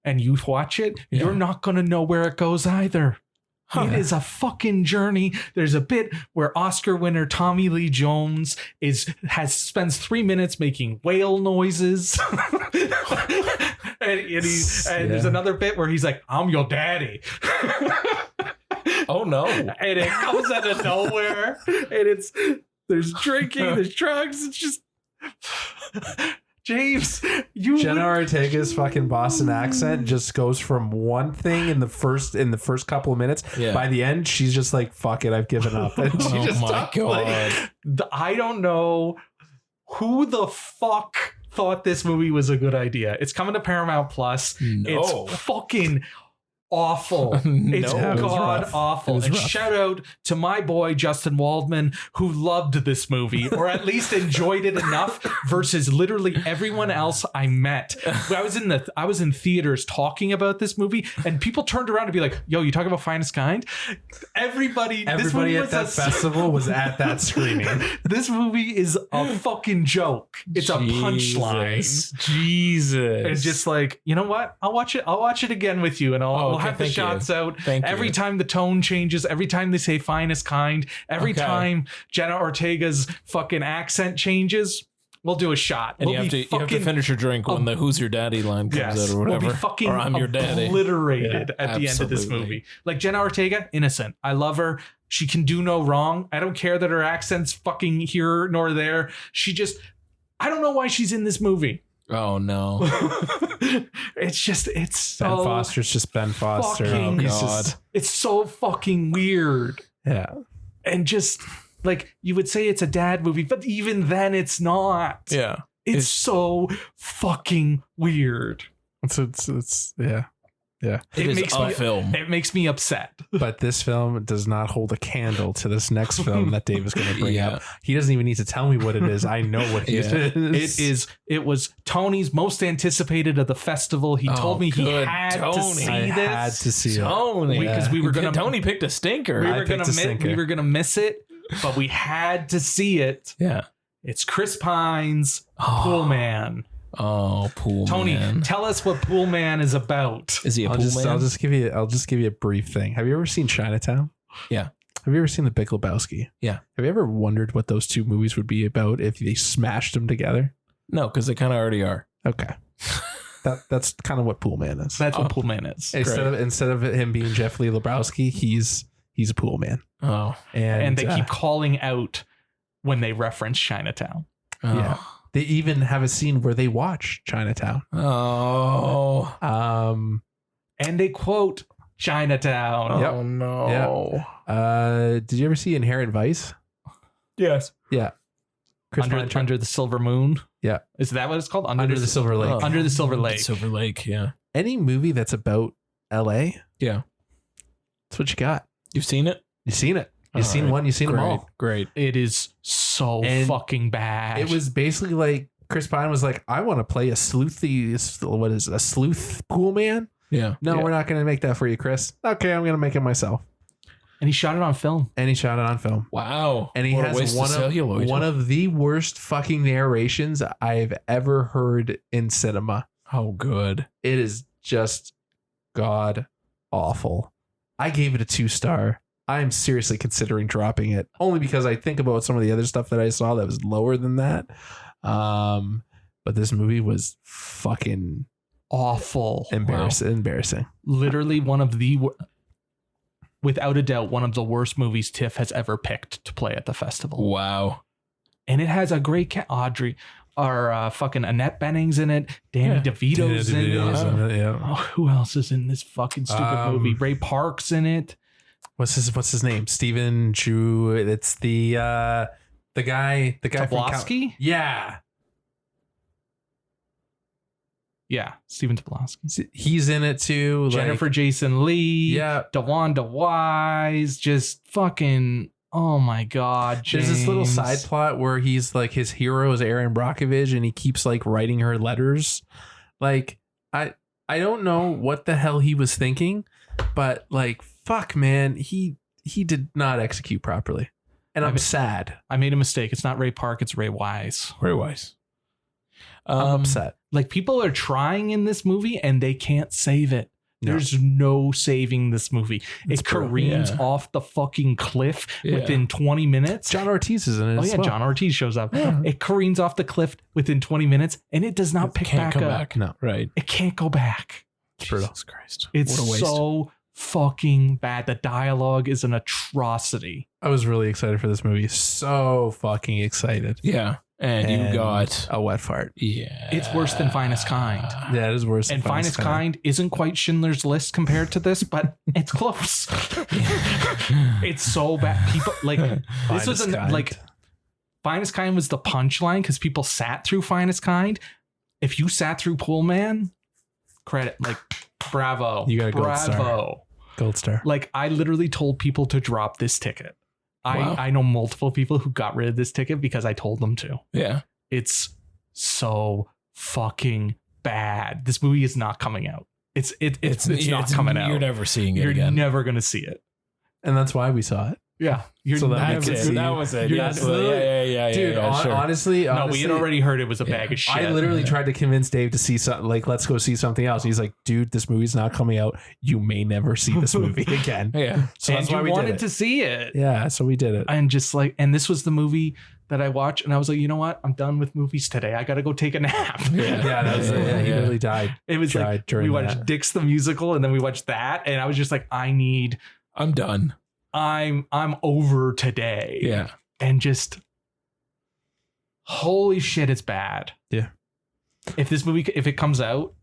C: and you watch it, you're not going to know where it goes either. It is a fucking journey. There's a bit where Oscar winner Tommy Lee Jones spends 3 minutes making whale noises. and there's another bit where he's like, I'm your daddy.
A: Oh no.
C: And it comes out of nowhere. And there's drinking, there's drugs. It's just James,
B: Jenna Ortega's fucking Boston accent just goes from one thing in the first couple of minutes. Yeah. By the end, she's just like, "Fuck it, I've given up." And she just
A: my God!
C: I don't know who the fuck thought this movie was a good idea. It's coming to Paramount Plus. No. It's fucking awful. It's god awful. And shout out to my boy Justin Waldman, who loved this movie, or at least enjoyed it enough versus literally everyone else I met. I was in theaters talking about this movie, and people turned around to be like, yo, you talking about Finest Kind? Everybody
B: at that festival was at that screening.
C: This movie is a fucking joke. It's a punchline.
A: Jesus.
C: It's just like, you know what? I'll watch it again with you, and I'll have the shots out. Every time the tone changes, every time they say Finest Kind, every time Jenna Ortega's fucking accent changes, we'll do a shot.
A: And you have to finish your drink when the "Who's your daddy" line comes out or whatever.
C: We'll be fucking
A: or I'm your daddy.
C: Obliterated at the end of this movie. Like, Jenna Ortega, innocent. I love her. She can do no wrong. I don't care that her accent's fucking here nor there. I don't know why she's in this movie.
A: Oh no.
C: it's so
B: Ben Foster's just Ben Foster.
C: Oh God. It's so fucking weird.
B: Yeah.
C: And just like, you would say it's a dad movie, but even then it's not.
A: Yeah.
C: It's so fucking weird.
B: It's yeah. Yeah.
C: It makes me upset.
B: But this film does not hold a candle to this next film that Dave is going to bring up. He doesn't even need to tell me what it is. I know what it is.
C: It was Tony's most anticipated of the festival. He told me he had to see this.
B: I had to see it.
A: Tony. Because Tony picked a stinker.
C: We were going to miss it, but we had to see it.
A: Yeah.
C: It's Chris Pine's Pool Man.
A: Oh, Pool
C: Tony,
A: Man.
C: Tony, tell us what Pool Man is about.
A: Is he a pool man?
B: I'll just give you a brief thing. Have you ever seen Chinatown?
A: Yeah.
B: Have you ever seen The Big Lebowski?
A: Yeah.
B: Have you ever wondered what those two movies would be about if they smashed them together?
A: No, because they kind of already are.
B: Okay. That's kind of what Pool Man is.
C: That's what Pool Man is.
B: Instead of him being Jeff Lee Lebowski, he's he's a pool man.
A: Oh.
C: And they keep calling out when they reference Chinatown.
A: Oh.
B: Yeah. They even have a scene where they watch Chinatown.
A: Oh.
C: And they quote Chinatown.
B: Yep.
A: Oh no.
B: Yeah. Did you ever see Inherent Vice?
C: Yes.
B: Yeah.
C: Under the Silver Moon.
B: Yeah.
C: Is that what it's called?
B: Under the Silver Lake.
A: Oh.
C: Under the Silver Lake.
A: Silver Lake, yeah.
B: Any movie that's about LA,
A: Yeah.
B: that's what you got.
A: You've seen it?
B: You've seen it. You've
A: All
B: seen
A: right.
B: one. You've seen them all.
A: Great.
C: It is so
B: And
C: fucking bad.
B: It was basically like Chris Pine was like, I want to play a sleuth pool man.
A: Yeah.
B: No,
C: Yeah.
B: we're not going to make that for you, Chris. Okay, I'm going to make it myself.
C: And he shot it on film.
B: And he shot it on film.
A: Wow.
B: And he
A: What a
B: has
A: waste of
B: one
A: celluloid.
B: of the worst fucking narrations I've ever heard in cinema.
A: Oh, good.
B: It is just god awful. I gave it a 2-star. I am seriously considering dropping it only because I think about some of the other stuff that I saw that was lower than that. But this movie was fucking
C: Awful.
B: embarrassing.
C: Literally one of the, without a doubt, one of the worst movies TIFF has ever picked to play at the festival.
A: Wow.
C: And it has a great Audrey, or fucking Annette Bening's in it. Danny DeVito's in it.
B: Yeah.
C: Oh, who else is in this fucking stupid movie? Ray Park's in it.
B: What's his name? Steven Chu. It's the guy from
C: Tobolowsky?
B: Yeah.
C: Yeah, Steven Tobolowsky.
B: He's in it too.
C: Jennifer Jason Leigh.
B: Yeah.
C: DeWanda Wise. Just fucking, oh my God.
B: There's this little
C: James.
B: side plot where he's like, his hero is Erin Brockovich and he keeps like writing her letters. Like, I don't know what the hell he was thinking, but like, fuck, man, he did not execute properly. And I'm sad.
C: I made a mistake. It's not Ray Park. It's Ray Wise.
A: Very wise.
B: I'm upset.
C: Like, people are trying in this movie and they can't save it.
B: No.
C: There's no saving this movie.
B: It's
C: It careens
A: yeah.
C: off the fucking cliff
A: Yeah.
C: within 20 minutes.
B: John Ortiz is in it.
C: Oh
B: as
C: yeah,
B: well.
C: John Ortiz shows up.
B: Yeah.
C: It careens off the cliff within 20 minutes and it does not pick
A: Can't
C: back
A: come
C: up.
A: back.
B: No.
A: Right.
C: It can't go back.
B: brutal.
A: Jesus Christ.
C: It's
A: What a waste.
C: so fucking bad. The dialogue is an atrocity.
B: I was really excited for this movie. So fucking excited.
A: Yeah. And you got
B: a wet fart.
A: yeah.
C: It's worse than Finest Kind.
B: Yeah, it is worse.
C: And Finest Kind isn't quite Schindler's List compared to this, but it's close. It's so bad. People like this was like Finest Kind was the punchline because people sat through Finest Kind. If you sat through Pool Man, credit, like, bravo.
B: You got a gold star.
C: bravo.
B: Gold star.
C: Like, I literally told people to drop this ticket.
A: Wow.
C: I know multiple people who got rid of this ticket because I told them to.
A: Yeah.
C: It's so fucking bad. This movie is not coming out. It's not coming out.
A: You're never seeing it
C: You're
A: again.
C: never gonna see it.
B: And that's why we saw it.
C: Yeah, you're
B: So that
C: never
B: makes
C: gonna
B: it
C: see
A: That was it.
C: You're
A: Yes.
C: not-
A: Yeah.
B: Dude,
A: sure.
B: honestly,
C: No, we had already heard it was a bag of shit.
B: I literally tried to convince Dave to see something, like, let's go see something else. He's like, dude, this movie's not coming out. You may never see this movie again.
A: Yeah.
B: So
C: and
B: that's why
C: you
B: we
C: wanted
B: did it.
C: to see it.
B: Yeah, so we did it.
C: And just like, and this was the movie that I watched, and I was like, you know what? I'm done with movies today. I gotta go take a nap.
B: Yeah, that was it. Yeah, he literally died.
C: It was like
B: During
C: we watched
B: that.
C: Dick's the musical, and then we watched that, and I was just like,
A: I'm done.
C: I'm over today.
A: Yeah.
C: And just holy shit, it's bad.
B: Yeah.
C: If this movie, if it comes out,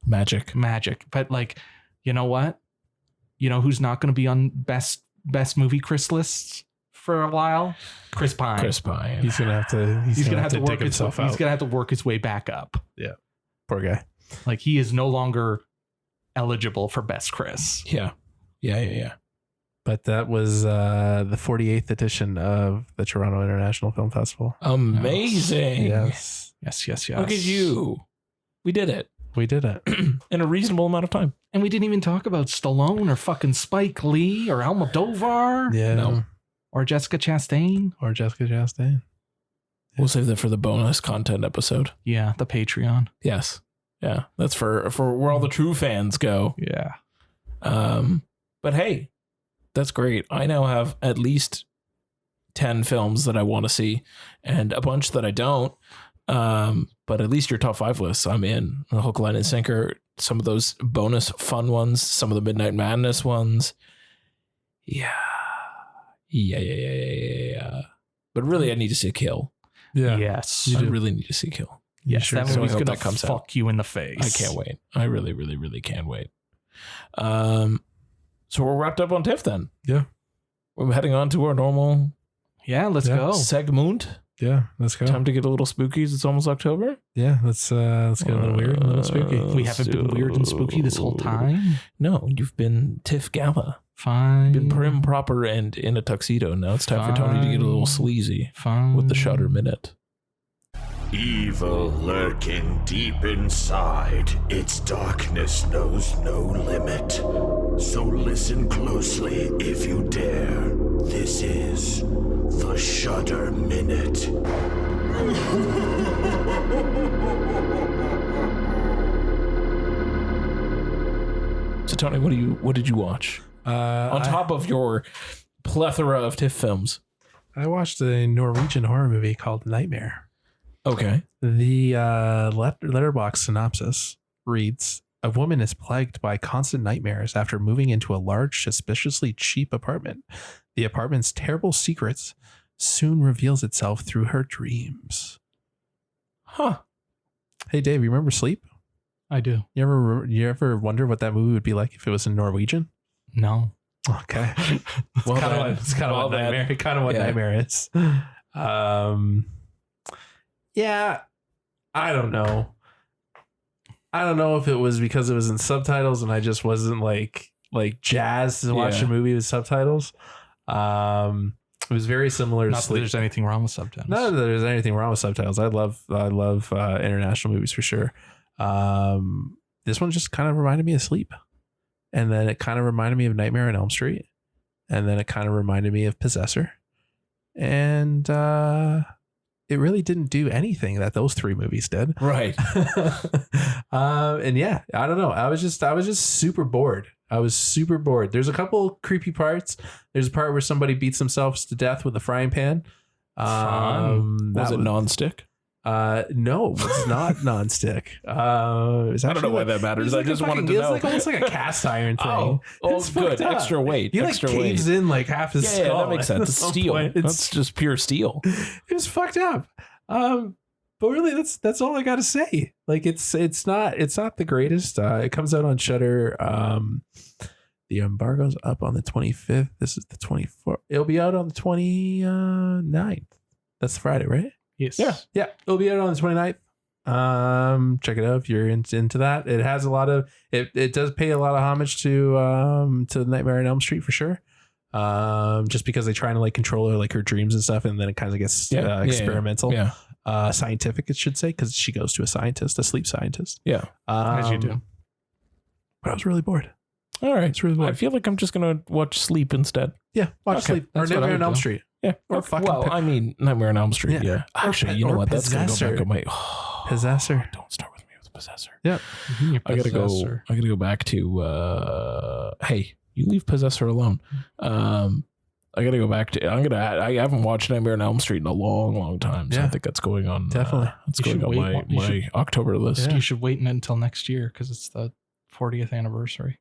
A: Magic.
C: but like, you know what? You know who's not going to be on best movie Chris lists for a while? Chris Pine.
A: Chris Pine.
B: He's gonna have to. He's gonna have to
C: work
B: dig himself out.
C: He's gonna have to work his way back up.
B: Poor guy.
C: Like, he is no longer eligible for best Chris.
A: Yeah.
B: But that was the 48th edition of the Toronto International Film Festival.
A: Amazing.
B: Yes,
C: Yes.
A: Look at you. We did it
B: we did it.
A: in a reasonable amount of time.
C: And we didn't even talk about Stallone or fucking Spike Lee or Almodovar
B: Yeah.
A: No.
C: or Jessica Chastain.
B: Or Jessica Chastain.
A: We'll save that for the bonus content episode.
C: Yeah, the Patreon.
A: Yes. Yeah. That's for where all the true fans go.
C: Yeah.
A: But hey, that's great. I now have at least 10 films that I want to see and a bunch that I don't. But at least your top 5 lists, I'm in. Hook, line, and sinker. Some of those bonus fun ones, some of the Midnight Madness ones. Yeah. Yeah. But really, I need to see Kill.
B: Yeah.
C: Yes.
A: I really need to see Kill.
C: Yes,
B: sure
C: that
B: do.
C: movie's
A: So I hope
C: gonna
A: that comes
C: fuck you in the face.
A: I can't wait. I really, really, really can't wait. So we're wrapped up on TIFF then.
B: Yeah.
A: We're heading on to our normal
C: Yeah, let's
B: Yeah.
C: go.
A: segment.
B: Yeah. Let's go.
A: Time to get a little spooky. It's almost October.
B: Yeah. Let's get a little weird and a little spooky.
C: We haven't been weird and spooky this whole time.
A: No, you've been TIFF Gala.
C: Fine.
A: Been prim, proper, and in a tuxedo. Now it's time for Tony to get a little sleazy
C: Fine.
A: with the Shudder Minute.
D: Evil lurking deep inside, its darkness knows no limit. So listen closely if you dare. This is the Shudder Minute.
A: So Tony, what did you watch on top of your plethora of TIFF films?
B: I watched a Norwegian horror movie called Nightmare.
A: Okay.
B: The letterbox synopsis reads, a woman is plagued by constant nightmares after moving into a large, suspiciously cheap apartment. The apartment's terrible secrets soon reveals itself through her dreams.
A: Huh.
B: Hey, Dave, you remember Sleep?
C: I do.
B: You ever wonder what that movie would be like if it was in Norwegian?
C: No.
B: Okay.
A: Well,
B: It's kind of what
A: Yeah.
B: Nightmare is. Yeah, I don't know. I don't know if it was because it was in subtitles and I just wasn't like jazzed to watch
A: Yeah.
B: a movie with subtitles. It was very similar to
C: Not that
B: Sleep.
C: there's anything wrong with subtitles.
B: Not that there's anything wrong with subtitles. I love international movies for sure. This one just kind of reminded me of Sleep, and then it kind of reminded me of Nightmare on Elm Street, and then it kind of reminded me of Possessor, and it really didn't do anything that those three movies did.
A: Right.
B: And yeah, I don't know. I was just super bored. I was super bored. There's a couple creepy parts. There's a part where somebody beats themselves to death with a frying pan.
A: Was it nonstick?
B: No, it's not nonstick.
A: I don't know why that matters. I just wanted to know.
B: It's like almost like a cast iron thing.
A: Oh,
B: It's
A: good.
B: fucked up.
A: Extra weight.
B: He like
A: extra
B: caves
A: weight.
B: in like half his
A: Yeah,
B: skull.
A: that makes sense. It's
B: At some
A: steel.
B: point.
A: That's just pure steel.
B: It was fucked up. But really, that's all I got to say. Like it's not the greatest. It comes out on Shudder. The embargo's up on the 25th. This is the 24th. It'll be out on the 29th. That's Friday, right?
C: Yes.
B: Yeah. It'll be out on the 29th. Check it out if you're into that. It has a lot of it does pay a lot of homage to Nightmare on Elm Street for sure. Just because they try to like control her like her dreams and stuff, and then it kind of gets experimental.
A: Yeah.
B: Scientific, it should say, because she goes to a sleep scientist.
A: Yeah.
C: As you do.
B: But I was really bored.
A: All right.
B: It's really bored.
A: I feel like I'm just gonna watch Sleep instead.
B: Yeah, watch
A: Okay,
B: Sleep or
C: that's what I
B: Nightmare
C: would
B: on Elm
C: do.
B: Street.
A: Yeah.
B: Or
A: Okay.
B: fucking
A: Well, I mean, Nightmare on Elm Street.
B: Yeah.
A: Yeah. Actually, you know
B: Or
A: what? That's gonna go
B: Possessor.
A: back on my
B: Possessor.
A: Don't start with me with Possessor.
B: Yeah.
A: I gotta go back to. Hey, you leave Possessor alone. I gotta go back to. I haven't watched Nightmare on Elm Street in a long, long time. So I
B: Yeah.
A: think that's going on.
B: Definitely.
A: It's
C: You
A: going
C: should
A: on
C: wait.
A: my October list.
B: Yeah.
C: You should wait until next year because it's the 40th anniversary.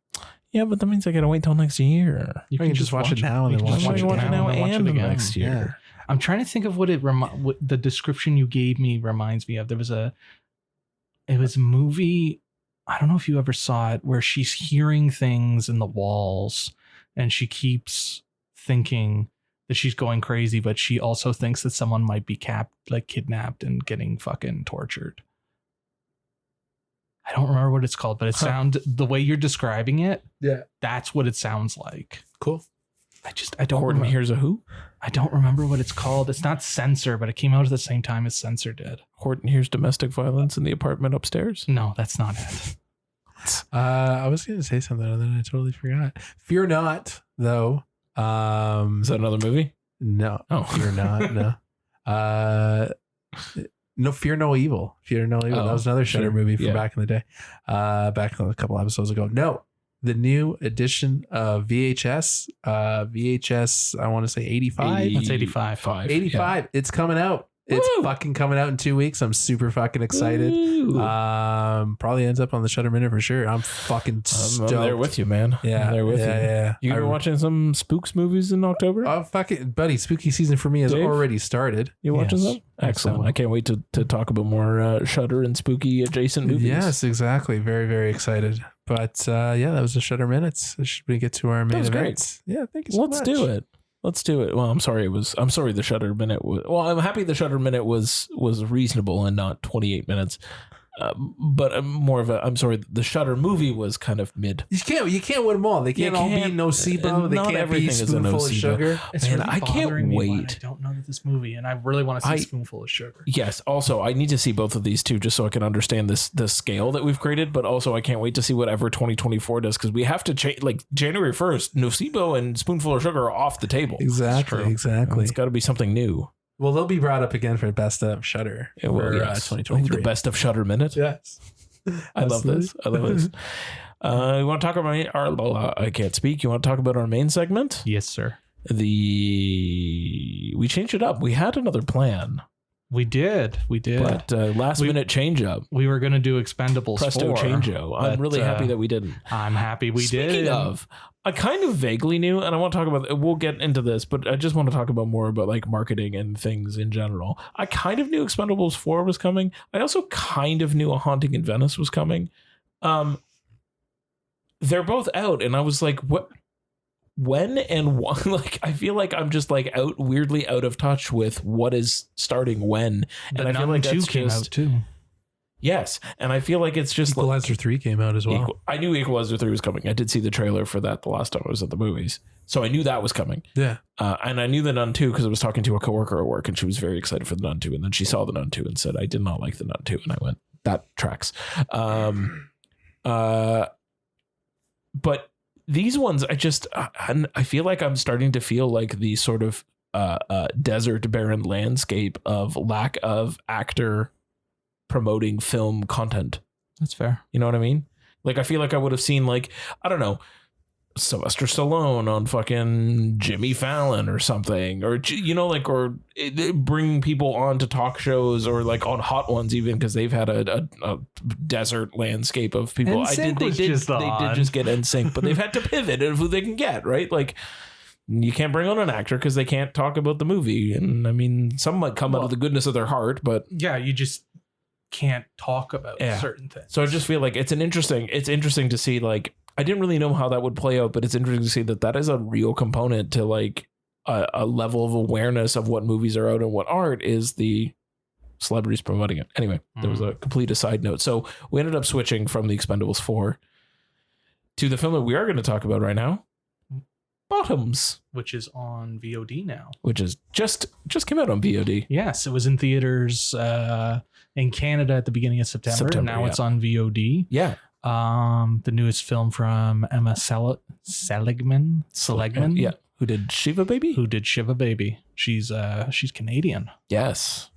A: Yeah, but that means I gotta wait till next year.
B: You can just watch it now and
C: you
B: then
C: can
B: watch
C: just
B: it
A: watch it
B: again.
A: now
C: then watch
A: and
C: it again.
A: next year.
C: I'm trying to think of what what the description you gave me reminds me of. It was a movie. I don't know if you ever saw it, where she's hearing things in the walls and she keeps thinking that she's going crazy, but she also thinks that someone might be kidnapped and getting fucking tortured. I don't remember what it's called, but it the way you're describing it.
B: Yeah.
C: That's what it sounds like.
B: Cool.
C: I don't
A: Horton
C: remember.
A: hears a who?
C: I don't remember what it's called. It's not Censor, but it came out at the same time as Censor did.
A: Horton hears domestic violence in the apartment upstairs.
C: No, that's not it.
B: I was going to say something and then I totally forgot. Fear Not, though.
A: Is that another movie?
B: No.
A: Oh.
B: Fear Not. No. No, Fear No Evil. Fear No Evil.
A: Oh,
B: That was another Shudder
A: sure.
B: movie from
A: Yeah.
B: back in the day. Back a couple episodes ago. No. The new edition of VHS. I want to say 85.
C: That's 85.
B: 85. It's coming out. It's
A: Woo!
B: fucking coming out in 2 weeks. I'm super fucking excited.
A: Woo!
B: Probably ends up on the Shutter Minute for sure. I'm fucking stoked.
A: I'm there with you, man.
B: Yeah,
A: I'm there with you.
B: Yeah.
A: You gonna be watching some Spooks movies in October?
B: Oh, fucking buddy, spooky season for me has
A: Dave?
B: already started.
A: You watching
C: Yes.
A: them? Excellent. I can't wait to talk about more Shudder and spooky adjacent movies.
B: Yes, exactly. Very, very excited. But that was the Shutter Minutes. Should we get to our main events? Yeah, thank you so much.
A: Let's do it. Let's do it. Well, I'm sorry the Shutter Minute was. Well, I'm happy the Shutter Minute was reasonable and not 28 minutes. But I'm sorry, the Shutter movie was kind of mid.
B: You can't win them all. They can't all be nocebo. They can't be Spoonful of Sugar.
C: It's
A: Man,
C: really
A: I can't
C: bothering me when
A: wait.
C: I don't know this movie, and I really want to see Spoonful of Sugar.
A: Yes. Also, I need to see both of these too, just so I can understand the scale that we've created. But also, I can't wait to see whatever 2024 does, because we have to change. Like January 1st, Nocebo and Spoonful of Sugar are off the table.
B: Exactly.
A: It's got to be something new.
B: Well, they'll be brought up again for Best of Shutter for
A: yes.
B: 2023.
A: The best of Shutter Minute.
B: Yes.
A: I love this. You want to talk about I can't speak. You want to talk about our main segment?
C: Yes, sir.
A: We changed it up. We had another plan.
C: We did.
A: But last minute change up.
C: We were going to do Expendables
A: Presto
C: 4.
A: changeo. I'm really happy that we didn't.
C: I'm happy we did.
A: Speaking of, I kind of vaguely knew, and I want to talk about, we'll get into this, but I just want to talk about more about like marketing and things in general. I kind of knew Expendables 4 was coming. I also kind of knew A Haunting in Venice was coming. They're both out, and I was like, what? When and what? Like, I feel like I'm just like weirdly out of touch with what is starting when. And I feel like
C: 2 came out too.
A: Yes. And I feel like it's just
B: Equalizer 3 came out as well.
A: I knew Equalizer 3 was coming. I did see the trailer for that the last time I was at the movies. So I knew that was coming.
B: Yeah.
A: And I knew The Nun 2 because I was talking to a coworker at work and she was very excited for The Nun 2. And then she saw The Nun 2 and said, I did not like The Nun 2. And I went, that tracks. But these ones, I feel like I'm starting to feel like the sort of desert barren landscape of lack of actor promoting film content.
C: That's fair.
A: You know what I mean? Like, I feel like I would have seen, like, I don't know, Sylvester Stallone on fucking Jimmy Fallon or something, or, you know, like, or bring people on to talk shows or like on Hot Ones, even because they've had a desert landscape of people. They did just get NSYNC, but they've had to pivot of who they can get, right? Like, you can't bring on an actor because they can't talk about the movie. And I mean, some might come out of the goodness of their heart, but
C: yeah, you just can't talk about certain things.
A: So I just feel like it's interesting to see, like, I didn't really know how that would play out, but it's interesting to see that is a real component to like a level of awareness of what movies are out and what aren't, is the celebrities promoting it. Anyway, there was a complete aside note. So we ended up switching from the Expendables 4 to the film that we are going to talk about right now, Bottoms,
C: which is on VOD now.
A: Which is just came out on VOD.
C: Yes, it was in theaters in Canada at the beginning of September. Now it's on VOD.
A: Yeah.
C: The newest film from Emma Seligman.
A: Yeah. Who did Shiva Baby? She's Canadian.
C: Yes.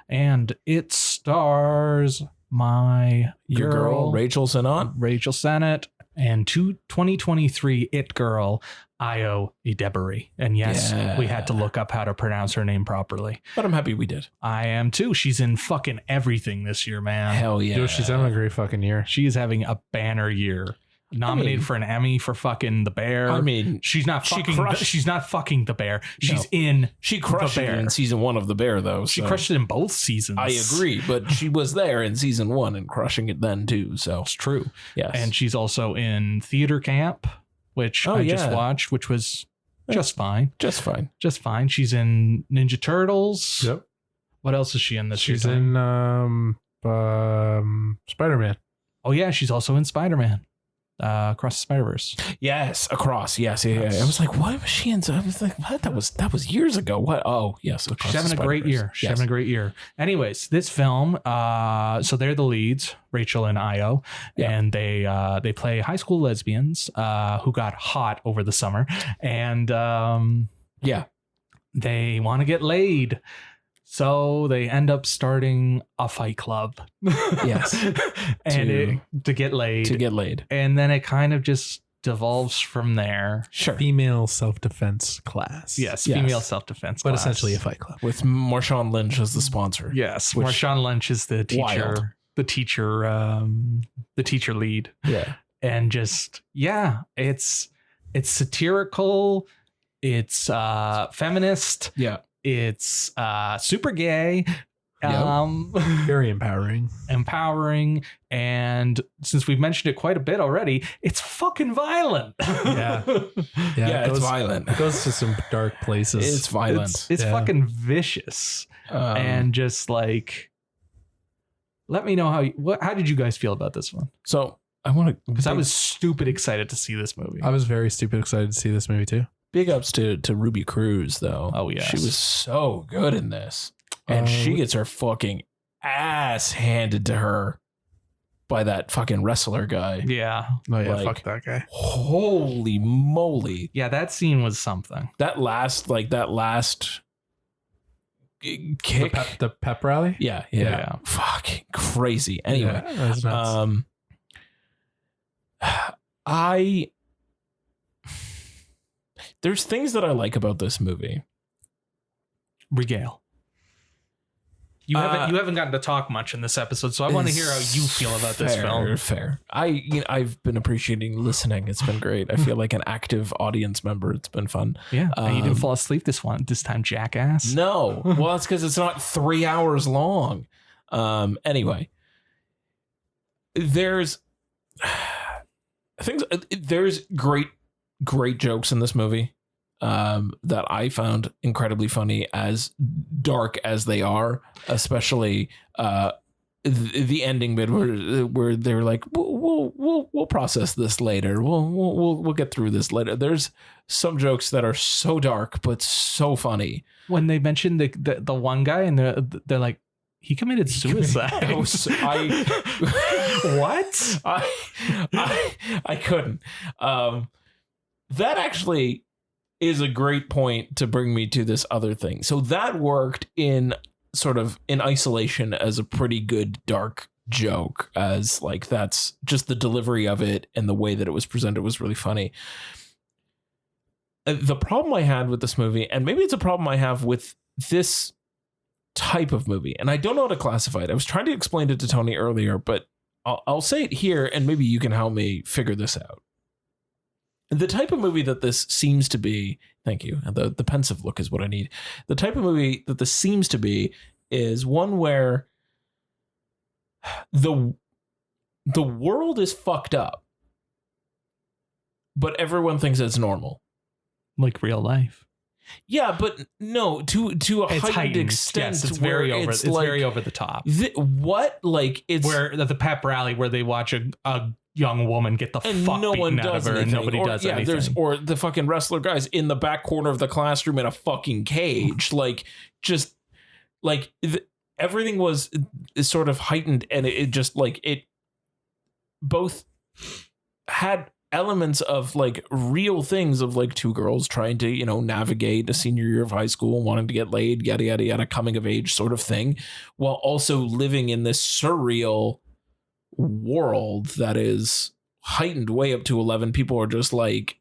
C: And it stars your girl
A: Rachel
C: Sennott, and 2023 It Girl Io Idebiri. And yes, we had to look up how to pronounce her name properly.
A: But I'm happy we did.
C: I am too. She's in fucking everything this year, man.
A: Hell yeah.
B: Yo, she's having a great fucking year.
C: She is having a banner year. Nominated for an Emmy for fucking The Bear.
A: I mean,
C: she's not fucking The Bear. She crushed it
A: in season 1 of The Bear, though.
C: She crushed it in both seasons.
A: I agree, but she was there in season 1 and crushing it then too. So
C: it's true.
A: Yes.
C: And she's also in Theater Camp, which I just watched, which was just fine. Just fine. She's in Ninja Turtles.
B: Yep.
C: What else is she in this?
B: She's in Spider-Man.
C: Oh yeah, she's also in Spider-Man. Across the Spider-Verse.
A: Yes, Across. Yes. I was like, what was she in? I was like, what? That was years ago. What? Oh, yes.
C: She's having a great year. She's having a great year. Anyways, this film, so they're the leads, Rachel and Io, and they play high school lesbians who got hot over the summer, and they want to get laid. So they end up starting a fight club.
A: Yes.
C: And to get laid.
A: To get laid.
C: And then it kind of just devolves from there.
A: Sure.
B: Female self-defense class.
C: Yes,
A: Yes.
C: female self-defense
B: But
C: class.
B: essentially a fight club.
A: With Marshawn Lynch as the sponsor.
C: Yes,
A: Which-
C: Marshawn Lynch is the teacher.
A: Wild.
C: The teacher lead.
A: Yeah.
C: And just it's satirical, it's feminist,
A: Yeah.
C: it's super gay,
B: Very empowering.
C: empowering, and since we've mentioned it quite a bit already, it's fucking violent.
B: Yeah.
A: Yeah,
B: it
A: it's
B: goes,
A: violent.
B: It goes to some dark places.
A: It's violent.
C: It's
B: Yeah.
C: fucking vicious. And just like, let me know how did you guys feel about this one?
A: So I want to,
C: Because I was stupid excited to see this movie.
B: I was very stupid excited to see this movie too.
A: big ups to Ruby Cruz though.
C: Oh, yes.
A: She was so good in this. And she gets her fucking ass handed to her by that fucking wrestler guy.
C: Yeah.
B: Oh yeah,
A: Like-
B: fuck that guy.
A: Holy moly.
C: Yeah, that scene was something.
A: That last kick.
B: The pep rally.
A: Yeah.
C: Yeah.
A: Fucking crazy. Anyway,
B: Yeah, that's nuts.
A: There's things that I like about this movie.
C: Regale. You haven't gotten to talk much in this episode, so I want to hear how you feel about this film.
A: Fair. I've been appreciating listening. It's been great. I feel like an active audience member. It's been fun.
C: Yeah, and you didn't fall asleep this time, jackass.
A: No, well, it's because it's not 3 hours long. Anyway, there's great jokes in this movie that I found incredibly funny, as dark as they are, especially the ending bit where they're like, we'll process this later. We'll get through this later. There's some jokes that are so dark but so funny.
C: When they mentioned the one guy and they're like, he committed suicide. What?
A: I couldn't. That actually is a great point to bring me to this other thing. So that worked in isolation as a pretty good dark joke, as like, that's just the delivery of it and the way that it was presented was really funny. The problem I had with this movie, and maybe it's a problem I have with this type of movie, and I don't know how to classify it. I was trying to explain it to Tony earlier, but I'll say it here and maybe you can help me figure this out. The type of movie that this seems to be, thank you, the pensive look is what I need. The type of movie that this seems to be is one where the world is fucked up, but everyone thinks it's normal.
C: Like real life.
A: Yeah, but no, to a heightened extent.
C: Yes, it's very over. It's
A: like,
C: very over the top.
A: What? Like, it's
C: where the pep rally where they watch a young woman get the
A: and
C: fuck
A: no one
C: beaten out
A: does
C: of her,
A: anything.
C: and nobody does anything.
A: Or the fucking wrestler guys in the back corner of the classroom in a fucking cage, like, just like everything was sort of heightened, and it just like, it both had elements of like real things of like two girls trying to, you know, navigate a senior year of high school, wanting to get laid, yada yada yada, coming of age sort of thing, while also living in this surreal world that is heightened way up to 11. People are just like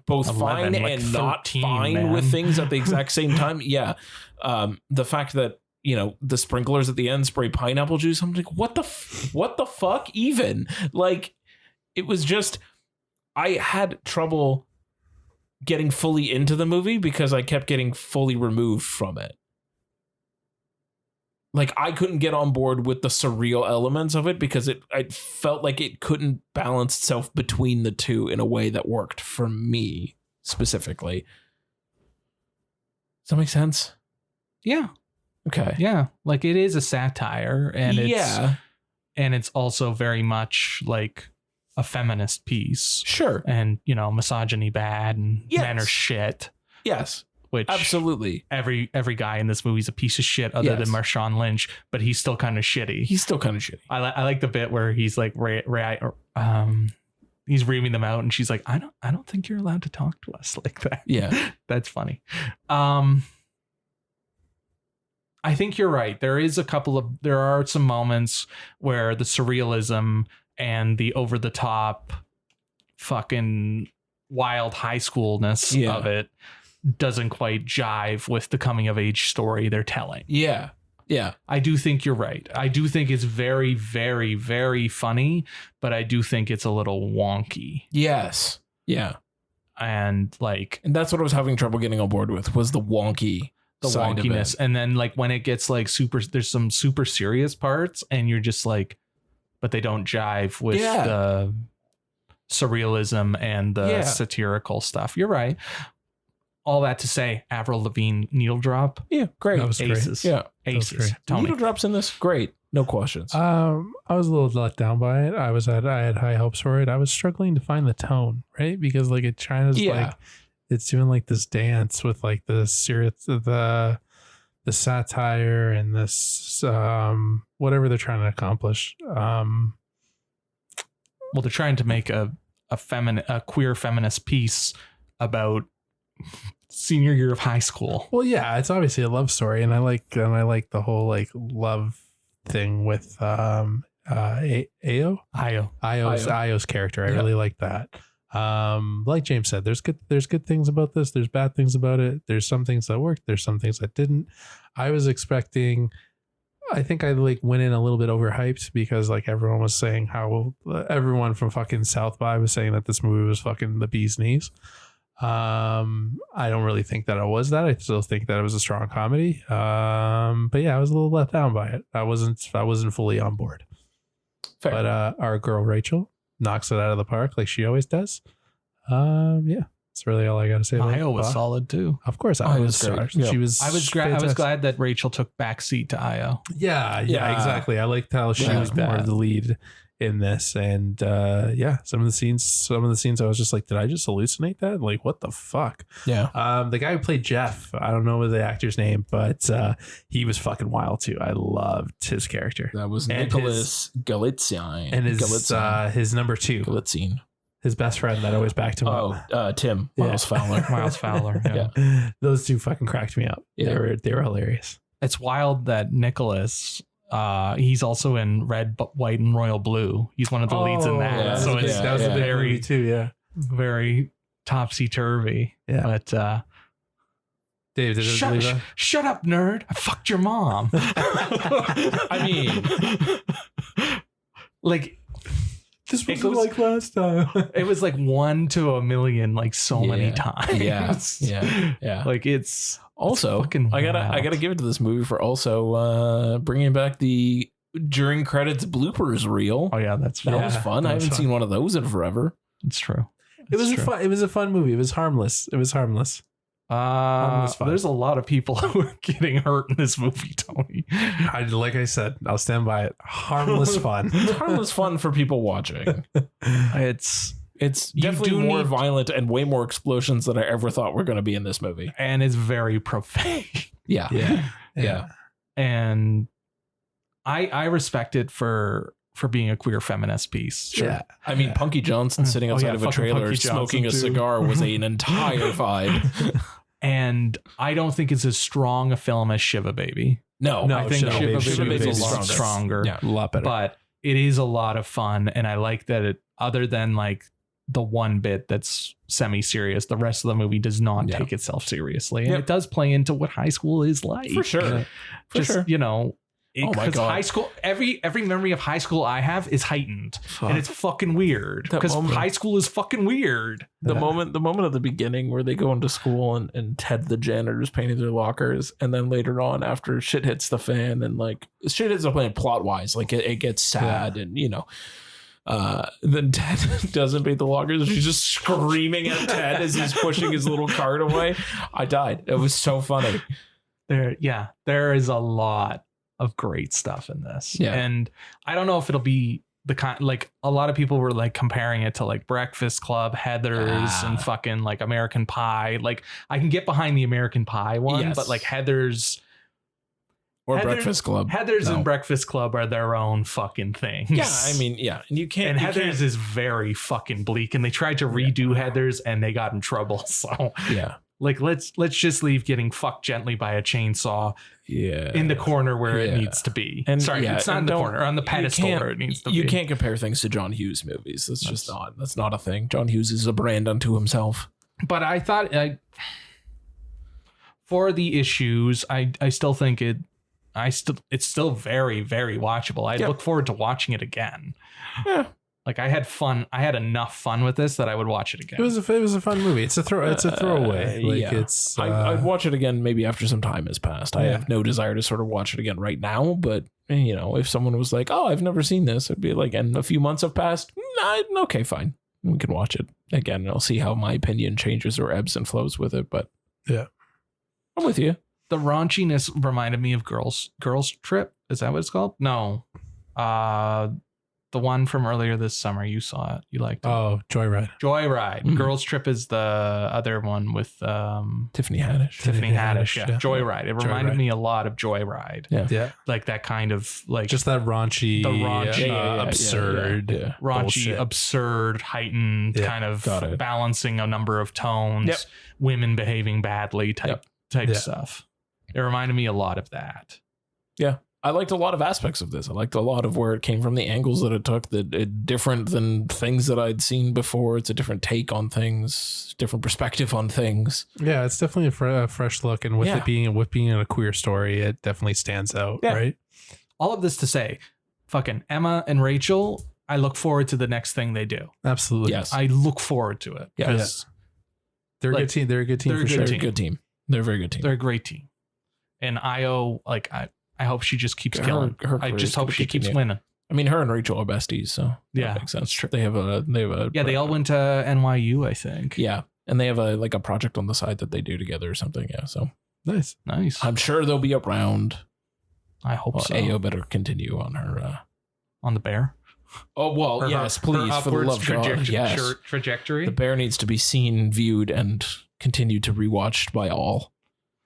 A: both
C: 11,
A: fine
C: like
A: and not
C: 13,
A: fine
C: man.
A: with things at the exact same time. Yeah. The fact that, you know, the sprinklers at the end spray pineapple juice, I'm like, what the fuck even? Like, it was just, I had trouble getting fully into the movie because I kept getting fully removed from it. Like, I couldn't get on board with the surreal elements of it because I felt like it couldn't balance itself between the two in a way that worked for me specifically. Does that make sense?
C: Yeah.
A: Okay.
C: Yeah. Like, it is a satire, and it's also very much like a feminist piece.
A: Sure.
C: And, you know, misogyny bad, and men are shit.
A: Yes.
C: Which
A: Absolutely.
C: Every guy in this movie is a piece of shit other than Marshawn Lynch, but he's still kind of shitty.
A: He's still kind of shitty.
C: I like the bit where he's like he's reaming them out, and she's like, I don't think you're allowed to talk to us like that.
A: Yeah.
C: That's funny. I think you're right. There are some moments where the surrealism and the over the top fucking wild high schoolness of it doesn't quite jive with the coming of age story they're telling.
A: Yeah.
C: I do think you're right. I do think it's very, very, very funny, but I do think it's a little wonky.
A: Yes. Yeah.
C: And
A: that's what I was having trouble getting on board with, was the wonky.
C: The wonkiness. And then like when it gets like there's some super serious parts and you're just like, but they don't jive with the surrealism and the satirical stuff. You're right. All that to say, Avril Lavigne needle drop.
A: Yeah, great.
B: That was
C: Aces.
B: great.
A: Yeah,
C: Aces.
A: Needle drops in this, great. No questions.
B: I was a little let down by it. I had high hopes for it. I was struggling to find the tone, right? Because like China's like it's doing like this dance with like the serious, the satire and this whatever they're trying to accomplish.
C: Well, they're trying to make a queer feminist piece about senior year of high school.
B: Well, yeah, it's obviously a love story, and I like the whole like love thing with Ayo's character. I really like that. Like James said, there's good things about this, there's bad things about it, there's some things that worked, there's some things that didn't. I think I like went in a little bit overhyped because like everyone was saying how everyone from fucking South by was saying that this movie was fucking the bee's knees. I don't really think that it was that. I still think that it was a strong comedy. But yeah, I was a little let down by it. I wasn't fully on board.
A: Fair.
B: But our girl Rachel knocks it out of the park like she always does. Yeah, that's really all I got to say.
C: Ayo was solid too.
B: Of course, Ayo was great.
A: Yep.
B: She was.
C: I was glad that Rachel took backseat to Ayo.
B: Yeah, exactly. I liked how she was more of the lead in this, and some of the scenes I was just like, did I just hallucinate that? Like, what the fuck?
A: Yeah.
B: The guy who played Jeff, I don't know the actor's name, but he was fucking wild too. I loved his character.
A: That was Nicholas Galitzine.
B: And his number two,
A: Galitzine.
B: his best friend that always backed him up.
A: Tim. Miles Fowler.
C: Miles Fowler. Yeah.
B: Those two fucking cracked me up.
A: Yeah.
B: They were hilarious.
C: It's wild that Nicholas, he's also in Red, White, and Royal Blue. He's one of the leads in that.
A: Yeah,
C: so
B: that was a big movie too. Yeah.
C: Very topsy-turvy.
B: Yeah.
C: But
B: Dave, did
C: shut up, nerd. I fucked your mom.
A: I mean,
C: like,
B: this was like last time.
C: It was like 1 to 1,000,000, like so many times.
A: Yeah.
C: Like it's
A: also,
C: fucking
A: I gotta give it to this movie for also bringing back the during credits bloopers reel.
C: Oh yeah, that
A: was fun. I haven't seen one of those in forever.
C: It's true.
B: It was a fun movie. It was harmless.
C: There's a lot of people who are getting hurt in this movie, Tony.
B: Like I said, I'll stand by it. Harmless fun.
A: Harmless fun for people watching. It's definitely more violent and way more explosions than I ever thought were going to be in this movie.
C: And it's very profane.
A: Yeah.
C: And I respect it for being a queer feminist piece.
B: Sure. Yeah.
A: I mean, Punky Johnson sitting outside of a trailer smoking a cigar was an entire vibe.
C: And I don't think it's as strong a film as Shiva Baby.
A: No,
C: I think Shiva Baby is a lot stronger.
A: Yeah,
B: a lot better.
C: But it is a lot of fun. And I like that it, other than like the one bit that's semi-serious, the rest of the movie does not take itself seriously. And it does play into what high school is like.
A: For sure.
C: You know,
A: oh my God.
C: High school, every memory of high school I have is heightened. And it's fucking weird. Because high school is fucking weird.
A: The moment at the beginning where they go into school and Ted the janitor is painting their lockers, and then later on after shit hits the fan and like shit hits the fan plot wise, like it gets sad and you know. Then Ted doesn't paint the lockers. She's just screaming at Ted as he's pushing his little cart away. I died. It was so funny.
C: There is a lot of great stuff in this. Yeah. And I don't know if it'll be the kind, like a lot of people were like comparing it to like Breakfast Club, Heathers, and fucking like American Pie. Like I can get behind the American Pie one, but like Heathers
A: Breakfast Club.
C: Heathers and Breakfast Club are their own fucking things.
A: Yeah, I mean, yeah. And you can't.
C: And Heathers is very fucking bleak. And they tried to redo Heathers and they got in trouble. So
A: yeah.
C: Like let's just leave getting fucked gently by a chainsaw
A: Yeah.
C: in the corner where it
A: Yeah.
C: needs to be.
A: And
C: Sorry,
A: yeah,
C: it's not in
A: and
C: the
A: don't-
C: corner, on the pedestal
A: can't-
C: where it needs to be.
A: You can't compare things to John Hughes movies. That's not a thing. John Hughes is a brand unto himself.
C: But I thought for the issues, I still think it's still very, very watchable. I look forward to watching it again.
A: Yeah.
C: Like I had fun. I had enough fun with this that I would watch it again.
B: It was a fun movie. It's a throwaway. Like it's.
A: I'd watch it again maybe after some time has passed. I
B: Yeah.
A: have no desire to sort of watch it again right now. But you know, if someone was like, "Oh, I've never seen this," I'd be like, "And a few months have passed. Okay, fine, we can watch it again, and I'll see how my opinion changes or ebbs and flows with it." But
B: Yeah.
A: I'm with you.
C: The raunchiness reminded me of Girls Trip. Is that what it's called? No. The one from earlier this summer. You saw it. You liked it.
B: Oh, Joyride.
C: Joyride.
A: Mhm.
C: Girls Trip is the other one with
A: Tiffany Haddish.
C: Tiffany Haddish. Yeah.
B: yeah.
C: Joyride. It reminded
B: Joyride.
C: me a lot of Joyride.
A: Yeah.
B: Yeah.
C: Like that kind of like
B: Just that raunchy,
C: The raunchy,
B: absurd,
A: yeah.
C: raunchy,
B: bullshit.
C: absurd, heightened
B: Yeah,
C: kind of
A: got it.
C: balancing a number of tones,
A: Yep.
C: women behaving badly type
B: Yeah.
C: stuff. It reminded me a lot of that.
A: Yeah. I liked a lot of aspects of this. I liked a lot of where it came from, the angles that it took, that it different than things that I'd seen before. It's a different take on things, different perspective on things.
B: Yeah, it's definitely a fresh look, and with
A: Yeah.
B: it being a queer story, it definitely stands out,
A: Yeah.
B: right?
C: All of this to say, fucking Emma and Rachel, I look forward to the next thing they do.
B: Absolutely.
A: Yes.
C: I look forward to it.
A: Yeah.
C: 'Cause
B: They're a
C: Like,
B: good team. They're a good team
C: they're a
B: for
C: good
B: sure.
A: They're
C: team.
A: a good team. They're a very good team.
C: They're a great team. And Io, like, I hope she just keeps
A: Her-
C: killing.
A: her
C: I
A: career
C: just
A: is
C: hope
A: gonna
C: she keeps
A: continue.
C: winning.
A: I mean, her and Rachel are besties, so
C: Yeah,
A: that makes sense.
C: that's true.
A: They have a
C: Yeah, they all went to NYU, I think.
A: yeah, and they have a project on the side that they do together or something. Yeah, so
B: Nice.
C: Nice.
A: I'm sure they'll be around.
C: I hope
A: Well,
C: so.
A: Ao better continue on her.
C: On the bear.
A: Oh well,
C: Her-
A: yes,
C: her
A: please, for the
C: upwards
A: love of God, yes.
C: trajectory.
A: The bear needs to be seen, viewed, and continued to rewatched by all.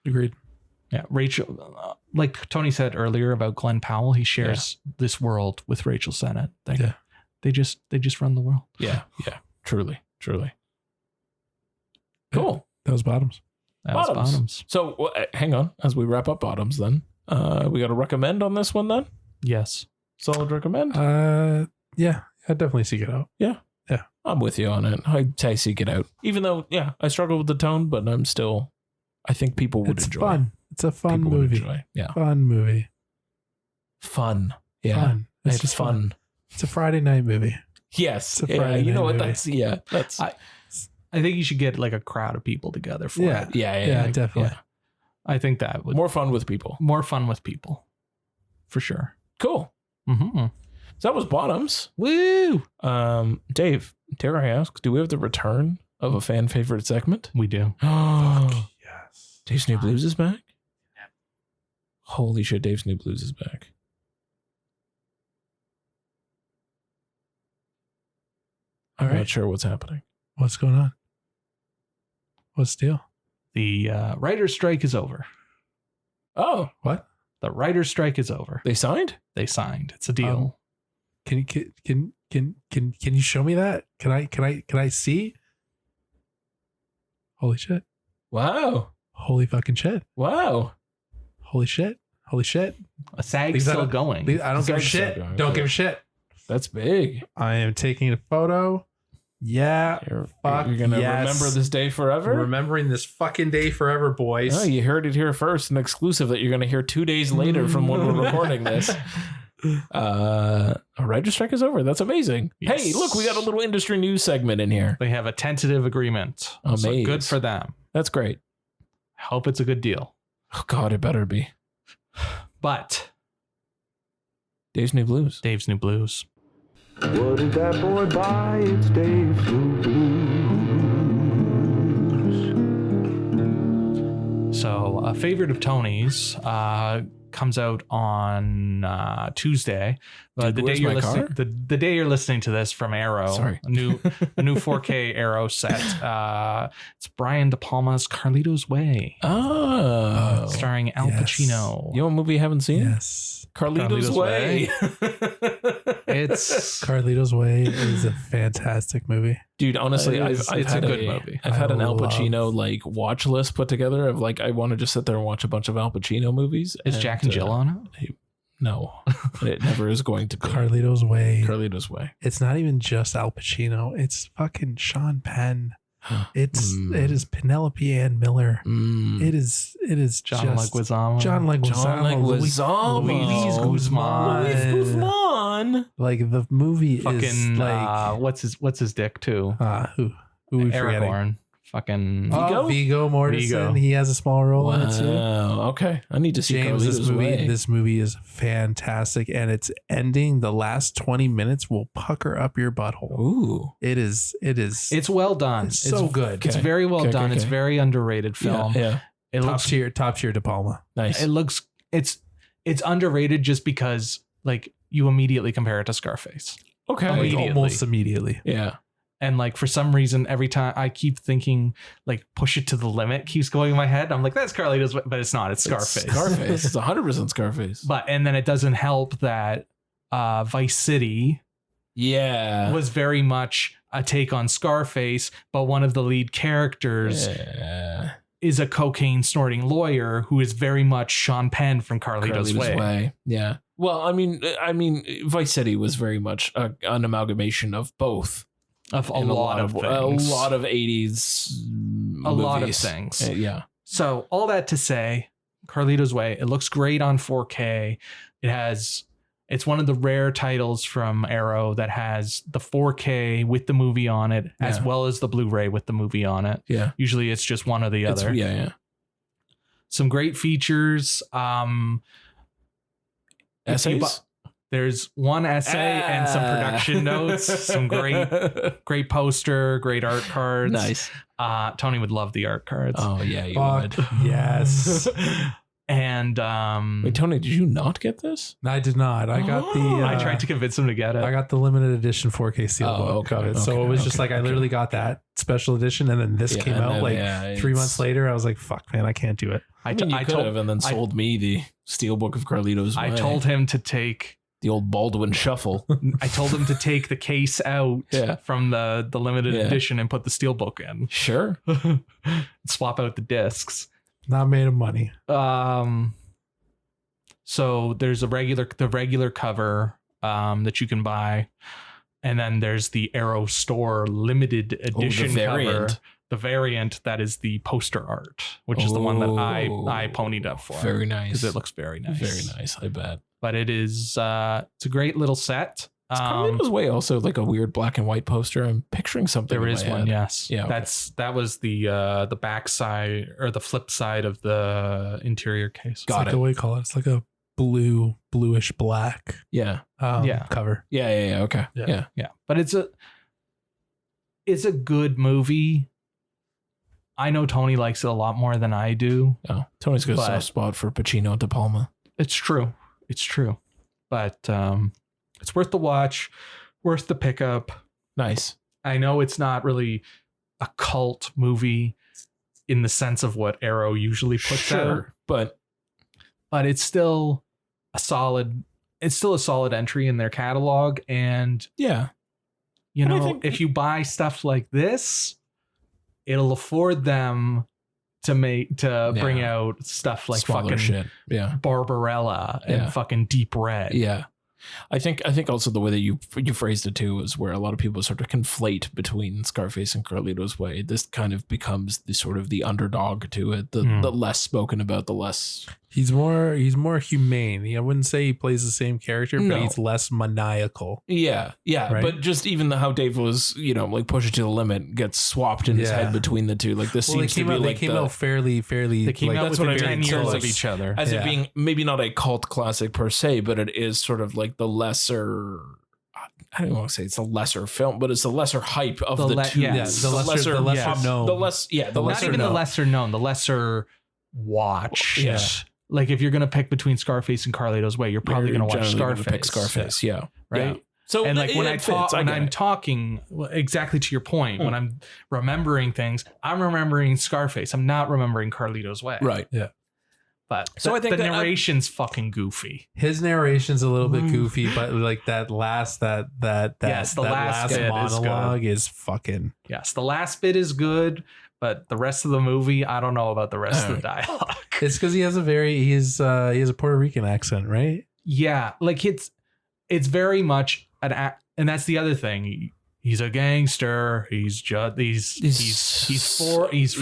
B: Agreed.
C: Yeah, Rachel, like Tony said earlier about Glenn Powell, he shares this world with Rachel Sennett. They just run the world.
A: Yeah, truly. Cool.
B: That was Bottoms.
C: That was Bottoms.
A: So hang on, as we wrap up Bottoms, then we got to recommend on this one. Then
C: Yes.
A: solid recommend.
B: Yeah, I'd definitely seek it out.
A: I'm with you on it. I'd say seek it out, even though I struggle with the tone, but I think people would
B: It's
A: enjoy.
B: fun. It's a fun
A: People would
B: movie.
A: enjoy. Yeah,
B: Fun movie.
A: fun. Yeah,
B: Fun. It's
A: it's
B: just
A: fun.
B: It's a Friday night movie.
A: Yes,
B: It's a
A: yeah.
B: Friday
A: You know
B: night
A: what?
B: movie.
A: That's
C: I think you should get like a crowd of people together for
B: Yeah.
C: it.
A: yeah,
B: Definitely.
C: I think that would
A: More fun with people.
C: more fun with people. For sure.
A: Cool.
C: Mm-hmm.
A: So that was Bottoms.
C: Woo!
A: Dave, dare I ask, do we have the return of a fan favorite segment?
C: We do.
A: Oh,
B: Yes.
A: Dave's New Blues is back? Holy shit, Dave's New Blues is back. I'm
B: All right.
A: not sure what's happening.
B: What's going on? What's the deal?
C: The writer's strike is over.
A: Oh,
B: What?
C: The writer's strike is over.
A: they signed?
C: They signed. It's a deal.
B: Can you show me that? Can I see? Holy shit.
A: Wow.
B: Holy fucking shit.
A: Wow.
B: Holy shit. Holy shit.
C: A SAG's
B: These
C: still
B: are-
C: going.
B: I don't give a
A: Sounds
B: shit.
A: so good.
B: Don't give a shit.
A: That's big.
B: I am taking a photo. Yeah.
A: You're
B: Fuck
A: going to
B: yes.
A: remember this day forever?
B: Remembering this fucking day forever, boys.
A: Oh, you heard it here first, an exclusive that you're going to hear 2 days later from when we're recording this. A writer's strike is over. That's amazing.
C: Yes.
A: Hey, look, we got a little industry news segment in here.
C: They have a tentative agreement. So
A: Amazing.
C: good for them.
A: That's great.
C: I hope it's a good deal.
A: Oh, God, it better be.
C: But
A: Dave's New Blues.
C: Dave's New Blues.
D: What did that boy buy? It's Dave's New Blues.
C: So a favorite of Tony's comes out on Tuesday.
A: Dude,
C: The day
A: where's
C: you're
A: my
C: listening,
A: car?
C: the day you're listening to this from Arrow,
A: Sorry.
C: a new 4K Arrow set. It's Brian De Palma's Carlito's Way,
A: Oh.
C: starring Al
B: yes.
C: Pacino.
A: You know what movie you haven't seen?
B: Yes.
A: Carlito's,
C: Carlito's
A: Way.
C: It's
B: Carlito's Way is a fantastic movie.
A: Dude, honestly,
C: it's
A: had
C: a good movie.
A: I've had an Al
B: love-
A: Pacino like watch list put together of like I want to just sit there and watch a bunch of Al Pacino movies.
C: Is Jack and Jill on it?
A: No, it never is going to be.
B: Carlito's Way.
A: Carlito's Way.
B: It's not even just Al Pacino. It's fucking Sean Penn. It is Penelope Ann Miller.
A: Mm.
B: It is
C: John
B: just
C: Leguizamo.
B: John Leguizamo.
C: Luis Guzman.
A: Luis Guzman.
B: Like the movie is
C: Fucking
B: like
C: what's his dick too?
B: who we forgetting?
C: Aragorn. Fucking
B: Viggo Mortensen.
C: Vigo.
B: He has a small role in it too.
A: Wow. Okay. I need to see
B: James,
A: Carlito's Way.
B: this movie is fantastic, and its ending, the last 20 minutes, will pucker up your butthole.
A: Ooh.
B: It is.
C: It's well done.
B: It's so good.
C: It's very well
A: Okay,
C: done.
A: okay,
C: It's
A: okay.
C: very underrated film.
A: Yeah.
C: It
B: top
C: looks
B: tier De Palma.
A: Nice.
C: it looks it's underrated just because like you immediately compare it to Scarface.
A: Okay.
B: Like,
C: Immediately.
B: almost immediately.
A: Yeah.
C: And like for some reason, every time I keep thinking like push it to the limit keeps going in my head. I'm like, that's Carlito's, but it's not. It's Scarface.
A: It's Scarface. It's 100% Scarface.
C: And then it doesn't help that Vice City
A: Yeah.
C: was very much a take on Scarface, but one of the lead characters
A: Yeah.
C: is a cocaine snorting lawyer who is very much Sean Penn from Carlito's Way.
A: Yeah. Well, I mean, Vice City was very much an amalgamation of both.
C: Of a
A: In
C: lot of things.
A: A lot of 80s
C: A lot of
A: movies.
C: things.
A: Yeah.
C: So all that to say, Carlito's Way, it looks great on 4K. It's one of the rare titles from Arrow that has the 4K with the movie on it, as
A: Yeah.
C: well as the Blu-ray with the movie on it.
A: Yeah.
C: Usually it's just one or the other.
A: Yeah.
C: Some great features. If you
A: Essays?
C: There's one essay and some production notes, some great poster, great art cards.
A: Nice.
C: Tony would love the art cards.
A: Oh, yeah, you
B: Fuck
A: would.
B: yes.
C: And
A: Wait, Tony, did you not get this?
B: I did not. I got the.
C: I tried to convince him to get it.
B: I got the limited edition 4K steelbook
A: okay,
B: of it. So
A: okay,
B: it was just
A: okay,
B: like I literally got that special edition, and then this
A: Yeah,
B: came
A: and
B: out
A: then,
B: like
A: yeah,
B: 3
A: it's-
B: months later. I was like, "Fuck, man, I can't do it."
A: I mean, you could have and then sold me the Steelbook of Carlito's Way.
C: I told him to take.
A: The old Baldwin Shuffle.
C: I told him to take the case out
A: Yeah.
C: from the limited
A: Yeah.
C: edition and put the steelbook in.
A: Sure.
C: Swap out the discs.
B: Not made of money.
C: So there's the regular cover that you can buy, and then there's the Arrow Store limited edition cover. The variant that is the poster art, which is the one that I ponied up for.
A: Very nice.
C: Because it looks very nice.
A: Very nice, I bet.
C: But it is it's a great little set.
A: Is Carlito's Way also like a weird black and white poster? I'm picturing something.
C: There
A: in
C: is
A: my
C: one,
A: head.
C: yes.
A: Yeah, okay.
C: That was the back side or the flip side of the interior case.
B: It's like a, what do you call it? It's like a bluish black
A: Yeah.
B: cover.
A: Yeah. Okay.
B: Yeah.
A: Yeah.
C: But it's a good movie. I know Tony likes it a lot more than I do.
A: Oh, Tony's got a soft spot for Pacino De Palma.
C: It's true. But it's worth the watch, worth the pickup.
A: Nice.
C: I know it's not really a cult movie in the sense of what Arrow usually puts out,
A: but
C: it's still a solid entry in their catalog. And
A: yeah,
C: you know, if you buy stuff like this, it'll afford them to bring out stuff like
A: smaller
C: fucking
A: shit. Yeah.
C: Barbarella and fucking Deep Red.
A: Yeah. I think also the way that you phrased it too is where a lot of people sort of conflate between Scarface and Carlito's Way. This kind of becomes the sort of the underdog to it, the less spoken about, the less.
B: He's more humane. I wouldn't say he plays the same character, but he's less maniacal.
A: Yeah,
B: right?
A: But just even how Dave was, like push it to the limit, gets swapped in his head between the two. Like this seems to be
B: they came out fairly.
C: They came out
A: that's
C: within
A: what I mean,
C: 10 years
A: like,
C: of each other.
A: as it being maybe not a cult classic per se, but it is sort of like the lesser. I don't want to say it's a lesser film, but it's the lesser hype of the two.
C: Yeah,
B: the lesser known.
A: The lesser
C: not even the lesser known, the lesser watched.
A: Yeah.
C: Like if you're gonna pick between Scarface and Carlito's Way, you're probably gonna watch Scarface.
A: Pick Scarface, yeah.
C: Right.
A: Yeah. So
C: and like when I'm
A: talking
C: talking exactly to your point, when I'm remembering things, I'm remembering Scarface. I'm not remembering Carlito's Way.
A: Right.
B: Yeah.
C: But
A: So I think
C: the
A: that
C: narration's fucking goofy.
B: His narration's a little bit goofy, but like that last
C: Yes, the last bit is
B: monologue
C: good.
B: is fucking.
C: Yes, the last bit is good, but the rest of the movie, I don't know about the rest of the dialogue.
B: It's because he has a Puerto Rican accent, right?
C: Yeah, like it's very much and that's the other thing. He's a gangster. He's from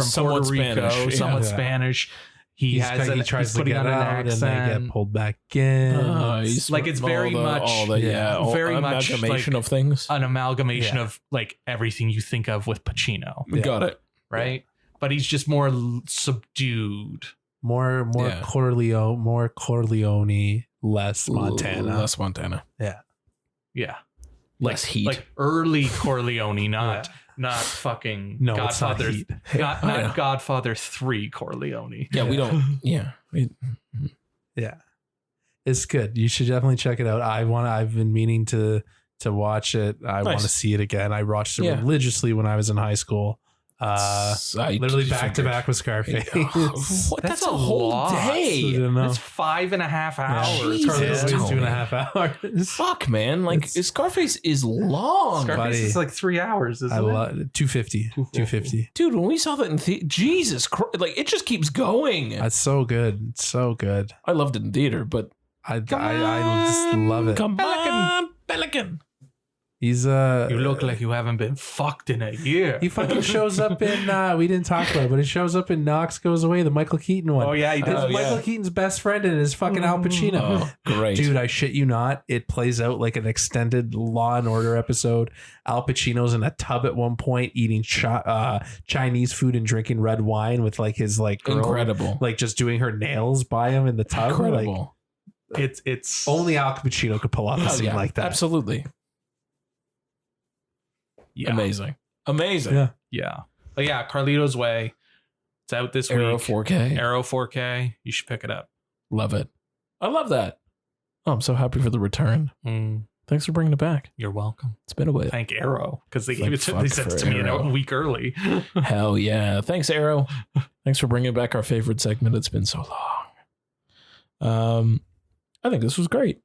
A: somewhat
C: Puerto Rico,
A: Spanish, yeah.
C: somewhat Spanish. He
B: tries to
C: putting
B: get
C: on an
B: out and
C: accent.
B: they get pulled back in.
A: He's
C: Like, it's very much- very much
A: amalgamation
C: like
A: of things.
C: an amalgamation
B: Yeah.
C: of like everything you think of with Pacino,
B: Yeah.
A: Got it.
C: right? But he's just more subdued.
B: More
A: Yeah.
B: Corleone, less Montana.
A: Less Montana.
C: Yeah,
A: Less heat.
C: like early Corleone, not fucking
B: No, it's not
C: Godfather.
B: heat.
C: Not
A: Yeah.
C: Godfather 3 Corleone.
A: yeah, we don't. Yeah.
B: Yeah, it's good. You should definitely check it out. I've been meaning to watch it. I want to
A: Nice.
B: see it again. I watched it
A: Yeah.
B: religiously when I was in high school. Literally back to back with Scarface.
A: What? That's a whole
C: lot.
A: day.
B: You know?
C: That's 5.5 hours.
A: Jesus,
B: Yeah, it's
A: Tony.
B: 2.5 hours.
A: Fuck, man. Like,
B: It's-
A: Scarface is long.
C: Scarface
B: buddy.
C: is like 3 hours, isn't
B: I
C: it?
B: love 250. 250.
A: Dude, when we saw that in Jesus Christ, like, it just keeps going.
B: That's so good. It's so good.
A: I loved it in theater, but
B: I just love it.
A: Come on, Pelican.
B: He's
C: You look like you haven't been fucked in a year.
B: he fucking shows up in we didn't talk about it, but it shows up in Knox Goes Away, the Michael Keaton one.
C: Oh yeah, he
B: It's
C: did.
A: Oh, yeah.
B: Michael Keaton's best friend and his fucking Al Pacino.
A: Oh, great.
B: Dude, I shit you not. It plays out like an extended Law and Order episode. Al Pacino's in a tub at one point eating Chinese food and drinking red wine with like his like girl,
A: Incredible.
B: like just doing her nails by him in the tub. Like,
A: Incredible.
C: It's
B: only Al Pacino could pull off a
A: Oh,
B: scene
A: yeah,
B: like that.
A: Absolutely.
C: yeah,
A: Amazing. Amazing.
B: Yeah.
C: yeah. But yeah, Carlito's Way. It's out this
A: Arrow
C: week.
A: 4K.
C: Arrow 4K. You should pick it up.
A: Love it. I love that. Oh, I'm so happy for the return. Thanks for bringing it back.
C: You're welcome.
A: It's been a while.
C: Thank Arrow because they
A: It's
C: gave
A: like,
C: it to
A: fuck
C: they sent it
A: for
C: to me
A: Arrow.
C: a week early.
A: Hell yeah. Thanks, Arrow. Thanks for bringing back our favorite segment. It's been so long. I think this was great.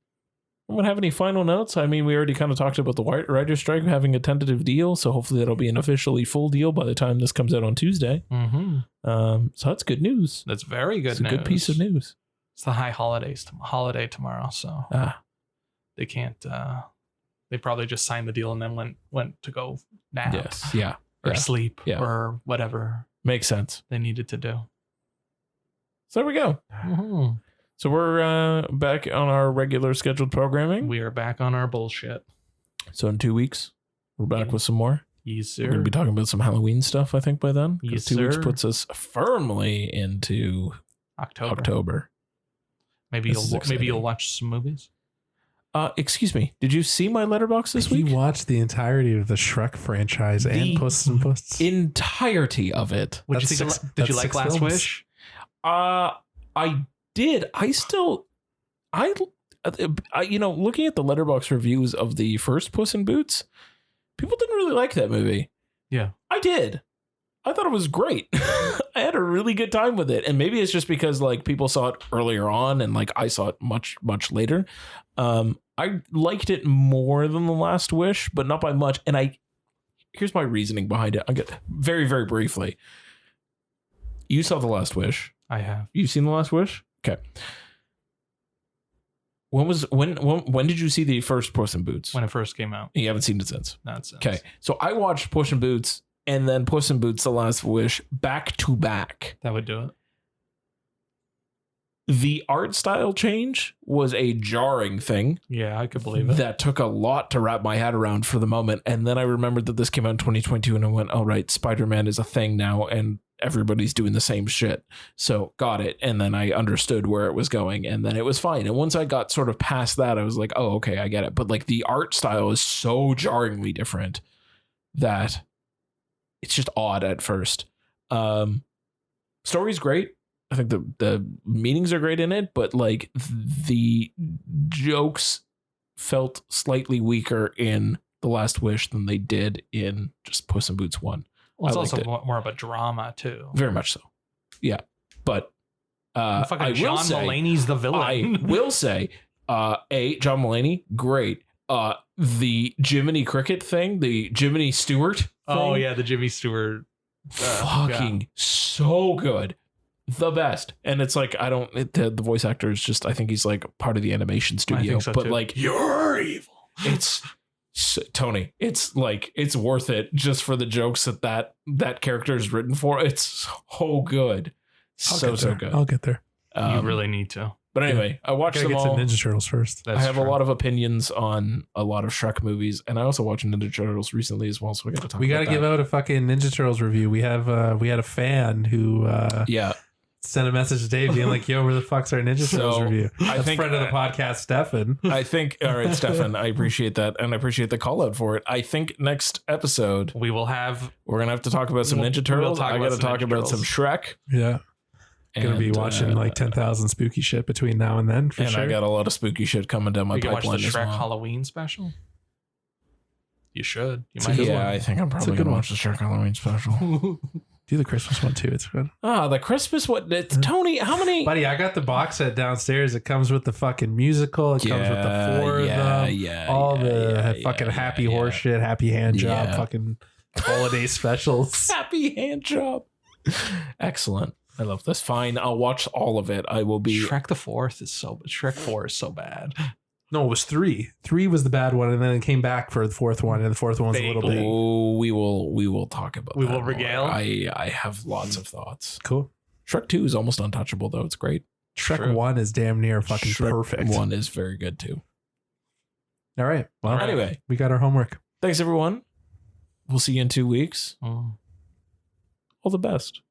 A: Anyone have any final notes? I mean, we already kind of talked about the writer's strike having a tentative deal, so hopefully that'll be an officially full deal by the time this comes out on Tuesday.
C: Mm-hmm.
A: So that's good news.
C: That's very good
A: It's
C: news.
A: a good piece of news.
C: It's the holiday tomorrow, so they can't. They probably just signed the deal and then went to go nap
A: Yes. Yeah.
C: or
A: Yeah.
C: sleep
A: Yeah.
C: or whatever
A: Makes sense.
C: they needed to do.
A: So there we go.
C: Mm-hmm.
A: So we're back on our regular scheduled programming.
C: We are back on our bullshit.
A: So in 2 weeks, we're back
C: Yeah.
A: with some more.
C: Yes,
A: We're going
C: sir.
A: to be talking about some Halloween stuff, I think, by then. 'Cause
C: Yes,
A: 2 weeks
C: sir.
A: puts us firmly into October.
C: Maybe
A: This is
C: you'll
A: exciting.
C: watch some movies.
A: Excuse me. Did you see my letterbox this
B: He
A: week?
B: watched the entirety of the Shrek franchise
A: The
B: and Puss in Boots.
A: Entirety of it.
C: Did you
B: That's six-
C: did you
B: that's
C: like
B: six
C: Last
B: films.
C: Wish?
A: I did. Looking at the letterbox reviews of the first Puss in Boots, people didn't really like that movie.
C: Yeah.
A: I did. I thought it was great. I had a really good time with it. And maybe it's just because like people saw it earlier on and like I saw it much, much later. I liked it more than The Last Wish, but not by much. And here's my reasoning behind it. I'll get very, very briefly. You saw The Last Wish.
C: I have.
A: You've seen The Last Wish? Okay. When did you see the first Puss in Boots?
C: When it first came out.
A: You haven't seen it since.
C: Nonsense.
A: Okay. So I watched Puss in Boots and then Puss in Boots: The Last Wish back to back.
C: That would do it.
A: The art style change was a jarring thing
C: Yeah, I could believe it.
A: that took a lot to wrap my head around for the moment. And then I remembered that this came out in 2022 and I went, oh, right, Spider-Man is a thing now and everybody's doing the same shit. So got it. And then I understood where it was going and then it was fine. And once I got sort of past that, I was like, oh, okay, I get it. But like the art style is so jarringly different that it's just odd at first. Story's great. I think the meanings are great in it, but like the jokes felt slightly weaker in The Last Wish than they did in just Puss in Boots 1.
C: Well, it's
A: I
C: also
A: liked
C: more of a drama too.
A: Very much so. Yeah. But
C: Fucking John Mulaney's the villain.
A: I will say, John Mulaney, great. The Jiminy Cricket thing, the Jiminy Stewart thing,
C: oh yeah, the Jimmy Stewart.
A: fucking so good. The best. And it's like, the voice actor is just, I think he's like part of the animation studio,
C: so
A: but
C: too.
A: like,
C: You're evil.
A: it's Tony, it's like, it's worth it just for the jokes that character is written for. It's so good. So good.
B: I'll get there.
C: You really need to.
A: But anyway, I watched
B: Gotta
A: them
B: get
A: all.
B: to Ninja Turtles first.
A: I have a lot of opinions on a lot of Shrek movies, and I also watched Ninja Turtles recently as well. So we got to talk.
B: We got to
A: about
B: give out a fucking Ninja Turtles review. We had a fan who sent a message to Dave being like, "Yo, where the fuck's our Ninja Turtles review?" That's a friend of the podcast, Stefan.
A: I think. All right, Stefan, I appreciate that, and I appreciate the call out for it. I think next episode
C: we're gonna
A: have to talk about some Ninja Turtles. I got to talk about some Shrek.
B: Yeah. Gonna be watching like 10,000 spooky shit between now and then for sure.
A: I got a lot of spooky shit coming down my pipeline.
C: Watch the
A: as
C: Shrek
A: well.
C: Halloween special. You should. You might.
A: I think I'm probably gonna watch the Shrek Halloween special.
B: Do the Christmas one too. It's good.
A: The Christmas one. It's Tony. How many?
B: Buddy, I got the box set downstairs. It comes with the fucking musical. It comes with the four of them. All the fucking happy horse shit, happy hand job, fucking holiday specials.
A: Happy hand job. Excellent. I love this. Fine, I'll watch all of it. I will be.
C: Shrek the Fourth is Shrek 4 is so bad.
B: No, it was 3. 3 was the bad one, and then it came back for the fourth one, and the fourth one was a little big.
A: Oh, we will talk about.
C: We will regale.
A: I have lots of thoughts.
B: Cool.
A: Shrek 2 is almost untouchable though. It's great.
B: Shrek 1 is damn near fucking
A: Shrek
B: perfect.
A: 1 is very good too.
B: All right. Well,
A: anyway,
B: we got our homework.
A: Thanks everyone. We'll see you in 2 weeks.
C: Oh.
A: All the best.